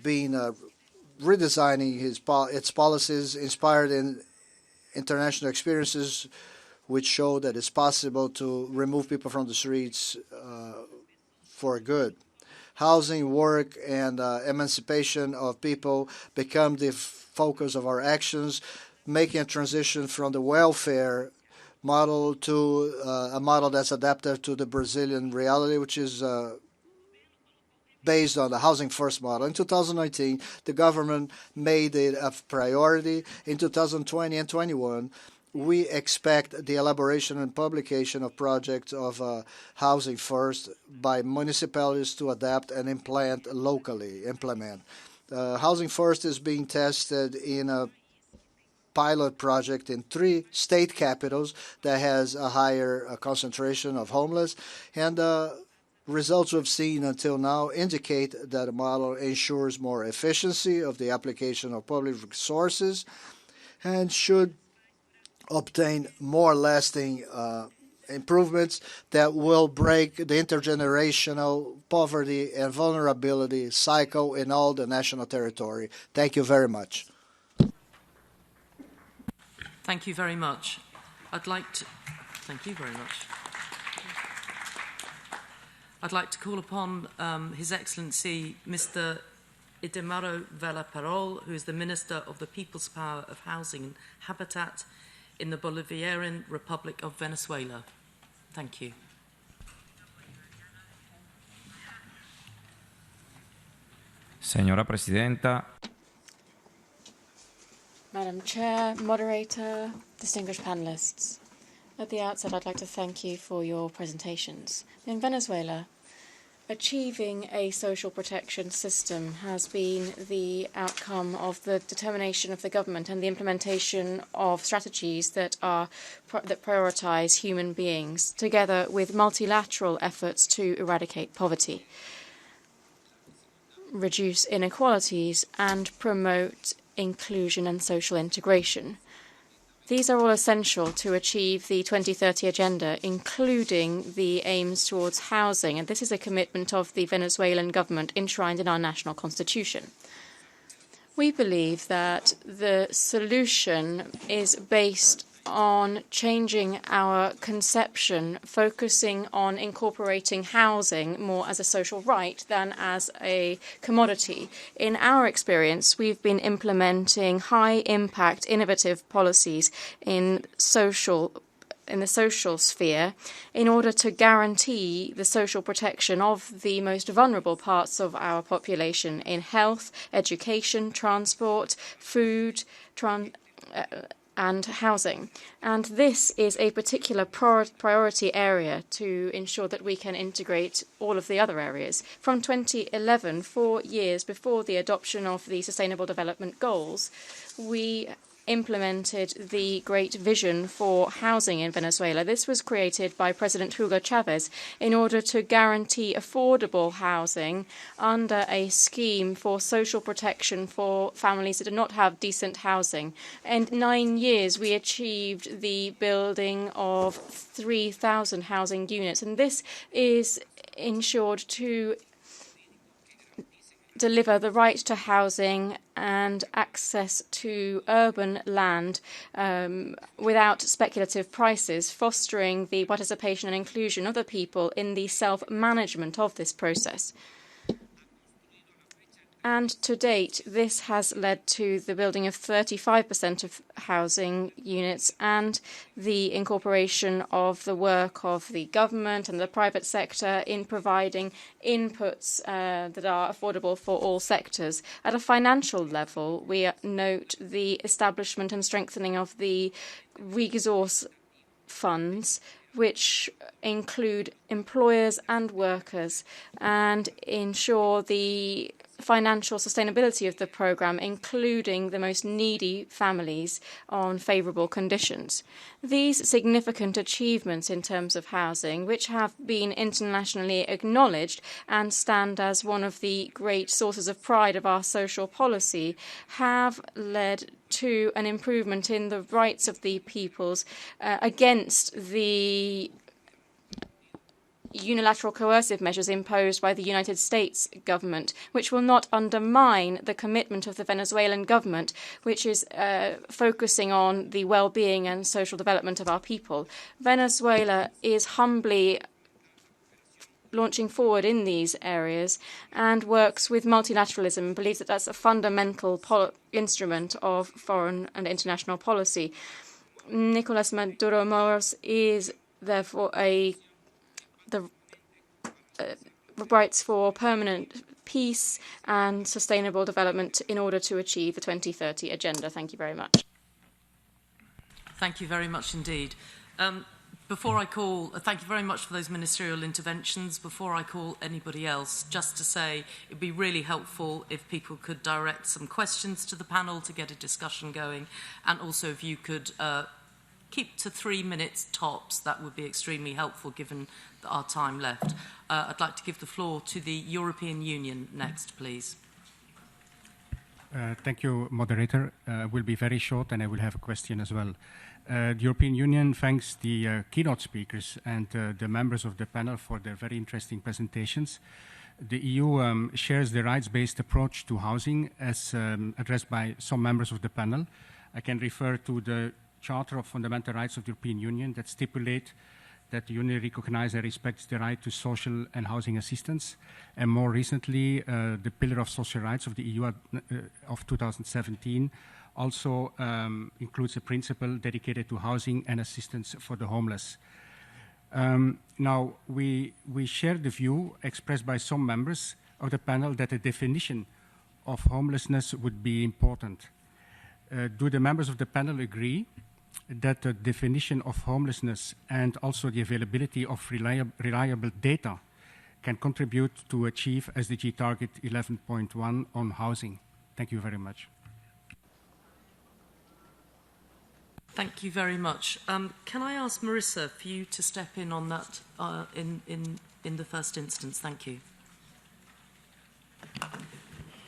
been redesigning its policies, inspired in international experiences, which show that it's possible to remove people from the streets for good. Housing, work, and emancipation of people become the focus of our actions, making a transition from the welfare model to a model that's adapted to the Brazilian reality, which is based on the Housing First model. In 2019, the government made it a priority. In 2020 and 2021, we expect the elaboration and publication of projects of Housing First by municipalities to adapt and implement locally. Housing First is being tested in a pilot project in 3 state capitals that has a higher concentration of homeless, and results we've seen until now indicate that the model ensures more efficiency of the application of public resources and should obtain more lasting improvements that will break the intergenerational poverty and vulnerability cycle in all the national territory. Thank you very much. Thank you very much. Thank you very much. I'd like to call upon His Excellency Mr. Idemaro Vela Parol, who is the Minister of the People's Power of Housing and Habitat in the Bolivarian Republic of Venezuela. Thank you. Señora Presidenta. Madam Chair, Moderator, distinguished panelists. At the outset, I'd like to thank you for your presentations. In Venezuela, achieving a social protection system has been the outcome of the determination of the government and the implementation of strategies that prioritize human beings, together with multilateral efforts to eradicate poverty, reduce inequalities, and promote inclusion and social integration. These are all essential to achieve the 2030 agenda, including the aims towards housing, and this is a commitment of the Venezuelan government enshrined in our national constitution. We believe that the solution is based on changing our conception, focusing on incorporating housing more as a social right than as a commodity. In our experience, we've been implementing high-impact, innovative policies in the social sphere in order to guarantee the social protection of the most vulnerable parts of our population in health, education, transport, food, and housing. And this is a particular priority area to ensure that we can integrate all of the other areas. From 2011, 4 years before the adoption of the Sustainable Development Goals, we implemented the Great Vision for Housing in Venezuela. This was created by President Hugo Chavez in order to guarantee affordable housing under a scheme for social protection for families that do not have decent housing. In 9 years, we achieved the building of 3,000 housing units, and this is ensured to deliver the right to housing and access to urban land without speculative prices, fostering the participation and inclusion of the people in the self-management of this process. And to date, this has led to the building of 35% of housing units and the incorporation of the work of the government and the private sector in providing inputs that are affordable for all sectors. At a financial level, we note the establishment and strengthening of the resource funds, which include employers and workers, and ensure the financial sustainability of the programme, including the most needy families on favourable conditions. These significant achievements in terms of housing, which have been internationally acknowledged and stand as one of the great sources of pride of our social policy, have led to an improvement in the rights of the peoples against the unilateral coercive measures imposed by the United States government, which will not undermine the commitment of the Venezuelan government, which is focusing on the well-being and social development of our people. Venezuela is humbly launching forward in these areas and works with multilateralism and believes that that's a fundamental instrument of foreign and international policy. Nicolas Maduro Moros is therefore the rights for permanent peace and sustainable development in order to achieve the 2030 agenda. Thank you very much. Thank you very much indeed. Thank you very much for those ministerial interventions. Before I call anybody else, just to say it would be really helpful if people could direct some questions to the panel to get a discussion going, and also if you could keep to 3 minutes tops, that would be extremely helpful given our time left. I'd like to give the floor to the European Union next, please. Thank you, moderator. Will be very short, and I will have a question as well. The European Union thanks the keynote speakers and the members of the panel for their very interesting presentations. The EU shares the rights-based approach to housing as addressed by some members of the panel. I can refer to the Charter of Fundamental Rights of the European Union that stipulate that the Union recognizes and respects the right to social and housing assistance, and more recently, the Pillar of Social Rights of the EU of 2017 also includes a principle dedicated to housing and assistance for the homeless. Now, we share the view expressed by some members of the panel that a definition of homelessness would be important. Do the members of the panel agree that the definition of homelessness and also the availability of reliable data can contribute to achieve SDG target 11.1 on housing? Thank you very much. Thank you very much. Can I ask Marissa for you to step in on that in the first instance? Thank you.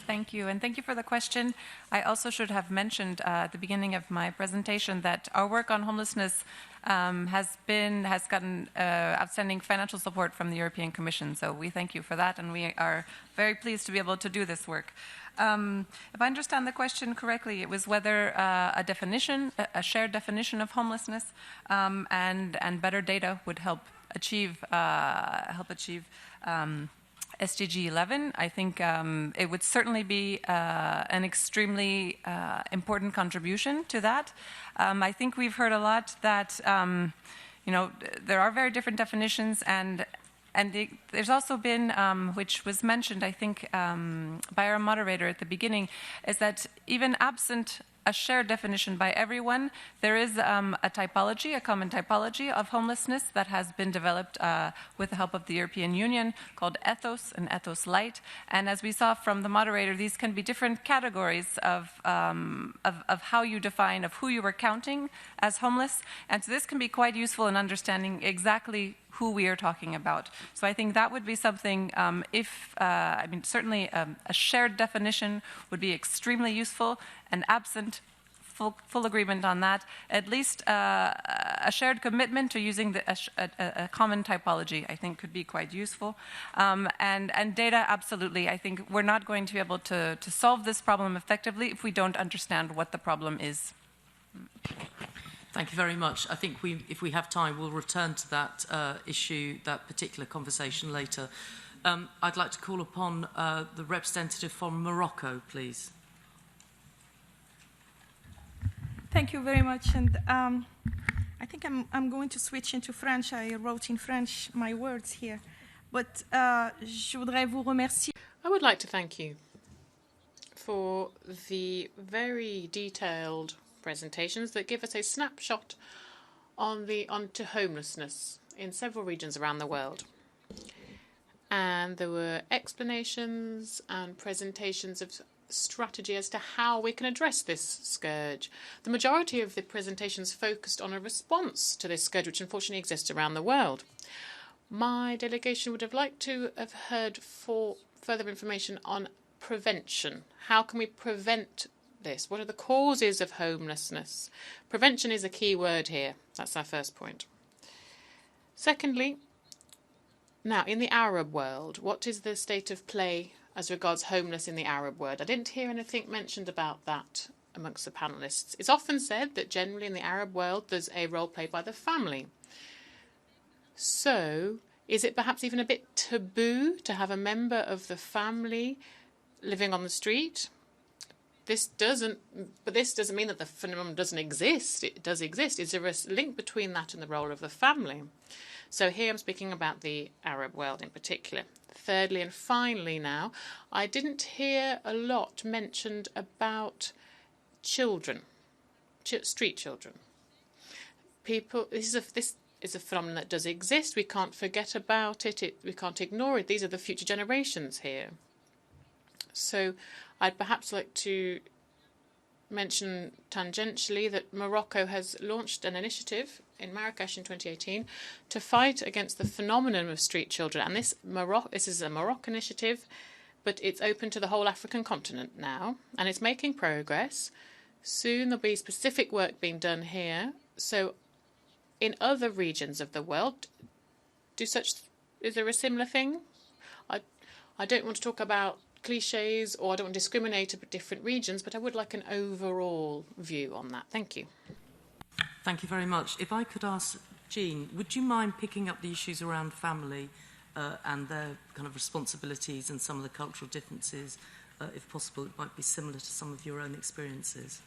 Thank you, and thank you for the question. I also should have mentioned at the beginning of my presentation that our work on homelessness has gotten outstanding financial support from the European Commission. So we thank you for that, and we are very pleased to be able to do this work. If I understand the question correctly, it was whether a shared definition of homelessness and better data would help achieve SDG 11. I think it would certainly be an extremely important contribution to that. I think we've heard a lot that there are very different definitions, and there's also been, which was mentioned, I think, by our moderator at the beginning, is that even absent a shared definition by everyone, there is a typology, a common typology of homelessness that has been developed with the help of the European Union called Ethos and Ethos Light. And as we saw from the moderator, these can be different categories of how you define, of who you were counting as homeless. And so this can be quite useful in understanding exactly who we are talking about. So I think that would be something, certainly a shared definition would be extremely useful, and absent full agreement on that, at least a shared commitment to using a common typology, I think, could be quite useful. And data, absolutely. I think we're not going to be able to solve this problem effectively if we don't understand what the problem is. Thank you very much. I think if we have time, we'll return to that issue, that particular conversation later. I'd like to call upon the representative from Morocco, please. Thank you very much. And I think I'm going to switch into French. I wrote in French my words here. But je voudrais vous remercier. I would like to thank you for the very detailed presentations that give us a snapshot onto homelessness in several regions around the world. And there were explanations and presentations of strategy as to how we can address this scourge. The majority of the presentations focused on a response to this scourge, which unfortunately exists around the world. My delegation would have liked to have heard further information on prevention. How can we prevent this? What are the causes of homelessness? Prevention is a key word here. That's our first point. Secondly, now, in the Arab world, what is the state of play as regards homeless in the Arab world? I didn't hear anything mentioned about that amongst the panellists. It's often said that generally in the Arab world there's a role played by the family. So, is it perhaps even a bit taboo to have a member of the family living on the street? This doesn't mean that the phenomenon doesn't exist. It does exist. Is there a link between that and the role of the family? So here I'm speaking about the Arab world in particular. Thirdly and finally now, I didn't hear a lot mentioned about children, street children. This is a phenomenon that does exist. We can't forget about it. We can't ignore it. These are the future generations here. So I'd perhaps like to mention tangentially that Morocco has launched an initiative in Marrakesh in 2018 to fight against the phenomenon of street children. And this is a Moroccan initiative, but it's open to the whole African continent now, and it's making progress. Soon there'll be specific work being done here. So in other regions of the world, is there a similar thing? I don't want to talk about cliches, or I don't want to discriminate about different regions, but I would like an overall view on that. Thank you. Thank you very much. If I could ask Jean, would you mind picking up the issues around family and their kind of responsibilities and some of the cultural differences? If possible, it might be similar to some of your own experiences.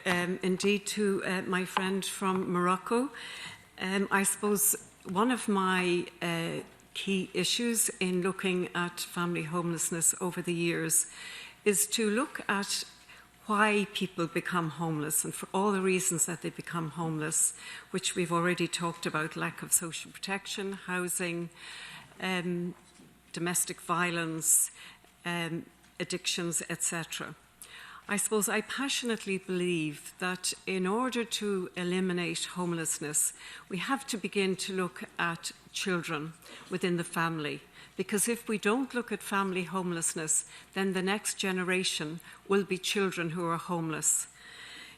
Indeed, to my friend from Morocco. I suppose one of my key issues in looking at family homelessness over the years is to look at why people become homeless, and for all the reasons that they become homeless, which we've already talked about: lack of social protection, housing, domestic violence, addictions, etc. I suppose I passionately believe that in order to eliminate homelessness, we have to begin to look at children within the family. Because if we don't look at family homelessness, then the next generation will be children who are homeless.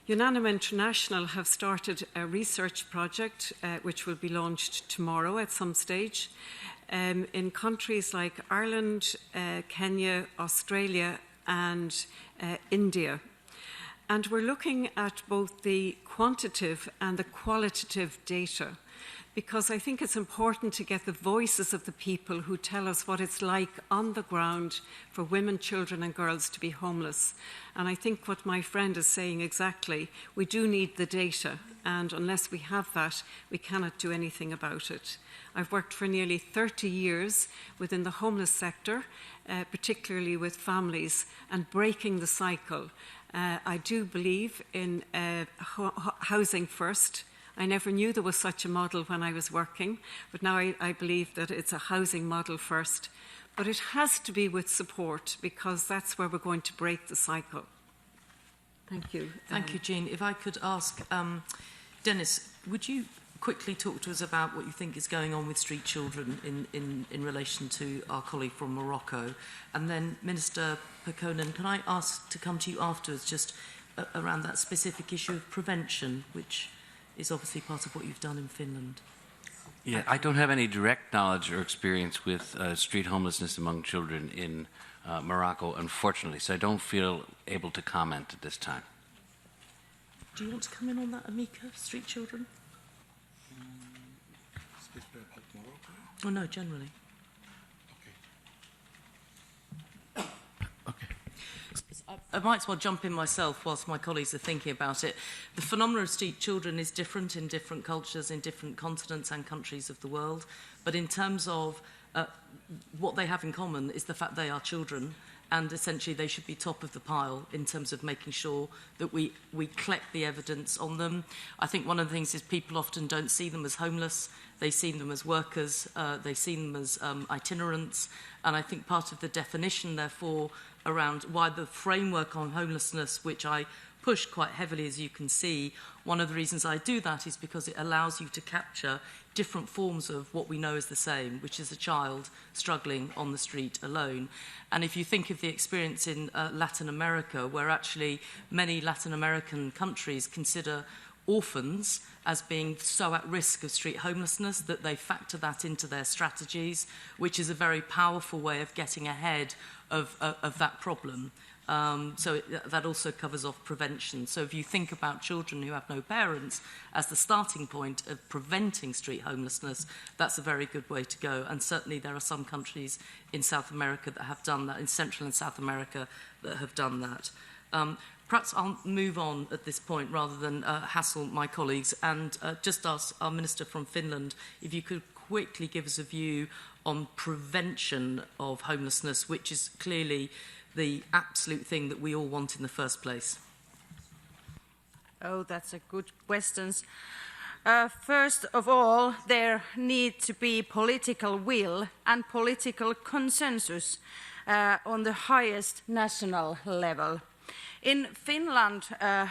Unanima International have started a research project which will be launched tomorrow at some stage in countries like Ireland, Kenya, Australia and India. And we're looking at both the quantitative and the qualitative data, because I think it's important to get the voices of the people who tell us what it's like on the ground for women, children and girls to be homeless. And I think what my friend is saying exactly, we do need the data, and unless we have that, we cannot do anything about it. I've worked for nearly 30 years within the homeless sector, particularly with families, and breaking the cycle. I do believe in housing first. I never knew there was such a model when I was working, but now I believe that it's a housing model first. But it has to be with support, because that's where we're going to break the cycle. Thank you. Thank you, Jean. If I could ask, Denis, would you quickly talk to us about what you think is going on with street children in relation to our colleague from Morocco? And then, Minister Poulin, can I ask to come to you afterwards just around that specific issue of prevention, which is obviously part of what you've done in Finland? Yeah, I don't have any direct knowledge or experience with street homelessness among children in Morocco, unfortunately, so I don't feel able to comment at this time. Do you want to come in on that, Amica, street children? Oh, no, generally. I might as well jump in myself whilst my colleagues are thinking about it. The phenomenon of street children is different in different cultures, in different continents and countries of the world. But in terms of what they have in common is the fact they are children, and essentially they should be top of the pile in terms of making sure that we collect the evidence on them. I think one of the things is people often don't see them as homeless. They see them as workers. They see them as itinerants. And I think part of the definition, therefore, around why the framework on homelessness, which I push quite heavily, as you can see, one of the reasons I do that is because it allows you to capture different forms of what we know is the same, which is a child struggling on the street alone. And if you think of the experience in Latin America, where actually many Latin American countries consider orphans as being so at risk of street homelessness that they factor that into their strategies, which is a very powerful way of getting ahead of that problem. So that also covers off prevention. So if you think about children who have no parents as the starting point of preventing street homelessness, that's a very good way to go. And certainly there are some countries in South America that have done that, in Central and South America that have done that. Perhaps I'll move on at this point rather than hassle my colleagues and just ask our Minister from Finland if you could quickly give us a view on prevention of homelessness, which is clearly the absolute thing that we all want in the first place. Oh, that's a good question. First of all, there needs to be political will and political consensus on the highest national level. In Finland,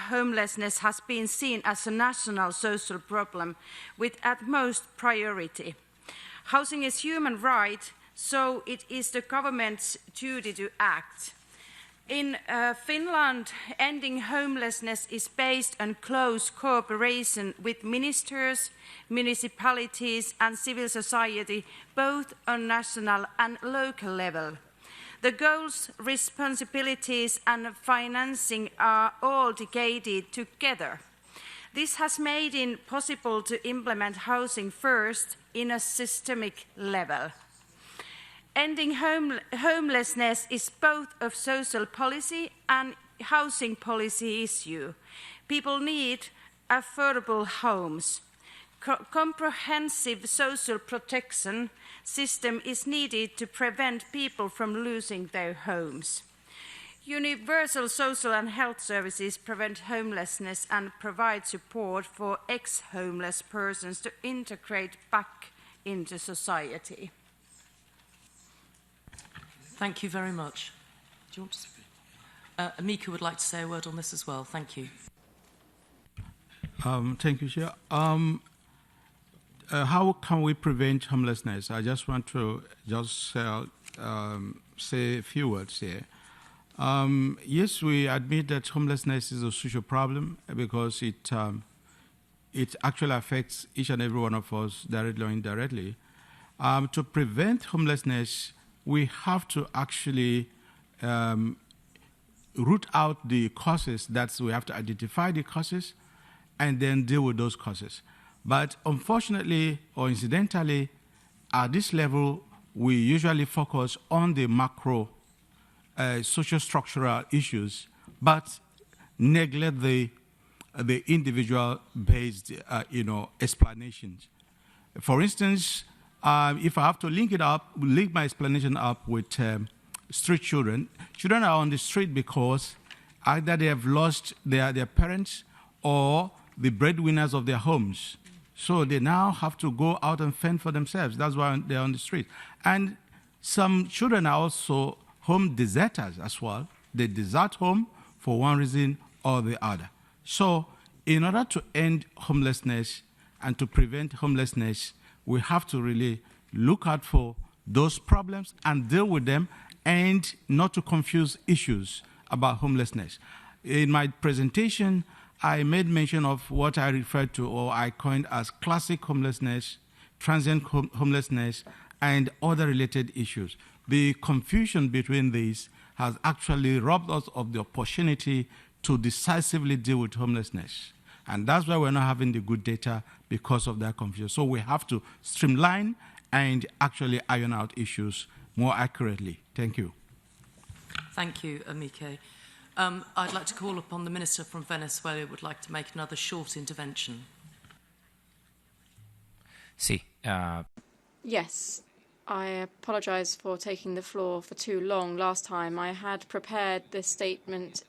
homelessness has been seen as a national social problem with utmost priority. Housing is human right, so it is the government's duty to act. In Finland, ending homelessness is based on close cooperation with ministers, municipalities and civil society, both on national and local level. The goals, responsibilities and financing are all dedicated together. This has made it possible to implement housing first in a systemic level. Ending homelessness is both a social policy and housing policy issue. People need affordable homes. Comprehensive social protection system is needed to prevent people from losing their homes. Universal social and health services prevent homelessness and provide support for ex-homeless persons to integrate back into society. Thank you very much. Do you want to speak? Amica would like to say a word on this as well. Thank you. Thank you, Chair. How can we prevent homelessness? I just want to say a few words here. Yes, we admit that homelessness is a social problem because it actually affects each and every one of us directly or indirectly. To prevent homelessness, we have to actually root out the causes. We have to identify the causes and then deal with those causes. But unfortunately or incidentally, at this level, we usually focus on the macro social structural issues, but neglect the individual-based explanations. For instance, if I have to link my explanation up with street children are on the street because either they have lost their parents or the breadwinners of their homes. So they now have to go out and fend for themselves. That's why they're on the street. And some children are also home deserters as well. They desert home for one reason or the other. So in order to end homelessness and to prevent homelessness, we have to really look out for those problems and deal with them and not to confuse issues about homelessness. In my presentation, I made mention of what I referred to or I coined as classic homelessness, transient homelessness, and other related issues. The confusion between these has actually robbed us of the opportunity to decisively deal with homelessness. And that's why we're not having the good data because of that confusion. So we have to streamline and actually iron out issues more accurately. Thank you. Thank you, Amica. I'd like to call upon the Minister from Venezuela who would like to make another short intervention. Sí. Yes, I apologise for taking the floor for too long. Last time I had prepared this statement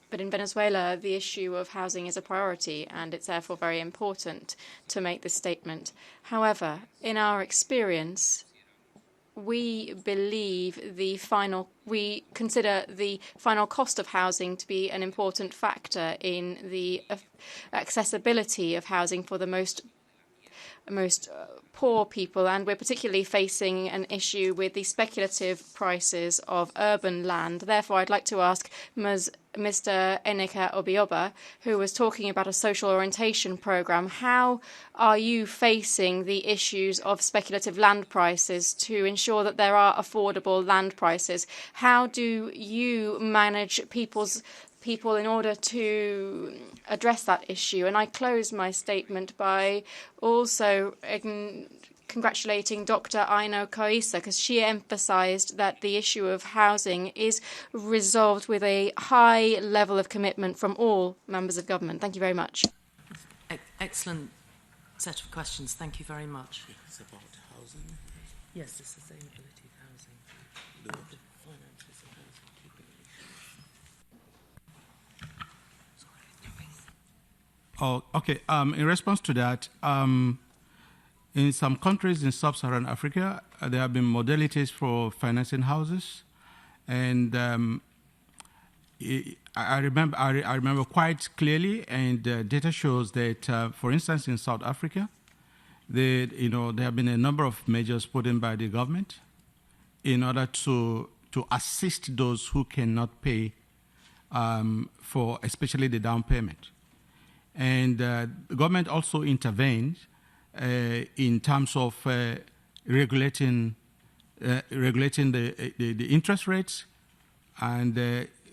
but in Venezuela, the issue of housing is a priority, and it's therefore very important to make this statement. However, in our experience, we consider the final cost of housing to be an important factor in the accessibility of housing for the most poor people, and we're particularly facing an issue with the speculative prices of urban land. Therefore, I'd like to ask Mr. Amica Obeah, who was talking about a social orientation program, how are you facing the issues of speculative land prices to ensure that there are affordable land prices? How do you manage people in order to address that issue? And I close my statement by also congratulating Dr. Aino Koisa, because she emphasised that the issue of housing is resolved with a high level of commitment from all members of government. Thank you very much. Excellent set of questions. Thank you very much. It's about housing. Yes, the sustainability of housing. The finances of housing. Oh, okay. In response to that, in some countries in Sub-Saharan Africa, there have been modalities for financing houses, and I remember quite clearly, and data shows that, for instance, in South Africa, there have been a number of measures put in by the government in order to assist those who cannot pay for especially the down payment. And the government also intervened in terms of regulating the interest rates, and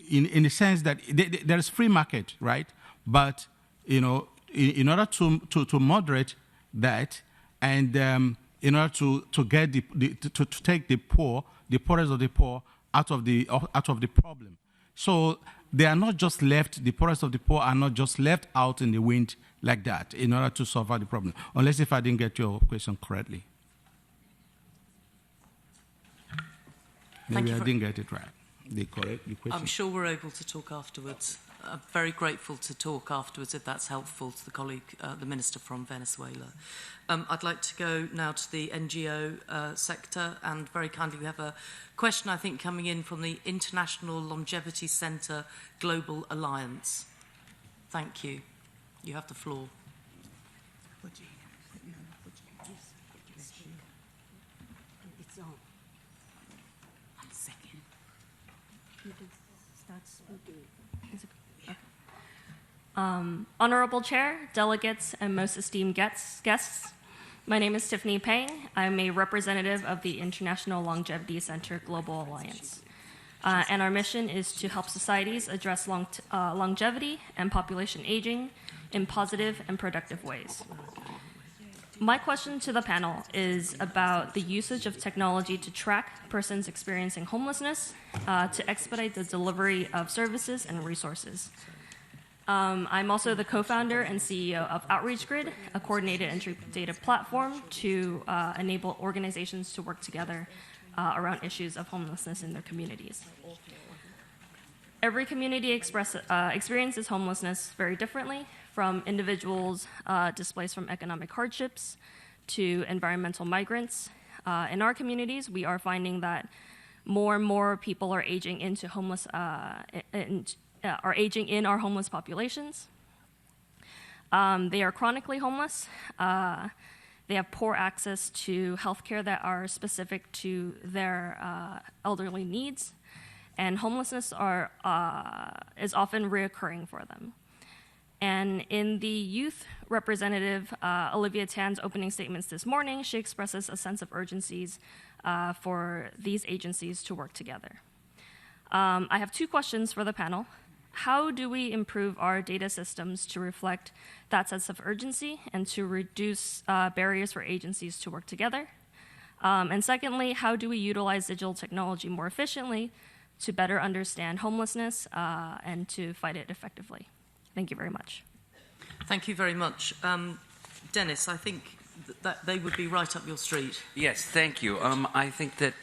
in the sense that there is free market, right? But in order to moderate that, and in order to get to take the poorest of the poor out of the problem. So they are not just left, the poorest of the poor are not just left out in the wind like that in order to solve the problem, unless if I didn't get your question correctly. Maybe I didn't get it right. The question. I'm sure we're able to talk afterwards. I'm very grateful to talk afterwards if that's helpful to the colleague, the Minister from Venezuela. I'd like to go now to the NGO sector, and very kindly we have a question, I think, coming in from the International Longevity Centre Global Alliance. Thank you. You have the floor. It's on. 1 second. Honorable Chair, delegates, and most esteemed guests, my name is Tiffany Pang. I'm a representative of the International Longevity Center Global Alliance. And our mission is to help societies address longevity and population aging in positive and productive ways. My question to the panel is about the usage of technology to track persons experiencing homelessness to expedite the delivery of services and resources. I'm also the co-founder and CEO of Outreach Grid, a coordinated entry data platform to enable organizations to work together around issues of homelessness in their communities. Every community experiences homelessness very differently, from individuals displaced from economic hardships to environmental migrants. In our communities, we are finding that more and more people are aging into homeless, are aging in our homeless populations. They are chronically homeless. They have poor access to healthcare that are specific to their elderly needs, and homelessness is often reoccurring for them. And in the youth representative, Olivia Tan's opening statements this morning, she expresses a sense of urgencies for these agencies to work together. I have two questions for the panel. How do we improve our data systems to reflect that sense of urgency and to reduce barriers for agencies to work together? And secondly, how do we utilize digital technology more efficiently to better understand homelessness and to fight it effectively? Thank you very much. Thank you very much. Denis, I think that they would be right up your street. Yes, thank you. I think that,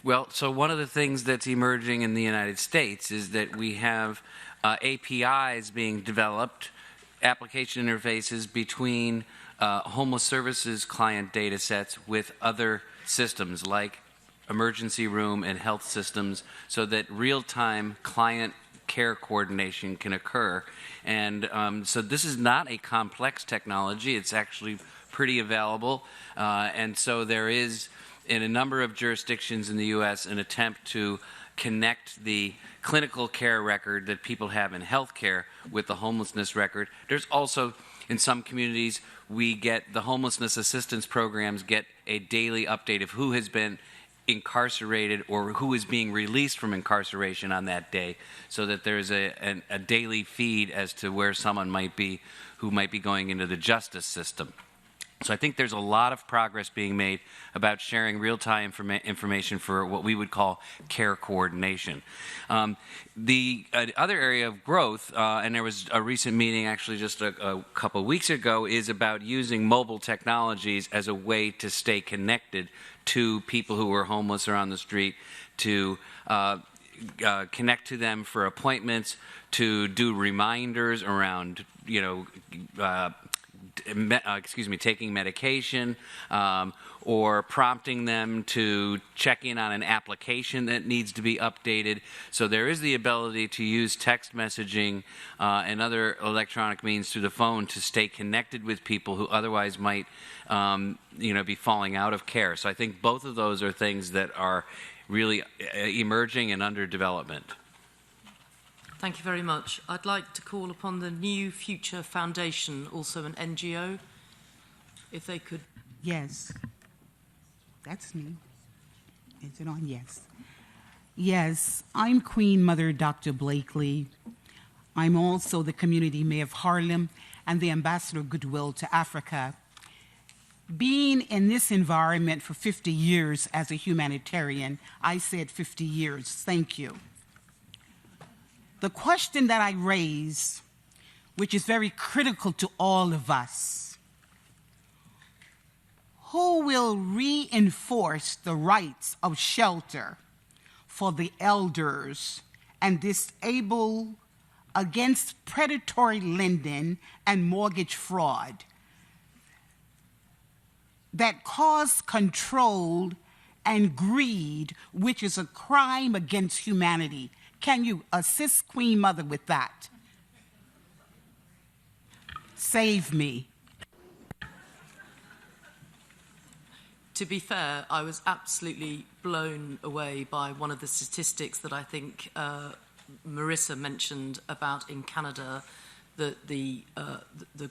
well, so one of the things that's emerging in the United States is that we have APIs being developed, application interfaces between homeless services client data sets with other systems like emergency room and health systems, so that real-time client care coordination can occur. And so this is not a complex technology. It's actually pretty available. And so there is, in a number of jurisdictions in the U.S., an attempt to connect the clinical care record that people have in healthcare with the homelessness record. There's also, in some communities, we get the homelessness assistance programs get a daily update of who has been incarcerated or who is being released from incarceration on that day, so that there's a daily feed as to where someone might be who might be going into the justice system. So I think there's a lot of progress being made about sharing real-time information for what we would call care coordination. The other area of growth, and there was a recent meeting actually just a couple of weeks ago, is about using mobile technologies as a way to stay connected to people who are homeless or on the street, to connect to them for appointments, to do reminders around, taking medication, or prompting them to check in on an application that needs to be updated. So there is the ability to use text messaging and other electronic means through the phone to stay connected with people who otherwise might be falling out of care. So I think both of those are things that are really emerging and under development. Thank you very much. I'd like to call upon the New Future Foundation, also an NGO, if they could. Yes, that's me. Is it on? Yes. Yes, I'm Queen Mother Dr. Blakely. I'm also the Community Mayor of Harlem and the Ambassador of Goodwill to Africa. Being in this environment for 50 years as a humanitarian, I said 50 years, thank you. The question that I raise, which is very critical to all of us, who will reinforce the rights of shelter for the elders and disabled against predatory lending and mortgage fraud that cause control and greed, which is a crime against humanity? Can you assist Queen Mother with that? Save me. to be fair, I was absolutely blown away by one of the statistics that I think Marissa mentioned about in Canada, that the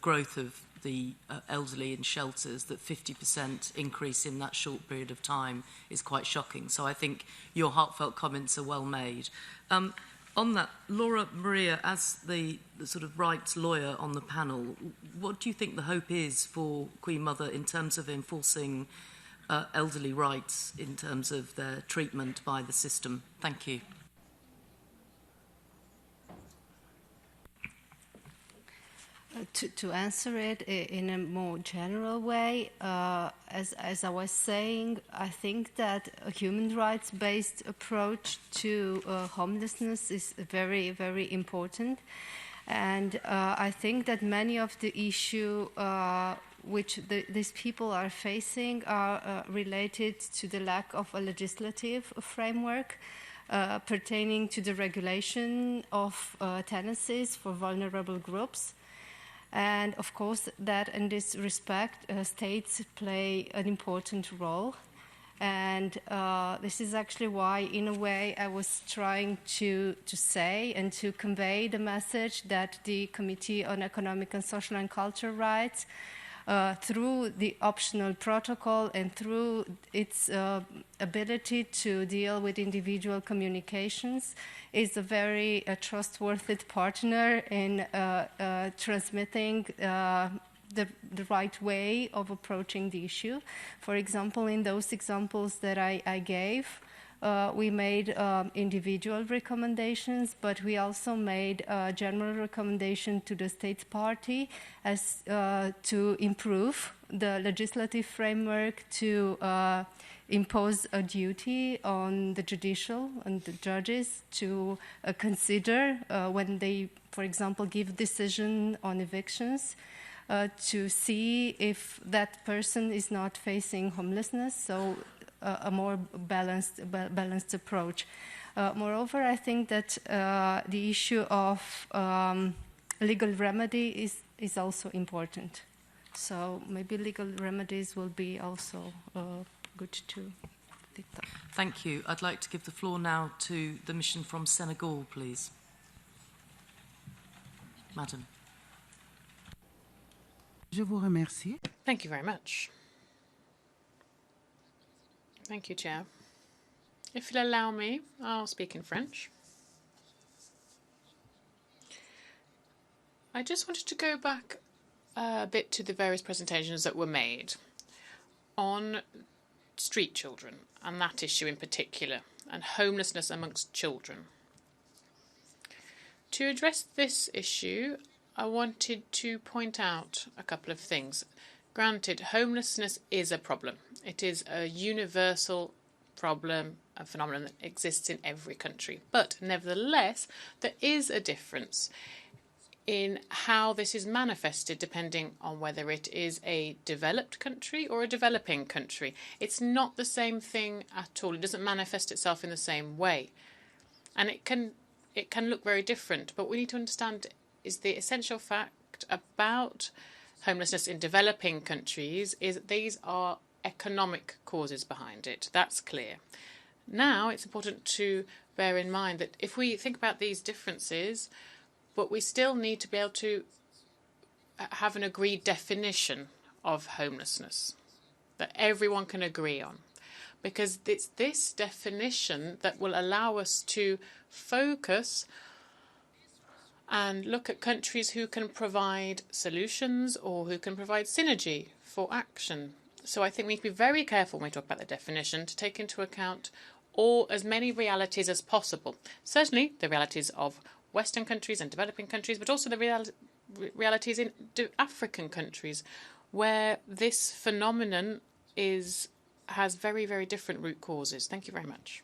growth of the elderly in shelters, that 50% increase in that short period of time is quite shocking. So I think your heartfelt comments are well made. On that, Laura Maria, as the sort of rights lawyer on the panel, what do you think the hope is for Queen Mother in terms of enforcing elderly rights in terms of their treatment by the system? Thank you. To answer it in a more general way, as I was saying, I think that a human rights-based approach to homelessness is very, very important. And I think that many of the issues which these people are facing are related to the lack of a legislative framework pertaining to the regulation of tenancies for vulnerable groups. And of course, that in this respect, states play an important role. And this is actually why, in a way, I was trying to say and to convey the message that the Committee on Economic and Social and Cultural Rights, through the optional protocol and through its ability to deal with individual communications, is a very trustworthy partner in transmitting the right way of approaching the issue. For example, in those examples that I gave, we made individual recommendations, but we also made a general recommendation to the State Party as to improve the legislative framework, to impose a duty on the judicial and the judges to consider when they, for example, give decision on evictions, to see if that person is not facing homelessness, so a more balanced approach. Moreover, I think that the issue of legal remedy is also important. So maybe legal remedies will be also good to think of. Thank you. I'd like to give the floor now to the mission from Senegal, please. Madam. Je vous remercie. Thank you very much. Thank you, Chair. If you'll allow me, I'll speak in French. I just wanted to go back a bit to the various presentations that were made on street children and that issue in particular, and homelessness amongst children. To address this issue, I wanted to point out a couple of things. Granted, homelessness is a problem. It is a universal problem, a phenomenon that exists in every country. But nevertheless, there is a difference in how this is manifested depending on whether it is a developed country or a developing country. It's not the same thing at all. It doesn't manifest itself in the same way. And it can look very different, but we need to understand is the essential fact about homelessness in developing countries is that these are economic causes behind it. That's clear. Now, it's important to bear in mind that if we think about these differences, but we still need to be able to have an agreed definition of homelessness that everyone can agree on. Because it's this definition that will allow us to focus and look at countries who can provide solutions or who can provide synergy for action. So I think we need to be very careful when we talk about the definition to take into account as many realities as possible. Certainly the realities of Western countries and developing countries, but also the realities in African countries where this phenomenon has very, very different root causes. Thank you very much.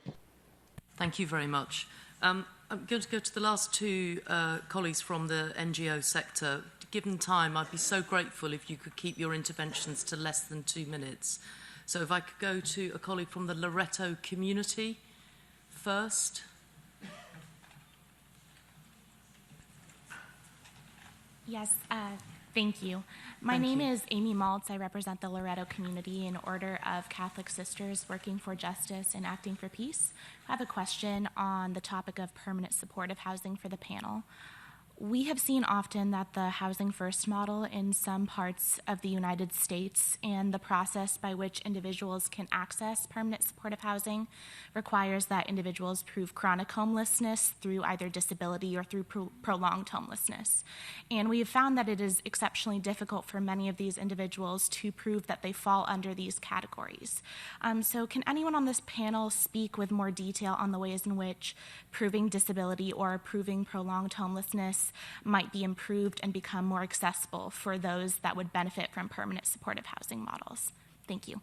Thank you very much. I'm going to go to the last two colleagues from the NGO sector. Given time, I'd be so grateful if you could keep your interventions to less than 2 minutes. So if I could go to a colleague from the Loreto community first. Yes, Thank you. My name is Amy Maltz. I represent the Loretto community, an order of Catholic sisters working for justice and acting for peace. I have a question on the topic of permanent supportive housing for the panel. We have seen often that the housing first model in some parts of the United States and the process by which individuals can access permanent supportive housing requires that individuals prove chronic homelessness through either disability or through prolonged homelessness. And we have found that it is exceptionally difficult for many of these individuals to prove that they fall under these categories. So can anyone on this panel speak with more detail on the ways in which proving disability or proving prolonged homelessness might be improved and become more accessible for those that would benefit from permanent supportive housing models? Thank you.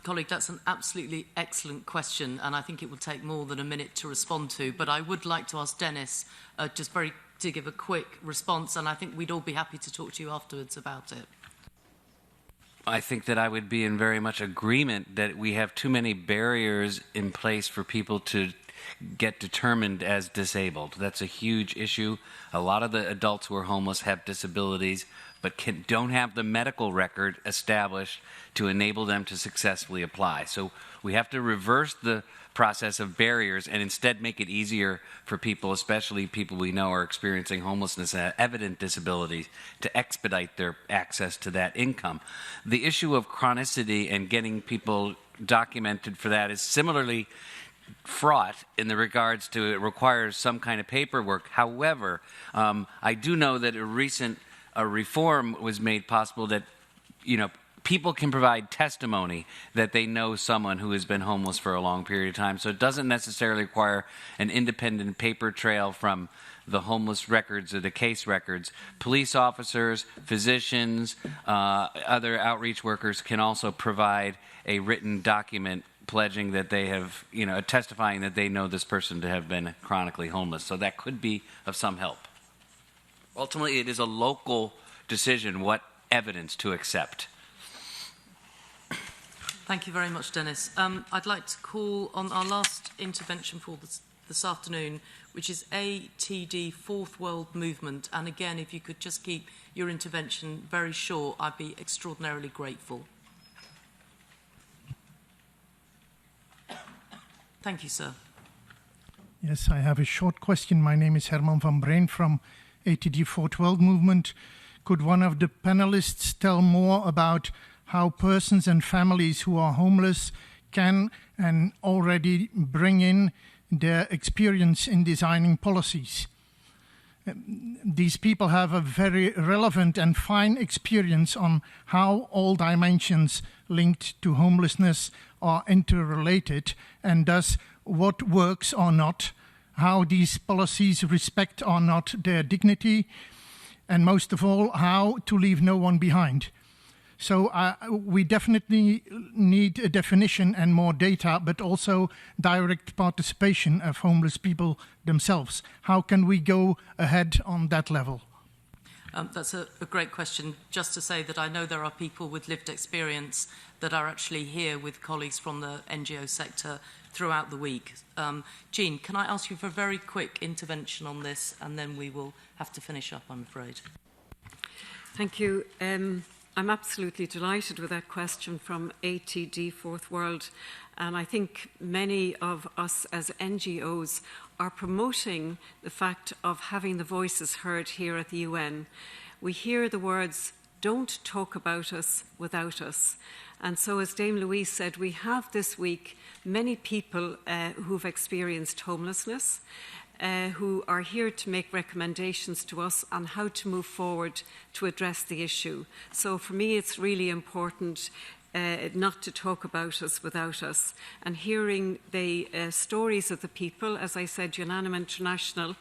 Colleague, that's an absolutely excellent question, and I think it will take more than a minute to respond to, but I would like to ask Denis to give a quick response, and I think we'd all be happy to talk to you afterwards about it. I think that I would be in very much agreement that we have too many barriers in place for people to get determined as disabled. That's a huge issue. A lot of the adults who are homeless have disabilities, but don't have the medical record established to enable them to successfully apply. So we have to reverse the process of barriers and instead make it easier for people, especially people we know are experiencing homelessness and have evident disabilities, to expedite their access to that income. The issue of chronicity and getting people documented for that is similarly fraught in the regards to it requires some kind of paperwork. However, I do know that a recent reform was made possible that, people can provide testimony that they know someone who has been homeless for a long period of time. So it doesn't necessarily require an independent paper trail from the homeless records or the case records. Police officers, physicians, other outreach workers can also provide a written document pledging that they have, testifying that they know this person to have been chronically homeless. So that could be of some help. Ultimately, it is a local decision what evidence to accept. Thank you very much, Denis. I'd like to call on our last intervention for this afternoon, which is ATD Fourth World Movement. And again, if you could just keep your intervention very short, I'd be extraordinarily grateful. Thank you, sir. Yes, I have a short question. My name is Herman van Breen from ATD Fourth World Movement. Could one of the panelists tell more about how persons and families who are homeless can and already bring in their experience in designing policies? These people have a very relevant and fine experience on how all dimensions linked to homelessness are interrelated, and thus what works or not, how these policies respect or not their dignity, and most of all, how to leave no one behind. So we definitely need a definition and more data, but also direct participation of homeless people themselves. How can we go ahead on that level? That's a great question. Just to say that I know there are people with lived experience that are actually here with colleagues from the NGO sector throughout the week. Jean, can I ask you for a very quick intervention on this, and then we will have to finish up, I'm afraid. Thank you. I'm absolutely delighted with that question from ATD Fourth World, and I think many of us as NGOs are promoting the fact of having the voices heard here at the UN. We hear the words, "Don't talk about us without us." And so, as Dame Louise said, we have this week many people who've experienced homelessness, who are here to make recommendations to us on how to move forward to address the issue. So for me, it's really important not to talk about us without us. And hearing the stories of the people, as I said, Unanimum International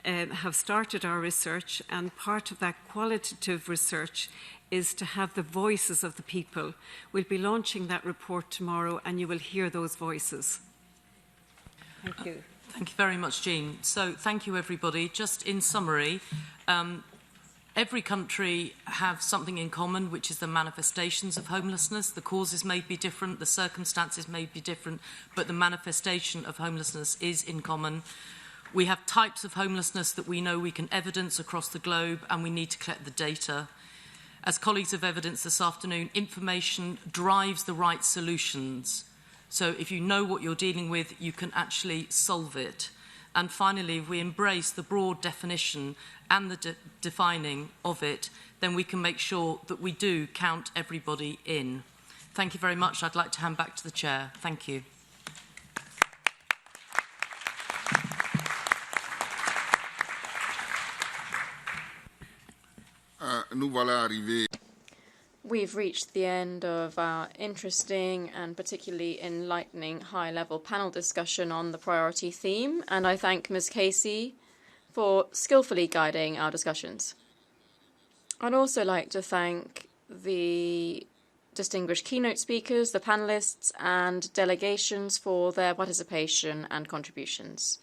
have started our research, and part of that qualitative research is to have the voices of the people. We'll be launching that report tomorrow, and you will hear those voices. Thank you. Thank you very much, Jean. So thank you, everybody. Just in summary, every country have something in common, which is the manifestations of homelessness. The causes may be different, the circumstances may be different, but the manifestation of homelessness is in common. We have types of homelessness that we know we can evidence across the globe, and we need to collect the data. As colleagues have evidenced this afternoon, information drives the right solutions. So if you know what you're dealing with, you can actually solve it. And finally, if we embrace the broad definition and the defining of it, then we can make sure that we do count everybody in. Thank you very much. I'd like to hand back to the Chair. Thank you. We've reached the end of our interesting and particularly enlightening high-level panel discussion on the priority theme, and I thank Ms. Casey for skillfully guiding our discussions. I'd also like to thank the distinguished keynote speakers, the panelists, and delegations for their participation and contributions.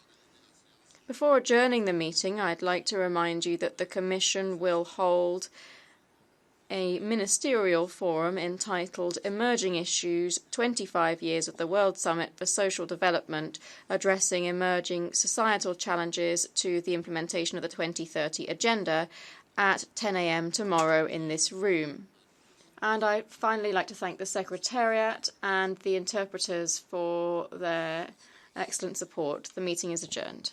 Before adjourning the meeting, I'd like to remind you that the Commission will hold a ministerial forum entitled Emerging Issues, 25 Years of the World Summit for Social Development, addressing emerging societal challenges to the implementation of the 2030 Agenda at 10 a.m. tomorrow in this room. And I'd finally like to thank the Secretariat and the interpreters for their excellent support. The meeting is adjourned.